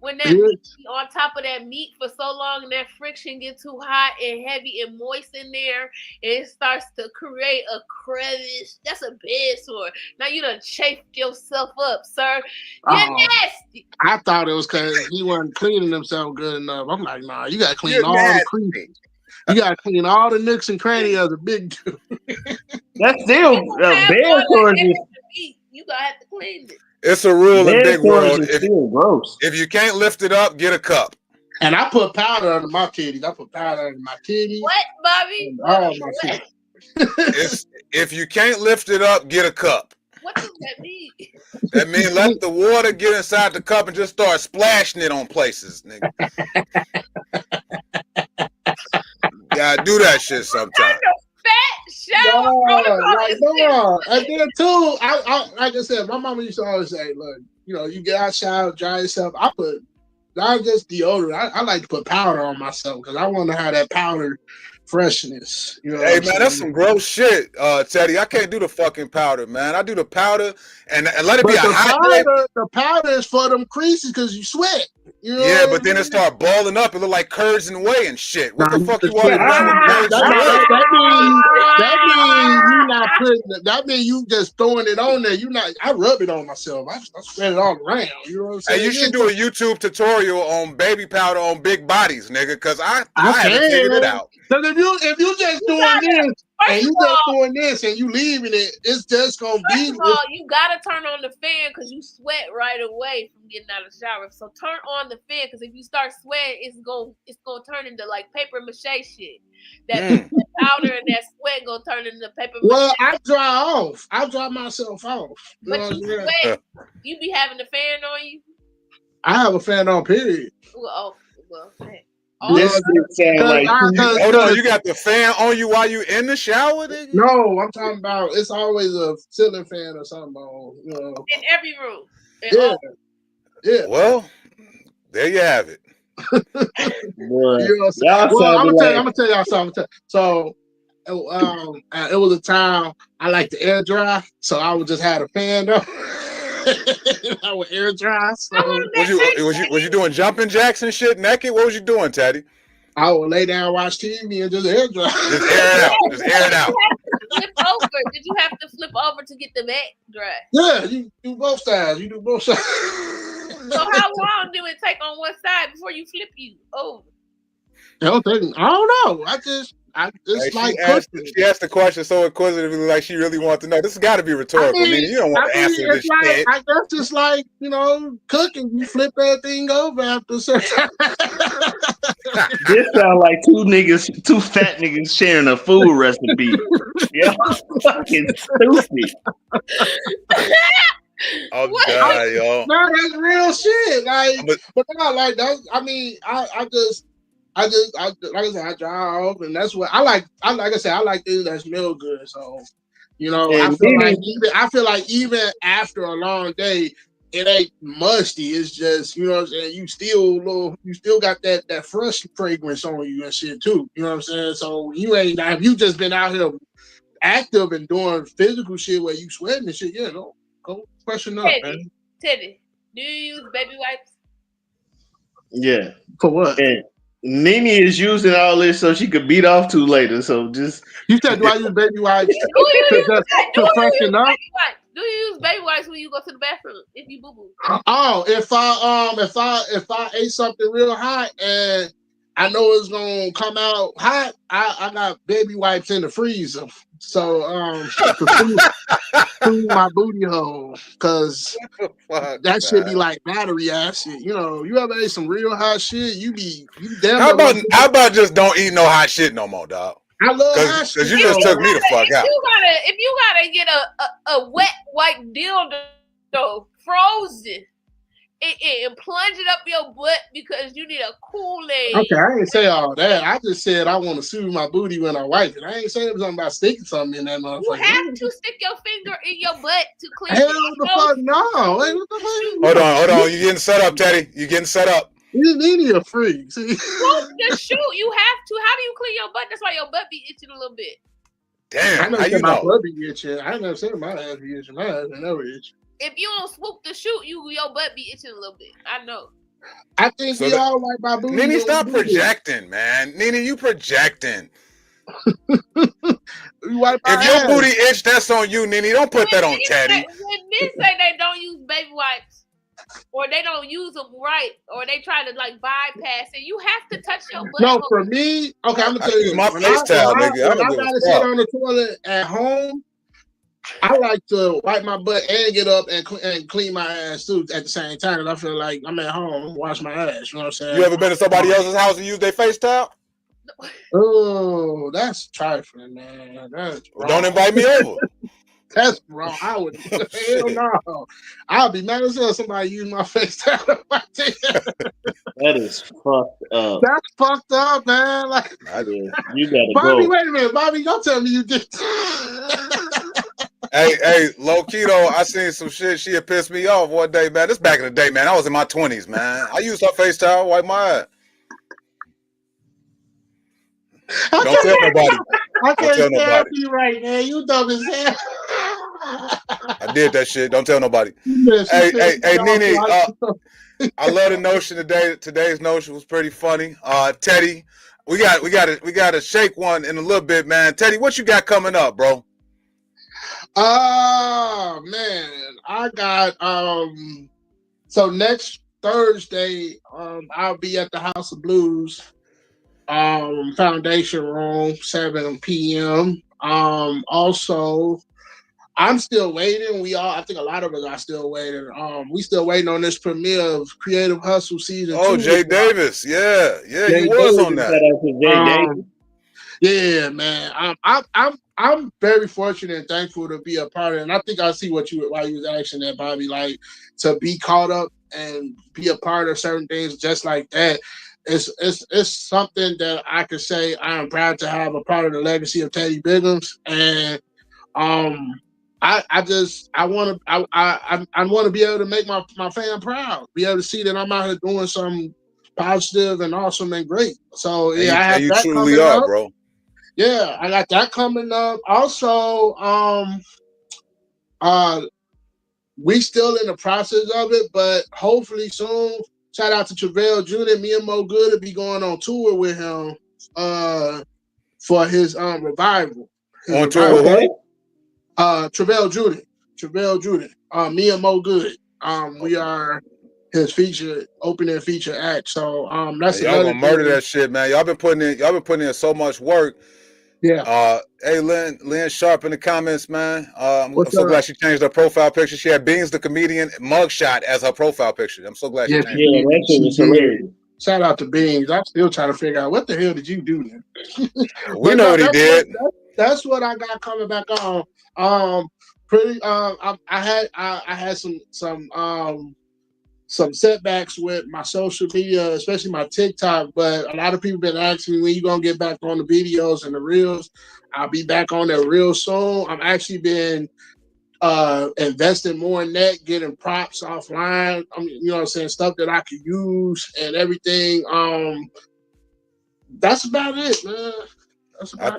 When that meat on top of that meat for so long and that friction gets too hot and heavy and moist in there, and it starts to create a crevice. That's a bed sore. Now you done chafed yourself up, sir. You're nasty.
I thought it was because he wasn't cleaning himself good enough. I'm like, nah, you got to clean all the creases. You got to clean all the nooks and crannies of the big dude.
That's still bed sores.
You gotta have to clean it.
It's a rule in big world.
Gross.
If you can't lift it up, get a cup.
And I put powder under my titties.
What, Bobby?
All my titties.
If you can't lift it up, get a cup.
What does that mean?
That means let the water get inside the cup and just start splashing it on places, nigga. Gotta do that shit sometime.
No. And then too, I like I said, my mama used to always say, look, you get out, shower, dry yourself. Not just deodorant. I like to put powder on myself because I want to have that powder freshness.
Hey man, that's some gross shit, Teddy. I can't do the fucking powder, man. I do the powder and let it be a hot day.
The powder is for them creases because you sweat.
But then it start balling up. It look like curds and whey and shit. What the fuck you want to
That means you just throwing it on there. I rub it on myself. I spread it all around. You know what I'm saying?
Hey, you should do a YouTube tutorial on baby powder on big bodies, nigga, because I haven't figured it out.
Because if you just doing this and you leaving it, it's just gonna be.
First of all, you gotta turn on the fan because you sweat right away from getting out of the shower. So turn on the fan because if you start sweating, it's gonna turn into like paper mache shit. That powder and that sweat gonna turn into paper mache.
Well, I dry myself off.
But you sweat. You be having the fan on you.
I have a fan on. Period.
Well,
This shit sound like
Hold on, you got the fan on you while you in the shower, nigga?
No, I'm talking about it's always a ceiling fan or something on. You know.
In every room.
Yeah.
Well, there you have it.
boy,
You know, well, I'm gonna tell y'all something. So, it was a time I like to air dry, so I would just have a fan though. I would air dry. So
Was you doing jumping jacks and shit naked? What was you doing, Teddy?
I would lay down, watch TV, and just air dry.
Just air it out. Just air it out.
Flip over. Did you have to flip over to get the back dry?
Yeah, you do both sides. You do both sides.
So how long do it take on one side before you flip you over?
I don't know.
She asked the question so inquisitively, like she really wants to know. This has got to be rhetorical. You don't want to answer this shit.
I guess it's like, cooking. You flip everything over after a certain time.
This sound like two fat niggas sharing a food recipe. Yeah, fucking stupid.
Oh God, yo.
No, that's real shit. But no, like that. I mean, I just like I said, I drive, and that's what I like. Like I said, I like things that smell good. So, I feel like even after a long day, it ain't musty. It's just, you know what I'm saying. You still got that fresh fragrance on you and shit too. You know what I'm saying. So if you just been out here active and doing physical shit where you sweating and shit, go freshen up, man.
Teddy, do you use baby wipes?
Yeah.
For what?
And NiNi is using all this so she could beat off to later. So just
you said, do I use baby wipes to freshen up?
Do you use baby wipes when you go to the bathroom if you boo boo?
Oh, if I ate something real hot and I know it's gonna come out hot, I got baby wipes in the freezer. So to my booty hole, cause that should be like battery acid. You ever ate some real hot shit? You damn.
How about just don't eat no hot shit no more, dog?
I love hot shit.
Because you just took me the fuck out.
If you gotta get a wet white dildo frozen and plunge it up your butt because you need a Kool-Aid.
Okay, I didn't say all that. I just said I want to soothe my booty when I wipe it. I ain't saying something about sticking something in that motherfucker.
You have to stick your finger in your butt to clean it.
Hell the fuck no. Hey, what the fuck?
Hold on. You getting set up, Teddy. You getting set up.
You need a freak. See?
Well, the shoot, you have to. How do you clean your butt? That's why your butt be itching a little bit.
Damn,
I never said my butt be itching. I never said my ass be itching. My ass never itching.
If you don't swoop the shoot, your butt be itching a little bit. I know.
I think we all like my booty.
NiNi, stop projecting, man. NiNi, you projecting. If your booty itch, that's on you, NiNi. Don't put that on Teddy.
When men say they don't use baby wipes, or they don't use them right, or they try to bypass it, you have to touch your butt.
No, for me, okay, I'm gonna tell you.
My face towel, nigga.
I gotta sit on the toilet at home. I like to wipe my butt and get up and clean my ass too at the same time. I feel like I'm at home, wash my ass. You know what I'm saying?
You ever been to somebody else's house and use their face towel?
Oh, that's trifling, man.
Don't invite me over.
That's wrong. I would. Hell no. I'll be mad as hell if somebody use my face towel.
That is fucked up.
That's fucked up, man. Like,
you gotta
Bobby,
go.
wait a minute, Bobby. Don't tell me you did.
Hey, low key though, I seen some shit. She had pissed me off one day, man. This back in the day, man. I was in my 20s, man. I used her face towel, wipe my ass. Don't tell nobody.
I can't tell you right, man. You dumb as hell.
I did that shit. Don't tell nobody. Hey, NiNi. I love the notion today. Today's notion was pretty funny. Teddy, we got to shake one in a little bit, man. Teddy, what you got coming up, bro?
Oh man, I got so next Thursday I'll be at the House of Blues Foundation Room 7 p.m. Also I'm still waiting. I think a lot of us are still waiting. We still waiting on this premiere of Creative Hustle season 2.
Oh, Jay Davis. Yeah, he was on that.
Yeah, man. I'm very fortunate and thankful to be a part of it. And I think I see why you was asking that, Bobby. Like, to be caught up and be a part of certain things just like that it's something that I could say I am proud to have a part of the legacy of Teddy Biggums, and I want to be able to make my fan proud, be able to see that I'm out here doing something positive and awesome and great. So yeah, I have
you
that
truly
coming
are,
up.
bro.
Yeah, I got that coming up. Also, we still in the process of it, but hopefully soon. Shout out to Travell Jr. Me and Mo Good will be going on tour with him for his revival.
On tour with who?
Travell Jr. Me and Mo Good. We are his opening feature act. So that's
y'all gonna murder that shit, man. Y'all been putting in so much work.
Yeah.
Hey, Lynn Sharp in the comments, man. I'm so
up?
glad she changed her profile picture. She had Beans the comedian mugshot as her profile picture. I'm so glad she changed it.
Yeah, that shit was hilarious.
Shout out to Beans. I'm still trying to figure out what the hell did you do then.
We know what he did.
That's what I got coming back on. I had some setbacks with my social media, especially my TikTok, but a lot of people been asking me when you gonna get back on the videos and the reels. I'll be back on there real soon. I'm actually been investing more in that, getting props offline. I mean, you know what I'm saying, stuff that I could use and everything. That's about it, man.
I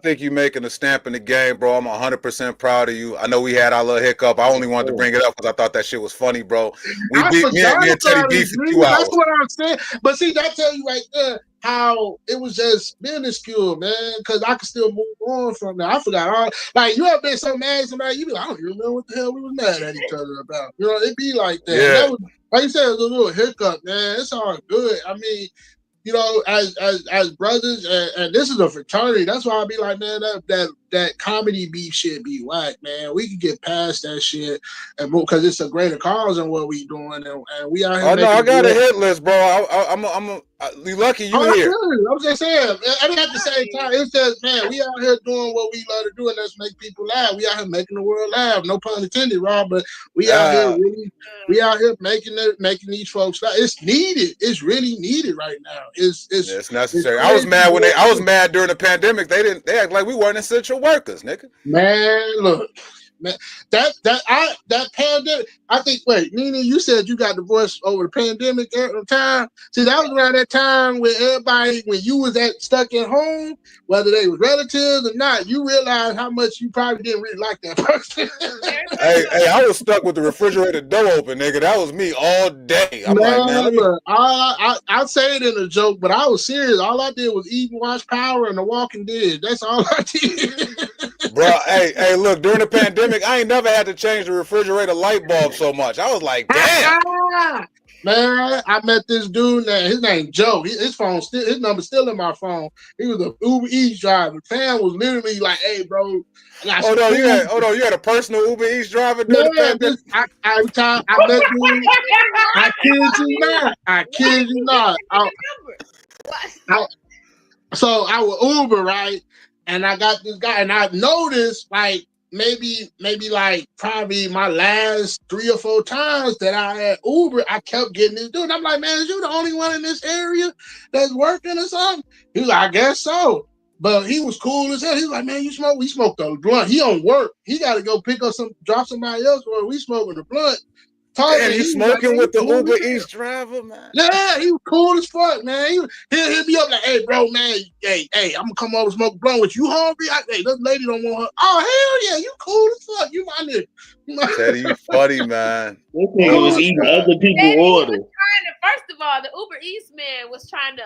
think you making a stamp in the game, bro. I'm 100% proud of you. I know we had our little hiccup. I only wanted to bring it up because I thought that shit was funny, bro. Me and Teddy beef for 2 hours.
That's what I'm saying. But see, that tell you right there how it was just minuscule, man. Because I could still move on from that. I forgot all. Like, you ever been so mad at somebody, you be like, I don't even know what the hell we was mad at each other about. You know, it be like that.
Yeah.
That was, like you said, it was a little hiccup, man. It's all good. I mean, you know, as brothers, and this is a fraternity. That's why I be like, man, that comedy beef shit be whack, man. We can get past that shit, and because it's a greater cause than what we doing, and we out here.
Oh no, I got a hit list, bro. You lucky you here.
I'm just saying. I mean, at the same time, it's just, man, we out here doing what we love to do, and let's make people laugh. We out here making the world laugh. No pun intended, Rob, but we out here we out here making these folks laugh. It's needed. It's really needed right now. It's
necessary. I was mad during the pandemic. They act like we weren't essential workers, nigga.
Man, look. Man, that pandemic. I think. Wait, NiNi, you said you got divorced over the pandemic time. See, that was around that time when everybody, when you was stuck at home, whether they was relatives or not, you realized how much you probably didn't really like that person.
hey, I was stuck with the refrigerator door open, nigga. That was me all day. I'm like, man,
look, I say it in a joke, but I was serious. All I did was eat and watch Power and The Walking Dead. That's all I did.
Bro, hey, look, during the pandemic, I ain't never had to change the refrigerator light bulb so much. I was like, damn.
Man, I met this dude named, his name Joe. His number's still in my phone. He was an Uber Eats driver. Fan was literally like, hey, bro.
You had a personal Uber Eats driver during the pandemic?
I met dude. I kid you not. So I was Uber, right? And I got this guy, and I noticed like maybe like probably my last 3 or 4 times that I had Uber, I kept getting this dude. And I'm like, man, is you the only one in this area that's working or something? He was like, I guess so. But he was cool as hell. He was like, man, you smoke? We smoked a blunt. He on work. He got to go drop somebody else where we smoking a blunt.
And you smoking with the Uber Eats driver, man?
Yeah, he was cool as fuck, man. He'll hit me up like, hey, bro, man, hey, I'm gonna come over and smoke a blunt with you. Hungry? Hey, this lady don't want her. Oh, hell yeah, you cool as fuck. You my nigga.
Teddy, you funny, man.
This nigga was eating other people's orders.
First of all, the Uber Eats man was trying to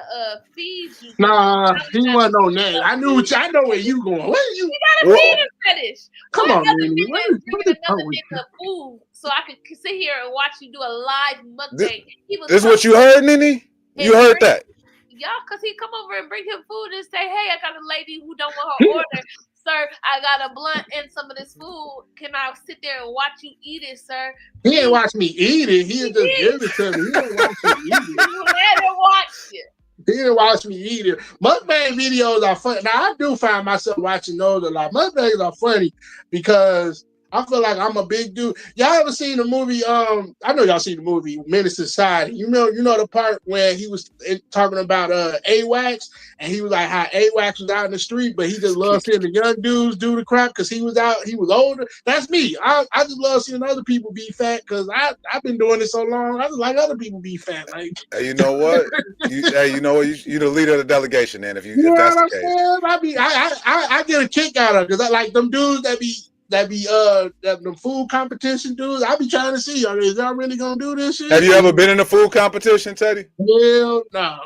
feed you.
Nah, he wasn't on that. I know where you going. Where you?
You got a feeding fetish.
Come on, man.
Bringing another nigga food so I could sit here and watch you do a live mukbang.
This is what you heard, NiNi? You heard that?
Y'all, because he come over and bring him food and say, hey, I got a lady who don't want her order. Sir, I got a blunt and some of this food. Can I sit there and watch you eat it, sir?
He didn't watch me eat it. He just give it to me. He didn't watch me eat it.
You let him watch it.
He didn't watch me eat it. Mukbang videos are funny. Now, I do find myself watching those a lot. Mukbangs are funny because I feel like I'm a big dude. Y'all ever seen the movie? I know y'all seen the movie Menace to Society. You know the part where he was talking about AWACS, and he was like how AWACS was out in the street, but he just loved seeing the young dudes do the crap because he was older. That's me. I just love seeing other people be fat because I've been doing it so long. I just like other people be fat. Like,
hey, you know what? You know what? You the leader of the delegation, then. If that's the case,
I get a kick out of it because I like them dudes that be the food competition dudes. I be trying to see, is y'all really gonna do this shit?
Have you ever been in a food competition, Teddy?
Hell no.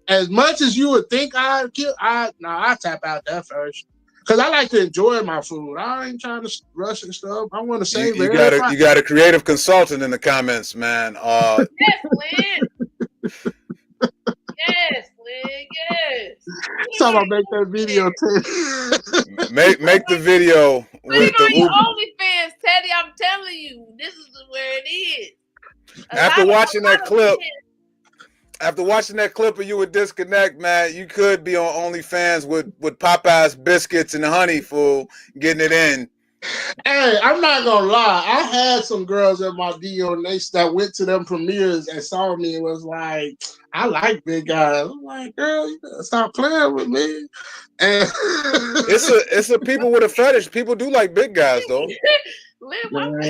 As much as you would think I tap out that first. Cause I like to enjoy my food. I ain't trying to rush and stuff. I want to save it.
You got a creative consultant in the comments, man.
Yes, Lynn. Yes, Lynn. Yes.
So I make that video too.
make the video with
the OnlyFans, Teddy. I'm telling you, this is where it is.
After watching that clip of you with Disconnect, man, you could be on OnlyFans with Popeye's biscuits and honey, fool, getting it in.
Hey, I'm not gonna lie. I had some girls in my DM that went to them premieres and saw me and was like, I like big guys. I'm like, girl, you gotta stop playing with me. And
it's a people with a fetish. People do like big guys though.
When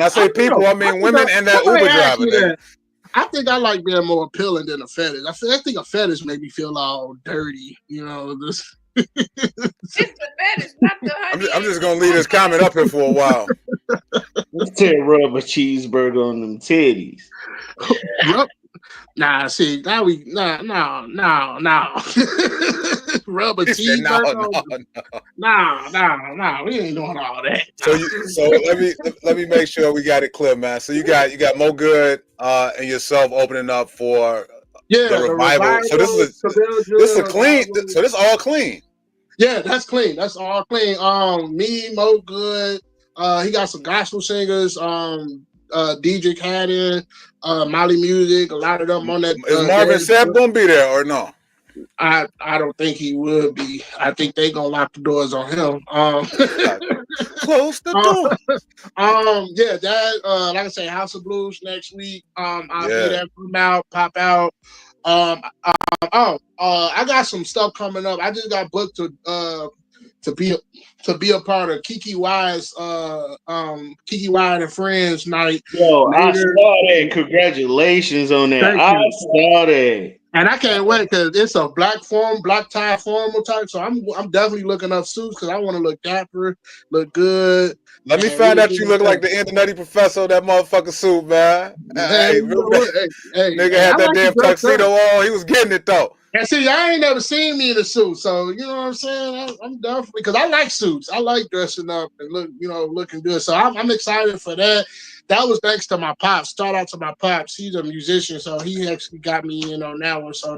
I say people, I mean women and that Uber driver.
I think I like being more appealing than a fetish. I think a fetish made me feel all dirty, this.
It's the fetish, not the honey.
I'm just gonna leave this comment up here for a while.
Let's rub a cheeseburger on them titties.
Yep. Nah, see, now we no. Rub a cheeseburger. No. We ain't doing all that.
So let me make sure we got it clear, man. So you got Mo Good and yourself opening up for the revival. So this is a clean. So this is all clean.
Yeah, that's clean. That's all clean. Me, Mo Good. He got some gospel singers. DJ Cadden, Molly Music. A lot of them on that.
Is Marvin Sapp gonna be there or no?
I don't think he would be. I think they gonna lock the doors on him.
Close the door.
Yeah, that like I say, House of Blues next week. I'll be there, pop out. I got some stuff coming up. I just got booked to be a part of Kiki Wyatt and Friends night.
Yo, I saw that. Congratulations on that. I saw that.
And I can't wait because it's a black tie formal type. So I'm definitely looking up suits because I want to look dapper, look good.
Let me find out you look like the Nutty Professor of that motherfucking suit, man. Hey, nigga had that damn tuxedo on. He was getting it though.
And see, I ain't never seen me in a suit, so you know what I'm saying. I'm definitely because I like suits. I like dressing up and looking good. So I'm excited for that. That was thanks to my pops. Shout out to my pops. He's a musician, so he actually got me in on that one. So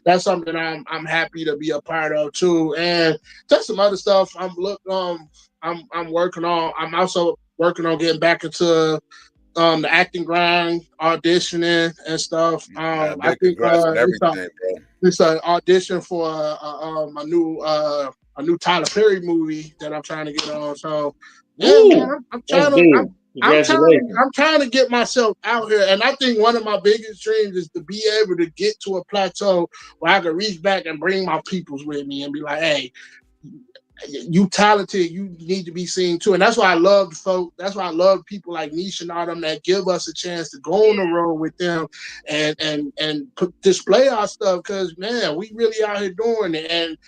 that's something I'm happy to be a part of too. And just some other stuff I'm working on. I'm also working on getting back into the acting grind, auditioning and stuff. I think it's an audition for a new Tyler Perry movie that I'm trying to get on. So man, I'm trying to get myself out here, and I think one of my biggest dreams is to be able to get to a plateau where I can reach back and bring my peoples with me and be like, hey, you talented, you need to be seen too. And that's why I love folk. That's why I love people like Niche and all them that give us a chance to go on the road with them and display our stuff. Because man, we really out here doing it, and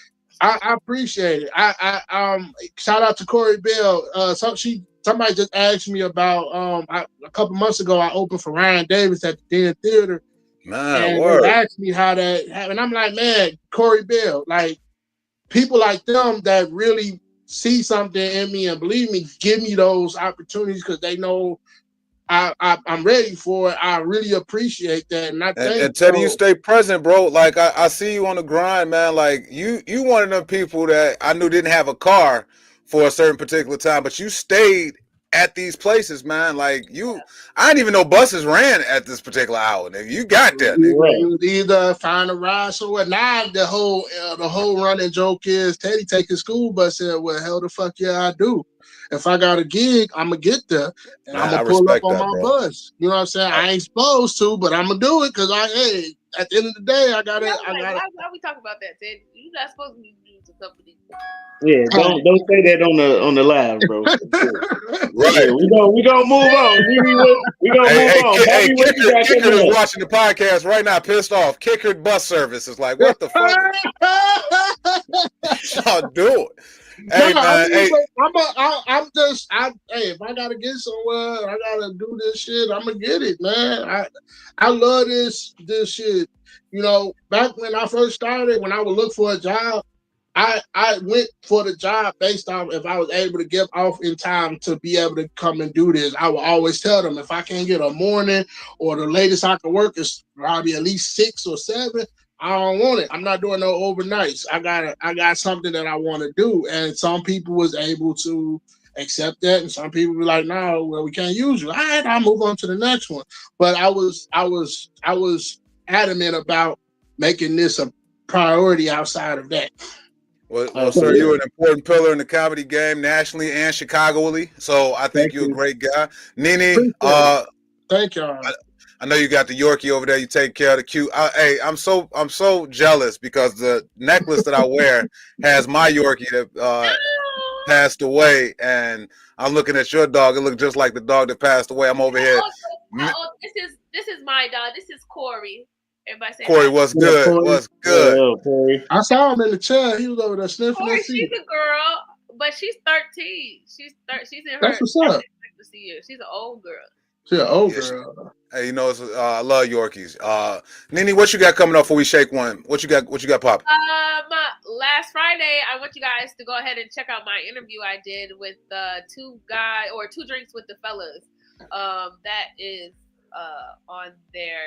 I appreciate it. I shout out to Corey Bell. Somebody just asked me about a couple months ago. I opened for Ryan Davis at the Den Theater.
Man,
and they asked me how that happened. I'm like, man, Corey Bell, like people like them that really see something in me and believe me, give me those opportunities because they know I'm ready for it. I really appreciate that, and
Teddy, you stay present, bro. Like I see you on the grind, man. Like you one of them people that I knew didn't have a car for a certain particular time, but you stayed at these places, man. Like I didn't even know buses ran at this particular hour. Nigga, you got there, nigga.
You would either find a ride somewhere. Now the whole running joke is Teddy take his school bus here. Well, hell the fuck yeah, I do. If I got a gig, I'm gonna get there and I'm gonna pull up on my bus. You know what I'm saying? I ain't supposed to, but I'm gonna do it because at the end of the day, I got it.
Why we talk about that, Ted? You're not supposed to be doing the company.
Yeah, don't say that on the live, bro.
Right.
We gonna move on. We gonna move on.
Hey, Kicker is watching the podcast right now, pissed off. Kicker bus service is like, what the fuck? Y'all doing? Hey, man.
If I gotta get somewhere, I gotta do this shit. I'm gonna get it, man. I love this shit. You know, back when I first started, when I would look for a job, I went for the job based on if I was able to get off in time to be able to come and do this. I would always tell them if I can't get a morning or the latest I can work is probably at least 6 or 7. I don't want it. I'm not doing no overnights. I got something that I want to do, and some people was able to accept that, and some people were like, "No, well, we can't use you." All right, I'll move on to the next one. But I was adamant about making this a priority outside of that.
Well, sir, you're an important pillar in the comedy game nationally and Chicagoly. So I think you're a great guy. NiNi,
thank y'all.
I know you got the Yorkie over there. You take care of the cute. Hey, I'm so jealous because the necklace that I wear has my Yorkie that passed away, and I'm looking at your dog. It looks just like the dog that passed away. I'm over here.
This is my dog. This is Corey. Everybody say
Corey, what's good?
Corey.
What's good?
I saw him in the chair. He was over there sniffing
Corey,
that seat.
she's a girl, but she's 13. She's in her.
That's what's up.
She's an old girl.
She's an old girl.
Hey, you know, I love Yorkies. NiNi, what you got coming up before we shake one? What you got popping?
Last Friday, I want you guys to go ahead and check out my interview I did with 2 drinks with the fellas. That is on their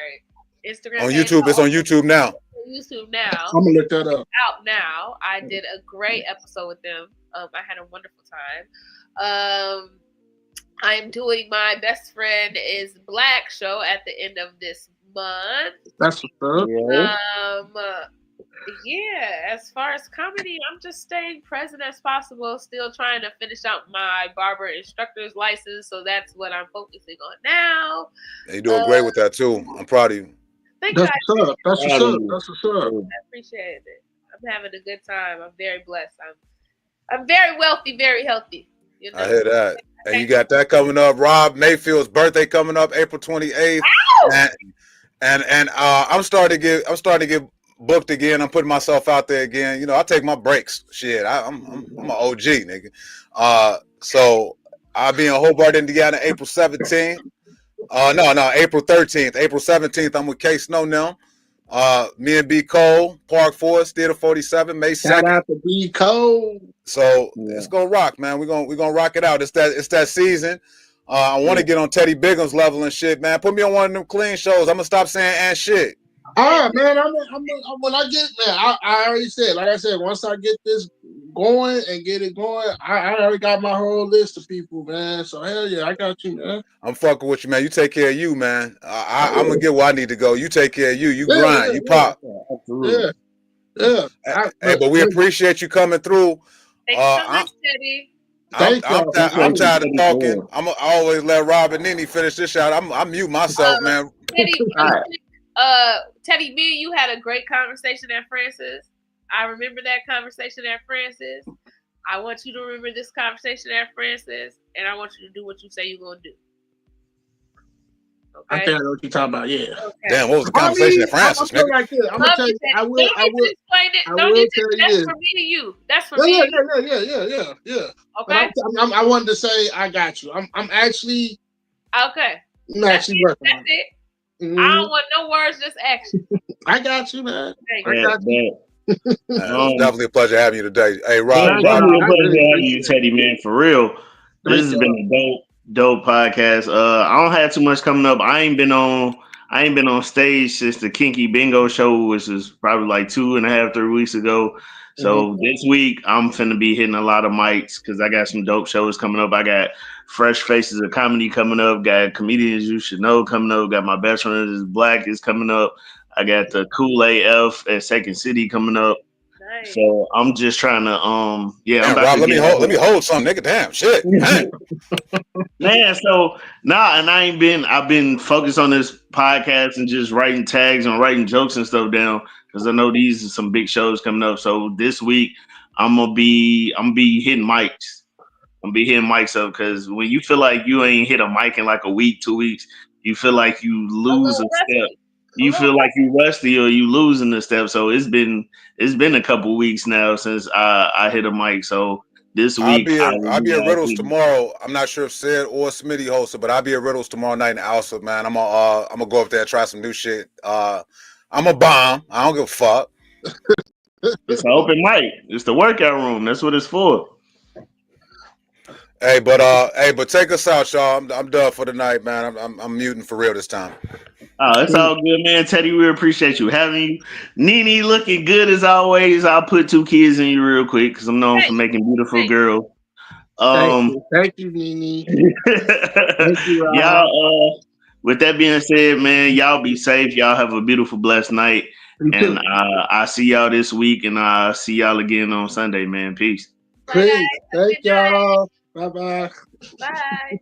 Instagram.
On YouTube. It's on YouTube now.
YouTube now.
I'm gonna look that up.
Out now. I did a great episode with them. I had a wonderful time. I'm doing my best friend is Black show at the end of this month.
That's what's up.
Yeah, as far as comedy, I'm just staying present as possible, still trying to finish out my barber instructor's license, so that's what I'm focusing on now.
You're doing great with that too. I'm proud of you.
Thank you.
That's what's up. That's what's up.
I appreciate it. I'm having a good time. I'm very blessed. I'm very wealthy, very healthy. You know?
I hear that. And you got that coming up. Rob Mayfield's birthday coming up April 28th. And I'm starting to get booked again. I'm putting myself out there again. You know, I take my breaks. Shit, I'm an OG nigga. So I'll be in Hobart, Indiana, April 17th. No, April 13th. April 17th, I'm with K Snow now. Me and B Cole, Park Forest, Theater 47, May 2nd.
Shout out to B Cole.
So it's gonna rock, man. We're gonna rock it out. It's that season. I want to get on Teddy Biggums level and shit, man. Put me on one of them clean shows. I'm gonna stop saying and shit.
All right, man. When I get, man, I already said, like I said, once I get this going and get it going, I already got my whole list of people, man. So hell yeah, I got you, man.
I'm fucking with you, man. You take care of you, man. I'm gonna get where I need to go. You take care of you. You grind. You pop.
Yeah.
Hey, but we appreciate you coming through.
Thanks so much, Teddy.
I'm tired of talking. I always let Rob and NiNi finish this out. I'm mute myself, man.
Teddy, me and you had a great conversation at Francis. I remember that conversation at Francis. I want you to remember this conversation at Francis, and I want you to do what you say you're gonna do. Okay?
I think I know what you're talking about. Yeah.
Okay.
Damn, what was the conversation at Francis?
I'm gonna tell you. I will
explain it. That's for me to you. That's for me.
Yeah.
Okay.
I wanted to say I got you. I'm actually.
Okay.
I'm actually working on it.
That's it. Mm-hmm. I don't want no words, just action.
I got you, man.
I got you.
It's definitely a pleasure having you today. Hey, Rob.
Definitely a pleasure having you, Teddy, man. For real. This has been a dope podcast. I don't have too much coming up. I ain't been on stage since the Kinky Bingo show, which is probably like 2.5, 3 weeks ago. So this week I'm finna be hitting a lot of mics because I got some dope shows coming up. I got Fresh Faces of Comedy coming up. Got Comedians You Should Know coming up. Got My Best Friend Is Black is coming up. I got the Cool AF at Second City coming up.
Nice.
So I'm just trying to I'm
Damn,
about
Rob,
to
let me hold something, nigga. Damn, shit. Dang.
Man, so and I've been focused on this podcast and just writing tags and writing jokes and stuff down because I know these are some big shows coming up. So this week I'm gonna be hitting mics. I'm gonna be hitting mics up because when you feel like you ain't hit a mic in like a week, 2 weeks, you feel like you lose a step. You feel like you rusty or you losing the step. So it's been a couple weeks now since I hit a mic. So this week
I'll be at Riddles tomorrow. I'm not sure if Sid or Smitty hosted, but I'll be at Riddles tomorrow night in Alsa, man. I'm gonna go up there and try some new shit. I'm a bomb. I don't give a fuck.
It's an open mic. It's the workout room. That's what it's for.
Hey, but take us out, y'all. I'm done for the night, man. I'm muting for real this time.
Oh, it's all good, man. Teddy, we appreciate you having you. NiNi looking good as always. I'll put 2 kids in you real quick because I'm known for making beautiful girls.
Thank you, NiNi. Thank you, Rob.
Y'all. With that being said, man, y'all be safe. Y'all have a beautiful, blessed night, and I'll see y'all this week, and I'll see y'all again on Sunday, man. Peace.
Peace. Thank y'all. Bye-bye.
Bye.